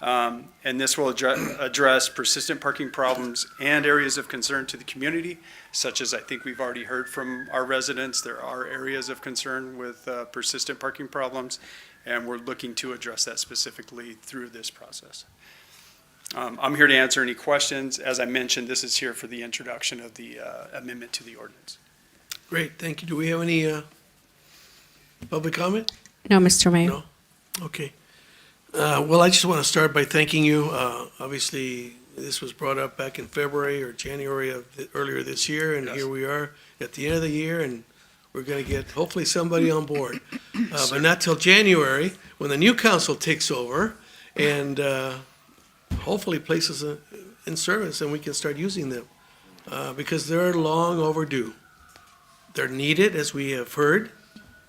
And this will address persistent parking problems and areas of concern to the community, such as I think we've already heard from our residents. There are areas of concern with persistent parking problems, and we're looking to address that specifically through this process. I'm here to answer any questions. As I mentioned, this is here for the introduction of the amendment to the ordinance. Great, thank you. Do we have any public comment? No, Mr. Mayor. No? Okay. Well, I just want to start by thanking you. Obviously, this was brought up back in February or January of earlier this year, and here we are at the end of the year, and we're going to get hopefully somebody on board. But not till January, when the new council takes over and hopefully places in service, and we can start using them, because they're long overdue. They're needed, as we have heard.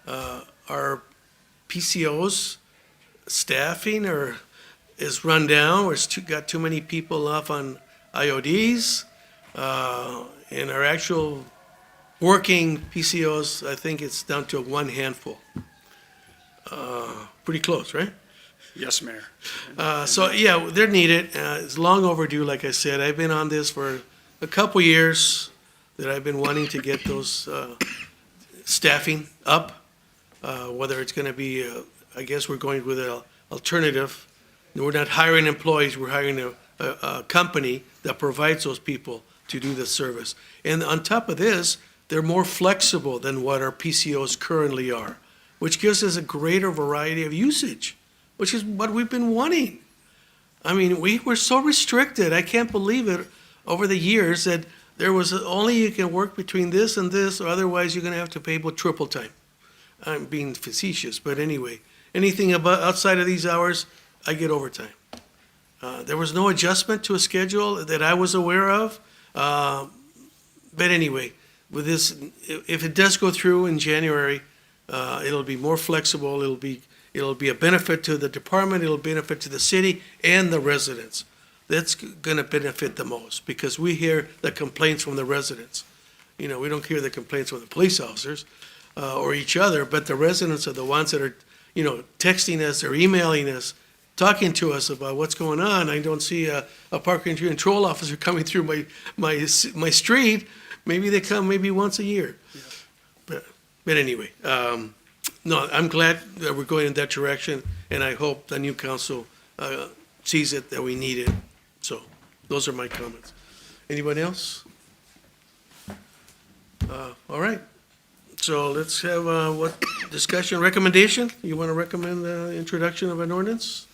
Our PCOs staffing is run down. Got too many people off on IODs, and our actual working PCOs, I think it's down to one handful. Pretty close, right? Yes, Mayor. So, yeah, they're needed. It's long overdue, like I said. I've been on this for a couple years that I've been wanting to get those staffing up, whether it's going to be, I guess we're going with an alternative. We're not hiring employees, we're hiring a company that provides those people to do the service. And on top of this, they're more flexible than what our PCOs currently are, which gives us a greater variety of usage, which is what we've been wanting. I mean, we were so restricted. I can't believe it over the years that there was only you can work between this and this, or otherwise you're going to have to pay people triple time. I'm being facetious, but anyway, anything outside of these hours, I get overtime. There was no adjustment to a schedule that I was aware of. But anyway, with this, if it does go through in January, it'll be more flexible. It'll be a benefit to the department. It'll benefit to the city and the residents. That's going to benefit the most because we hear the complaints from the residents. You know, we don't hear the complaints from the police officers or each other, but the residents are the ones that are, texting us or emailing us, talking to us about what's going on. I don't see a parking control officer coming through my street. Maybe they come maybe once a year. But anyway, no, I'm glad that we're going in that direction, and I hope the new council sees it, that we need it. So those are my comments. Anyone else? All right. So let's have what discussion, recommendation? You want to recommend the introduction of an ordinance?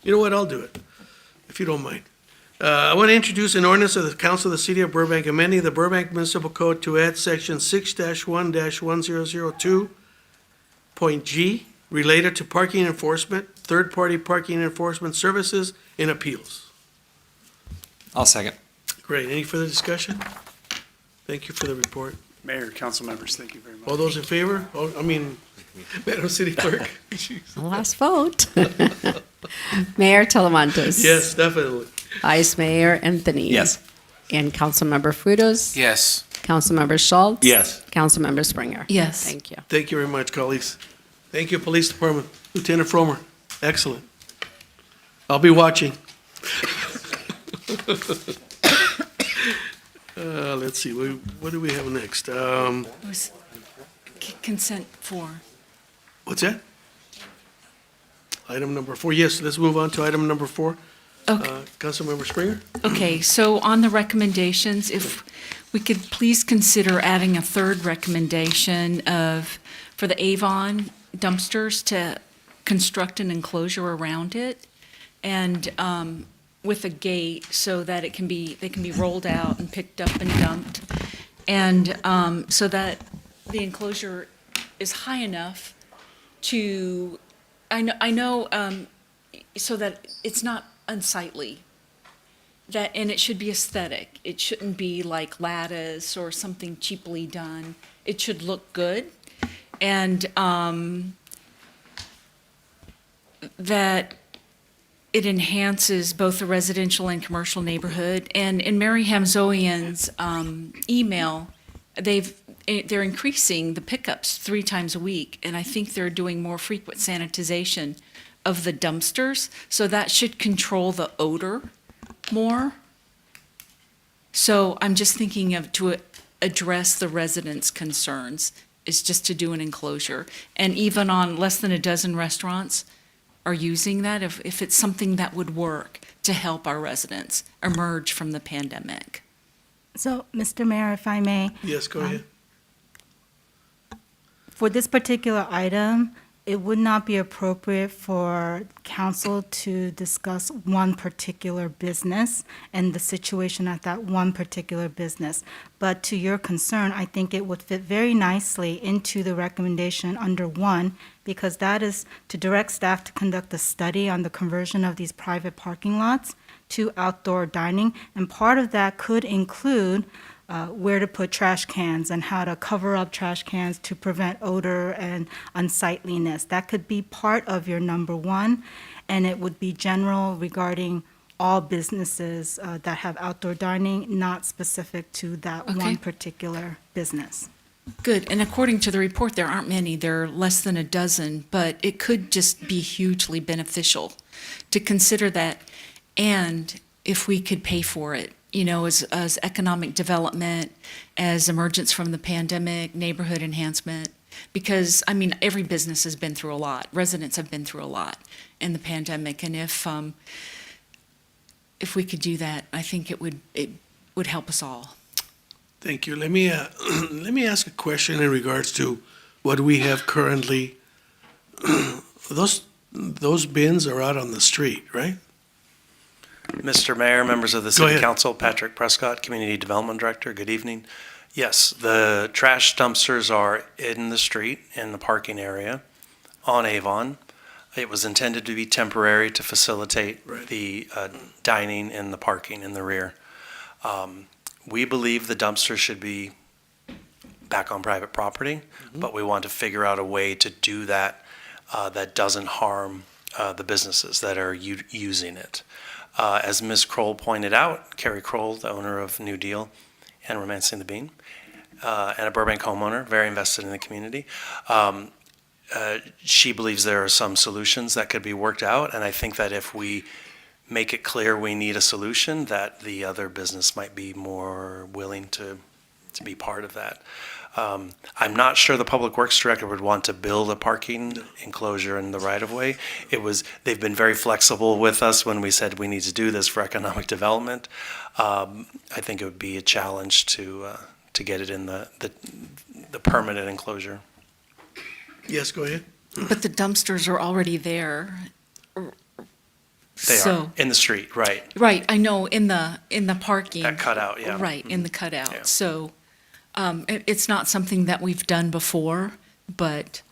You know what, I'll do it, if you don't mind. I want to introduce an ordinance of the Council of the City of Burbank amending the Burbank Municipal Code to add section 6-1-1002.g related to parking enforcement, third-party parking enforcement services, and appeals. I'll second. Great. Any further discussion? Thank you for the report. Mayor, council members, thank you very much. All those in favor? Madam City Clerk? Last vote. Mayor Talamantes. Yes, definitely. Vice Mayor Anthony. Yes. And Councilmember Frutos. Yes. Councilmember Schultz. Yes. Councilmember Springer. Yes. Thank you. Thank you very much, colleagues. Thank you, Police Department. Lieutenant Fromer, excellent. I'll be watching. Let's see, what do we have next? It was consent 4. What's that? Item number 4. Yes, let's move on to item number 4. Okay. Councilmember Springer? Okay, so on the recommendations, if we could please consider adding a third recommendation for the Avon dumpsters to construct an enclosure around it and with a gate so that they can be rolled out and picked up and dumped. And so that the enclosure is high enough to, I know, so that it's not unsightly. And it should be aesthetic. It shouldn't be like lattice or something cheaply done. It should look good. And that it enhances both the residential and commercial neighborhood. And in Mary Hamzoian's email, they're increasing the pickups 3 times a week, and I think they're doing more frequent sanitization of the dumpsters, so that should control the odor more. So I'm just thinking of to address the residents' concerns is just to do an enclosure. And even on less than a dozen restaurants are using that, if it's something that would work to help our residents emerge from the pandemic. So, Mr. Mayor, if I may, Yes, go ahead. for this particular item, it would not be appropriate for council to discuss one particular business and the situation at that one particular business. But to your concern, I think it would fit very nicely into the recommendation under 1, because that is to direct staff to conduct a study on the conversion of these private parking lots to outdoor dining. And part of that could include where to put trash cans and how to cover up trash cans to prevent odor and unsightliness. That could be part of your number 1, and it would be general regarding all businesses that have outdoor dining, not specific to that Okay. one particular business. Good, and according to the report, there aren't many, there are less than a dozen, but it could just be hugely beneficial to consider that, and if we could pay for it, you know, as economic development, as emergence from the pandemic, neighborhood enhancement, because, I mean, every business has been through a lot, residents have been through a lot in the pandemic, and if we could do that, I think it would help us all. Thank you. Let me let me ask a question in regards to what we have currently. Those bins are out on the street, right? Mr. Mayor, members of the Go City ahead. Council, Patrick Prescott, Community Development Director, good evening. Yes, the trash dumpsters are in the street, in the parking area on Avon. It was intended to be temporary to facilitate the dining and the parking in the rear. We believe the dumpsters should be back on private property, but we want to figure out a way to do that that doesn't harm the businesses that are using it. As Ms. Kroll pointed out, Carrie Kroll, the owner of New Deal and Romancing the Bean, and a Burbank homeowner, very invested in the community, she believes there are some solutions that could be worked out, and I think that if we make it clear we need a solution, that the other business might be more willing to be part of that. I'm not sure the Public Works Director would want to build a parking enclosure in the right-of-way. They've been very flexible with us when we said we need to do this for economic development. I think it would be a challenge to get it in the permanent enclosure. Yes, go ahead. But the dumpsters are already there. They So- are in the street, right? Right, I know, in the parking. That cutout, yeah. Right, in the cutout. Yeah. So it's not something that we've done before, but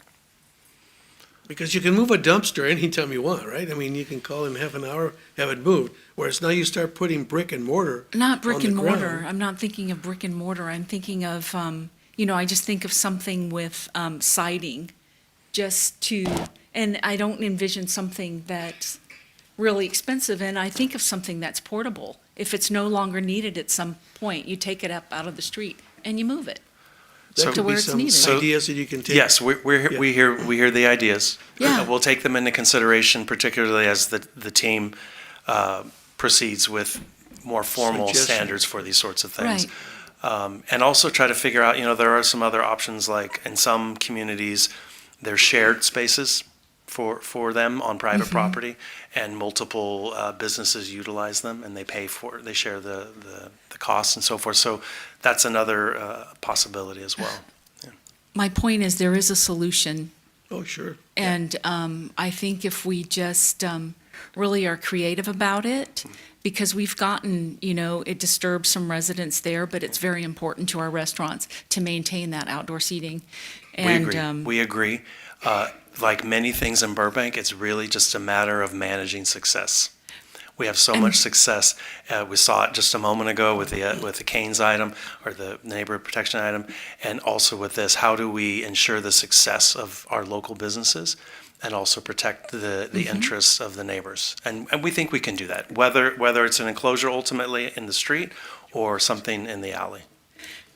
Because you can move a dumpster anytime you want, right? I mean, you can call in half an hour, have it moved, whereas now you start putting brick and mortar. not brick on and the mortar. ground. I'm not thinking of brick and mortar. I'm thinking of, I just think of something with siding, just to, and I don't envision something that's really expensive, and I think of something that's portable. If it's no longer needed at some point, you take it up out of the street and you move it. That So- could where be it's some needed. ideas that you can take. Yes, we hear the ideas. Yeah. We'll take them into consideration, particularly as the team proceeds with more formal Suggestions. standards for these sorts of things. Right. And also try to figure out, there are some other options, like in some communities, there's shared spaces for them on private Mhm. property, and multiple businesses utilize them, and they share the costs and so forth. So that's another possibility as well. My point is, there is a solution. Oh, sure. And I think if we just really are creative about it, because we've gotten, it disturbs some residents there, but it's very important to our restaurants to maintain that outdoor seating. And We agree. Like many things in Burbank, it's really just a matter of managing success. We have so much success. We saw it just a moment ago with the Canes item or the neighborhood protection item, and also with this. How do we ensure the success of our local businesses and also protect the interests of the neighbors? And we think we can do that, whether it's an enclosure ultimately in the street or something in the alley.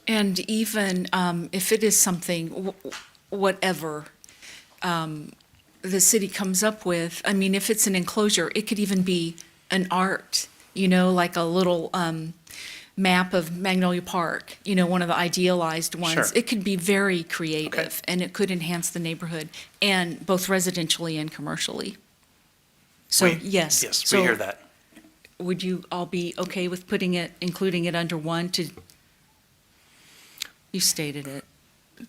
And even if it is something, whatever the city comes up with, I mean, if it's an enclosure, it could even be an art, like a little map of Magnolia Park, one of the idealized ones. Sure. It could be very creative, and it could enhance the neighborhood, and both residentially and commercially. So, yes. Yes, So we hear that. would you all be okay with including it under one to, you stated it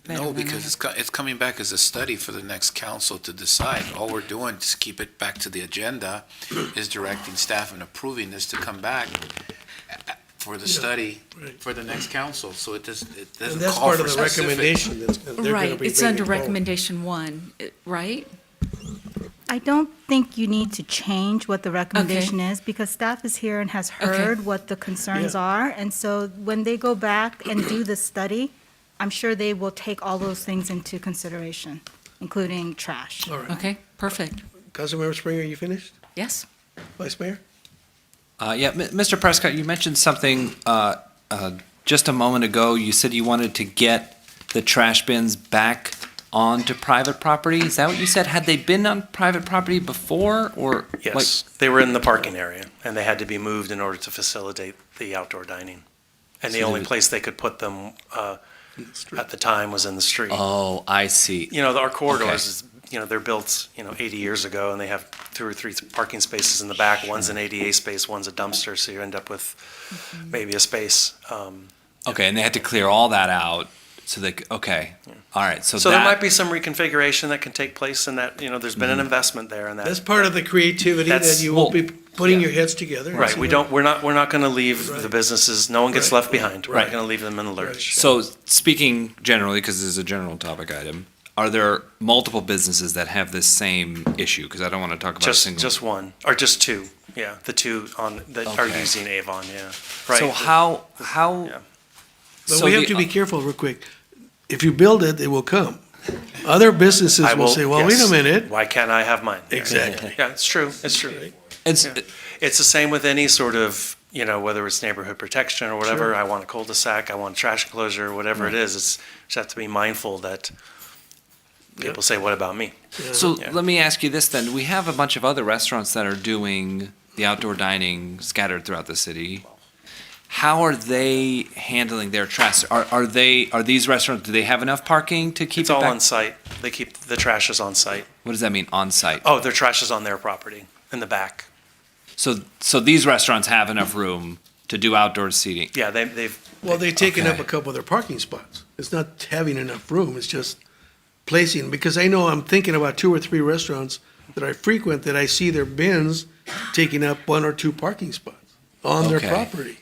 better No, than I because it's coming back as a study for the next council to decide. All we're doing to keep it back to the agenda is directing staff and approving this to come back for the study for the next council. So it doesn't And that's call part for of the specific. recommendation that's, they're gonna Right, be it's bringing under forward. recommendation one, right? I don't think you need to change what the recommendation is, because staff is here and has heard what the concerns are. And so when they go back and do the study, I'm sure they will take all those things into consideration, including trash. All right. Okay, perfect. Councilmember Springer, you finished? Yes. Vice Mayor? Mr. Prescott, you mentioned something just a moment ago. You said you wanted to get the trash bins back onto private property. Is that what you said? Had they been on private property before, or? Yes, they were in the parking area, and they had to be moved in order to facilitate the outdoor dining. And the So only they- place they could put them at the time was in the street. Oh, I see. Our corridors, is they're built, 80 years ago, and they have 2 or 3 parking spaces in the back. One's an ADA space, one's a dumpster, so you end up with maybe a space. Okay, and they had to clear all that out, so okay, all right, so So there that- might be some reconfiguration that can take place, and that, there's been an investment there in that. That's part of the creativity that That's- you will be putting your heads together. and Right, see we're not gonna leave the businesses, no one gets left behind. We're not gonna leave them in the lurch. So speaking generally, because this is a general topic item, are there multiple businesses that have this same issue? Because I don't want to talk about a single. Just one, or just 2, yeah, the 2 that are Okay. using Avon, yeah. Right. So how? But so we have the- to be careful real quick. If you build it, it will come. Other businesses I will say, well, wait a yes. minute. Why can't I have mine? Exactly. Yeah, it's true, it's true. It's Yeah. It's the same with any sort of, whether it's neighborhood protection or whatever, Sure. I want a cul-de-sac, I want a trash enclosure, whatever it is, just have to be mindful that people say, what about me? So Yeah. let me ask you this then. We have a bunch of other restaurants that are doing the outdoor dining scattered throughout the city. How are they handling their trash? Are these restaurants, do they have enough parking to keep It's it all back? on site. They keep, the trash is on site. What does that mean, on site? Oh, their trash is on their property, in the back. So these restaurants have enough room to do outdoor seating? Yeah, they've. Well, they've taken up Okay. a couple of their parking spots. It's not having enough room, it's just placing, because I know I'm thinking about 2 or 3 restaurants that I frequent, that I see their bins taking up 1 or 2 parking spots on their Okay. property.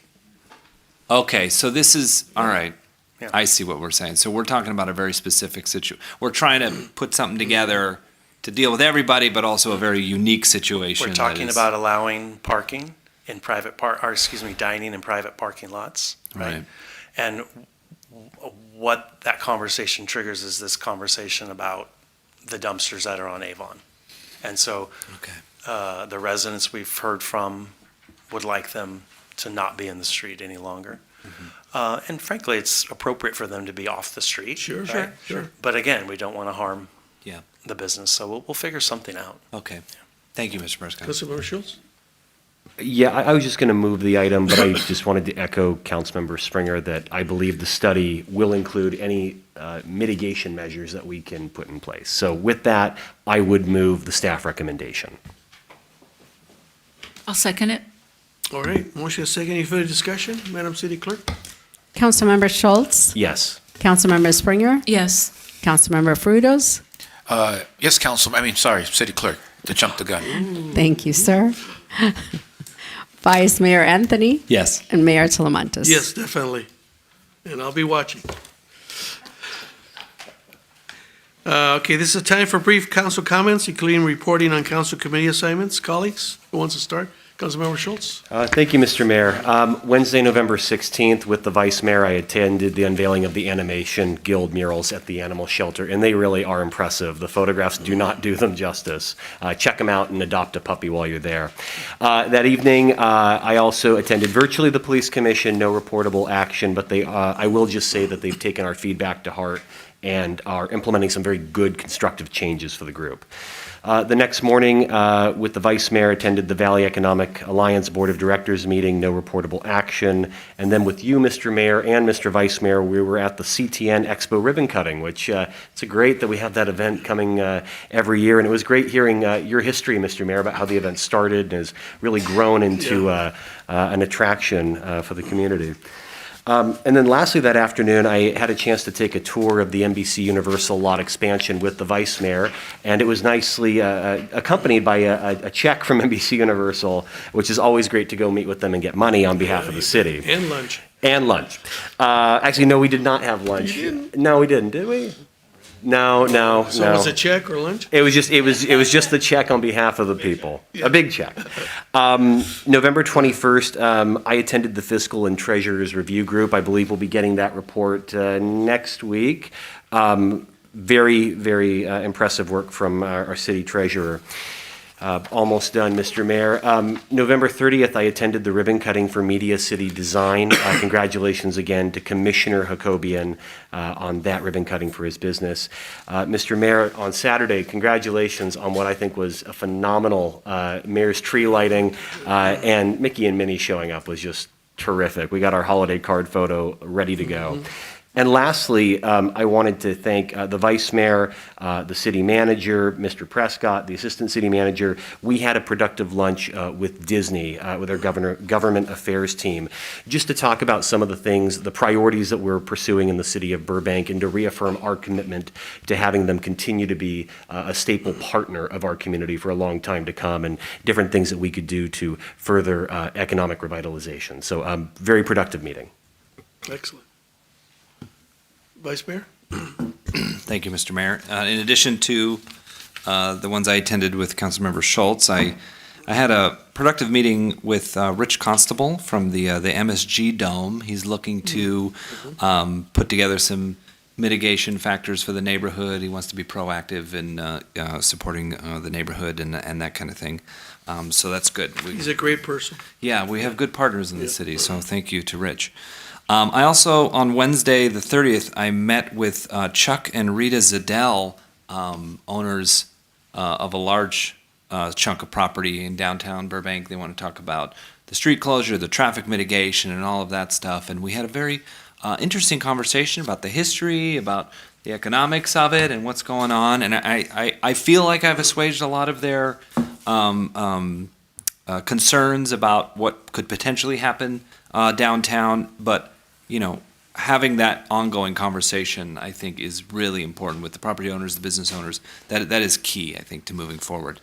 Okay, so this is, all right. Yeah. I see what we're saying. So we're talking about a very specific we're trying to put something together to deal with everybody, but also a very unique situation. We're that talking is- about allowing parking in dining in private parking lots, right? Right. And what that conversation triggers is this conversation about the dumpsters that are on Avon. And so the residents we've heard from would like them to not be in the street any longer. And frankly, it's appropriate for them to be off the street. Sure, right? sure. But again, we don't want to harm Yeah. the business, so we'll figure something out. Okay. Thank you, Mr. Prescott. Councilmember Schultz? Yeah, I was just going to move the item, but I just wanted to echo Councilmember Springer that I believe the study will include any mitigation measures that we can put in place. So with that, I would move the staff recommendation. I'll second it. All right, motion is second. Any further discussion? Madam City Clerk? Councilmember Schultz? Yes. Councilmember Springer? Yes. Councilmember Frutos? Yes, City Clerk, to jump the gun. Thank you, sir. Vice Mayor Anthony? Yes. And Mayor Talamantes? Yes, definitely. And I'll be watching. Okay, this is a time for brief council comments, including reporting on council committee assignments. Colleagues, who wants to start? Councilmember Schultz? Thank you, Mr. Mayor. Wednesday, November 16th, with the Vice Mayor, I attended the unveiling of the Animation Guild murals at the animal shelter, and they really are impressive. The photographs do not do them justice. Check them out and adopt a puppy while you're there. That evening, I also attended virtually the Police Commission, no reportable action, but I will just say that they've taken our feedback to heart and are implementing some very good constructive changes for the group. The next morning, with the Vice Mayor, attended the Valley Economic Alliance Board of Directors meeting, no reportable action. And then with you, Mr. Mayor, and Mr. Vice Mayor, we were at the CTN Expo ribbon cutting, which it's great that we have that event coming every year. And it was great hearing your history, Mr. Mayor, about how the event started and has really grown into an attraction for the community. And then lastly, that afternoon, I had a chance to take a tour of the NBC Universal lot expansion with the Vice Mayor, and it was nicely accompanied by a check from NBC Universal, which is always great to go meet with them and get money on behalf of the city. And lunch. And lunch. Actually, no, we did not have lunch. You didn't? No, we didn't, did we? No. So was it a check or lunch? It was just the check on behalf of the people, a big check. November 21st, I attended the Fiscal and Treasurer's Review Group. I believe we'll be getting that report next week. Very, very impressive work from our city treasurer. Almost done, Mr. Mayor. November 30th, I attended the ribbon cutting for Media City Design. Congratulations again to Commissioner Hakobian on that ribbon cutting for his business. Mr. Mayor, on Saturday, congratulations on what I think was a phenomenal Mayor's tree lighting, and Mickey and Minnie showing up was just terrific. We got our holiday card photo ready to go. And lastly, I wanted to thank the Vice Mayor, the City Manager, Mr. Prescott, the Assistant City Manager. We had a productive lunch with Disney, with our Government Affairs team, just to talk about some of the things, the priorities that we're pursuing in the City of Burbank, and to reaffirm our commitment to having them continue to be a staple partner of our community for a long time to come, and different things that we could do to further economic revitalization. So, very productive meeting. Excellent. Vice Mayor? Thank you, Mr. Mayor. In addition to the ones I attended with Councilmember Schultz, I had a productive meeting with Rich Constable from the MSG Dome. He's looking to put together some mitigation factors for the neighborhood. He wants to be proactive in supporting the neighborhood and that kind of thing. So that's good. He's a great person. Yeah, we have good partners in the city, so thank you to Rich. I also, on Wednesday, the 30th, I met with Chuck and Rita Zadell, owners of a large chunk of property in downtown Burbank. They want to talk about the street closure, the traffic mitigation, and all of that stuff. And we had a very interesting conversation about the history, about the economics of it, and what's going on. And I feel like I've assuaged a lot of their concerns about what could potentially happen downtown, but having that ongoing conversation, I think, is really important with the property owners, the business owners. That is key, I think, to moving forward.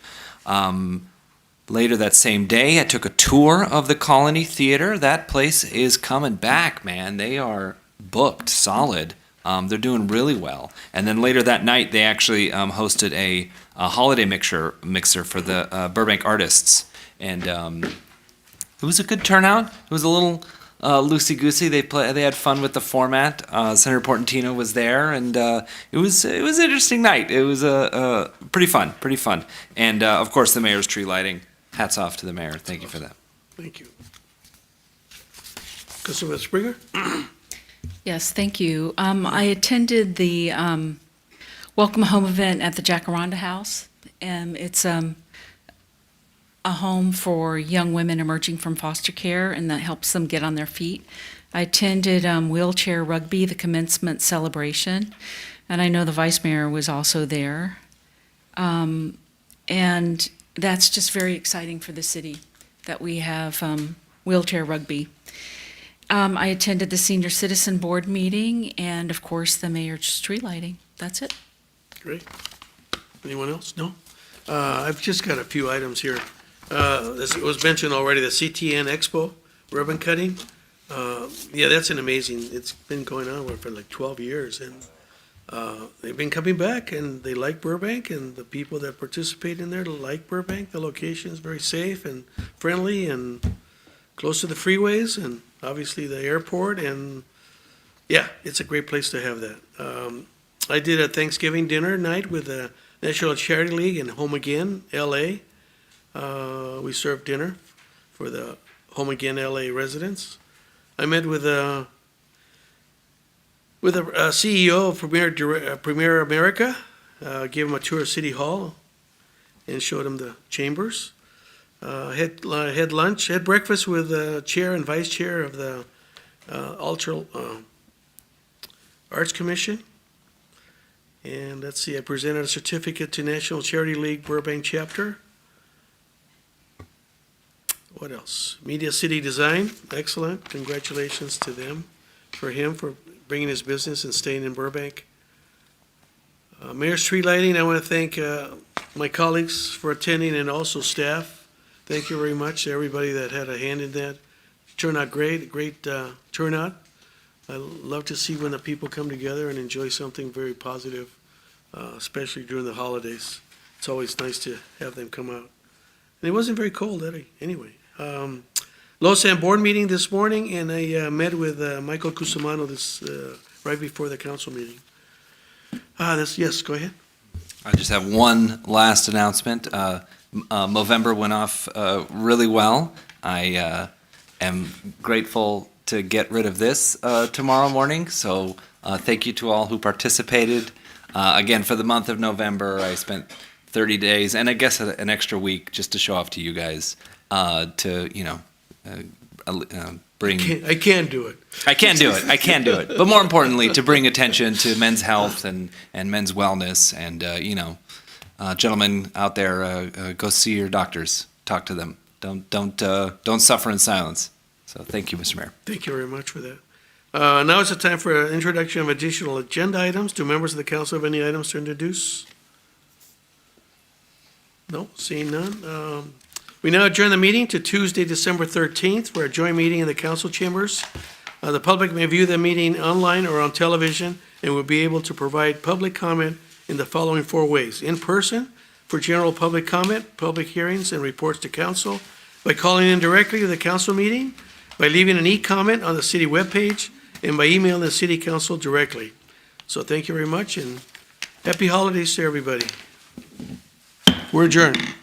Later that same day, I took a tour of the Colony Theater. That place is coming back, man. They are booked solid. They're doing really well. And then later that night, they actually hosted a holiday mixer for the Burbank artists. And it was a good turnout. It was a little loosey-goosey. They had fun with the format. Senator Portantino was there, and it was an interesting night. It was pretty fun. And of course, the mayor's tree lighting. Hats off to the mayor. Thank you for that. Thank you. Councilman Springer? Yes, thank you. I attended the Welcome Home event at the Jacaranda House. It's a home for young women emerging from foster care, and that helps them get on their feet. I attended wheelchair rugby, the commencement celebration, and I know the vice mayor was also there. And that's just very exciting for the city that we have wheelchair rugby. I attended the Senior Citizen Board meeting and, of course, the mayor's tree lighting. That's it. Great. Anyone else? No? I've just got a few items here. As it was mentioned already, the CTN Expo ribbon cutting. Yeah, that's an amazing, it's been going on for like 12 years, and they've been coming back, and they like Burbank, and the people that participate in there like Burbank. The location is very safe and friendly and close to the freeways and obviously the airport, and yeah, it's a great place to have that. I did a Thanksgiving dinner night with the National Charity League in Home Again, LA. We served dinner for the Home Again LA residents. I met with a CEO of Premier America, gave him a tour of City Hall and showed him the chambers. Had lunch, had breakfast with the chair and vice chair of the Ultra Arts Commission. And let's see, I presented a certificate to National Charity League Burbank chapter. What else? Media City Design, excellent. Congratulations to them, for him, for bringing his business and staying in Burbank. Mayor's Tree Lighting, I want to thank my colleagues for attending and also staff. Thank you very much to everybody that had a hand in that. Turned out great turnout. I love to see when the people come together and enjoy something very positive, especially during the holidays. It's always nice to have them come out. And it wasn't very cold, anyway. LoSAN board meeting this morning, and I met with Michael Cusimano right before the council meeting. Yes, go ahead. I just have one last announcement. Movember went off really well. I am grateful to get rid of this tomorrow morning, so thank you to all who participated. Again, for the month of November, I spent 30 days, and I guess an extra week just to show off to you guys, to, bring... I can do it. I can do it. But more importantly, to bring attention to men's health and men's wellness, and, gentlemen out there, go see your doctors, talk to them. Don't suffer in silence. So thank you, Mr. Mayor. Thank you very much for that. Now is the time for an introduction of additional agenda items. Do members of the council have any items to introduce? No, seeing none. We now adjourn the meeting to Tuesday, December 13th, for a joint meeting in the council chambers. The public may view the meeting online or on television and will be able to provide public comment in the following 4 ways. In person, for general public comment, public hearings, and reports to council, by calling in directly to the council meeting, by leaving an e-comment on the city webpage, and by emailing the city council directly. So thank you very much, and happy holidays to everybody. We're adjourned.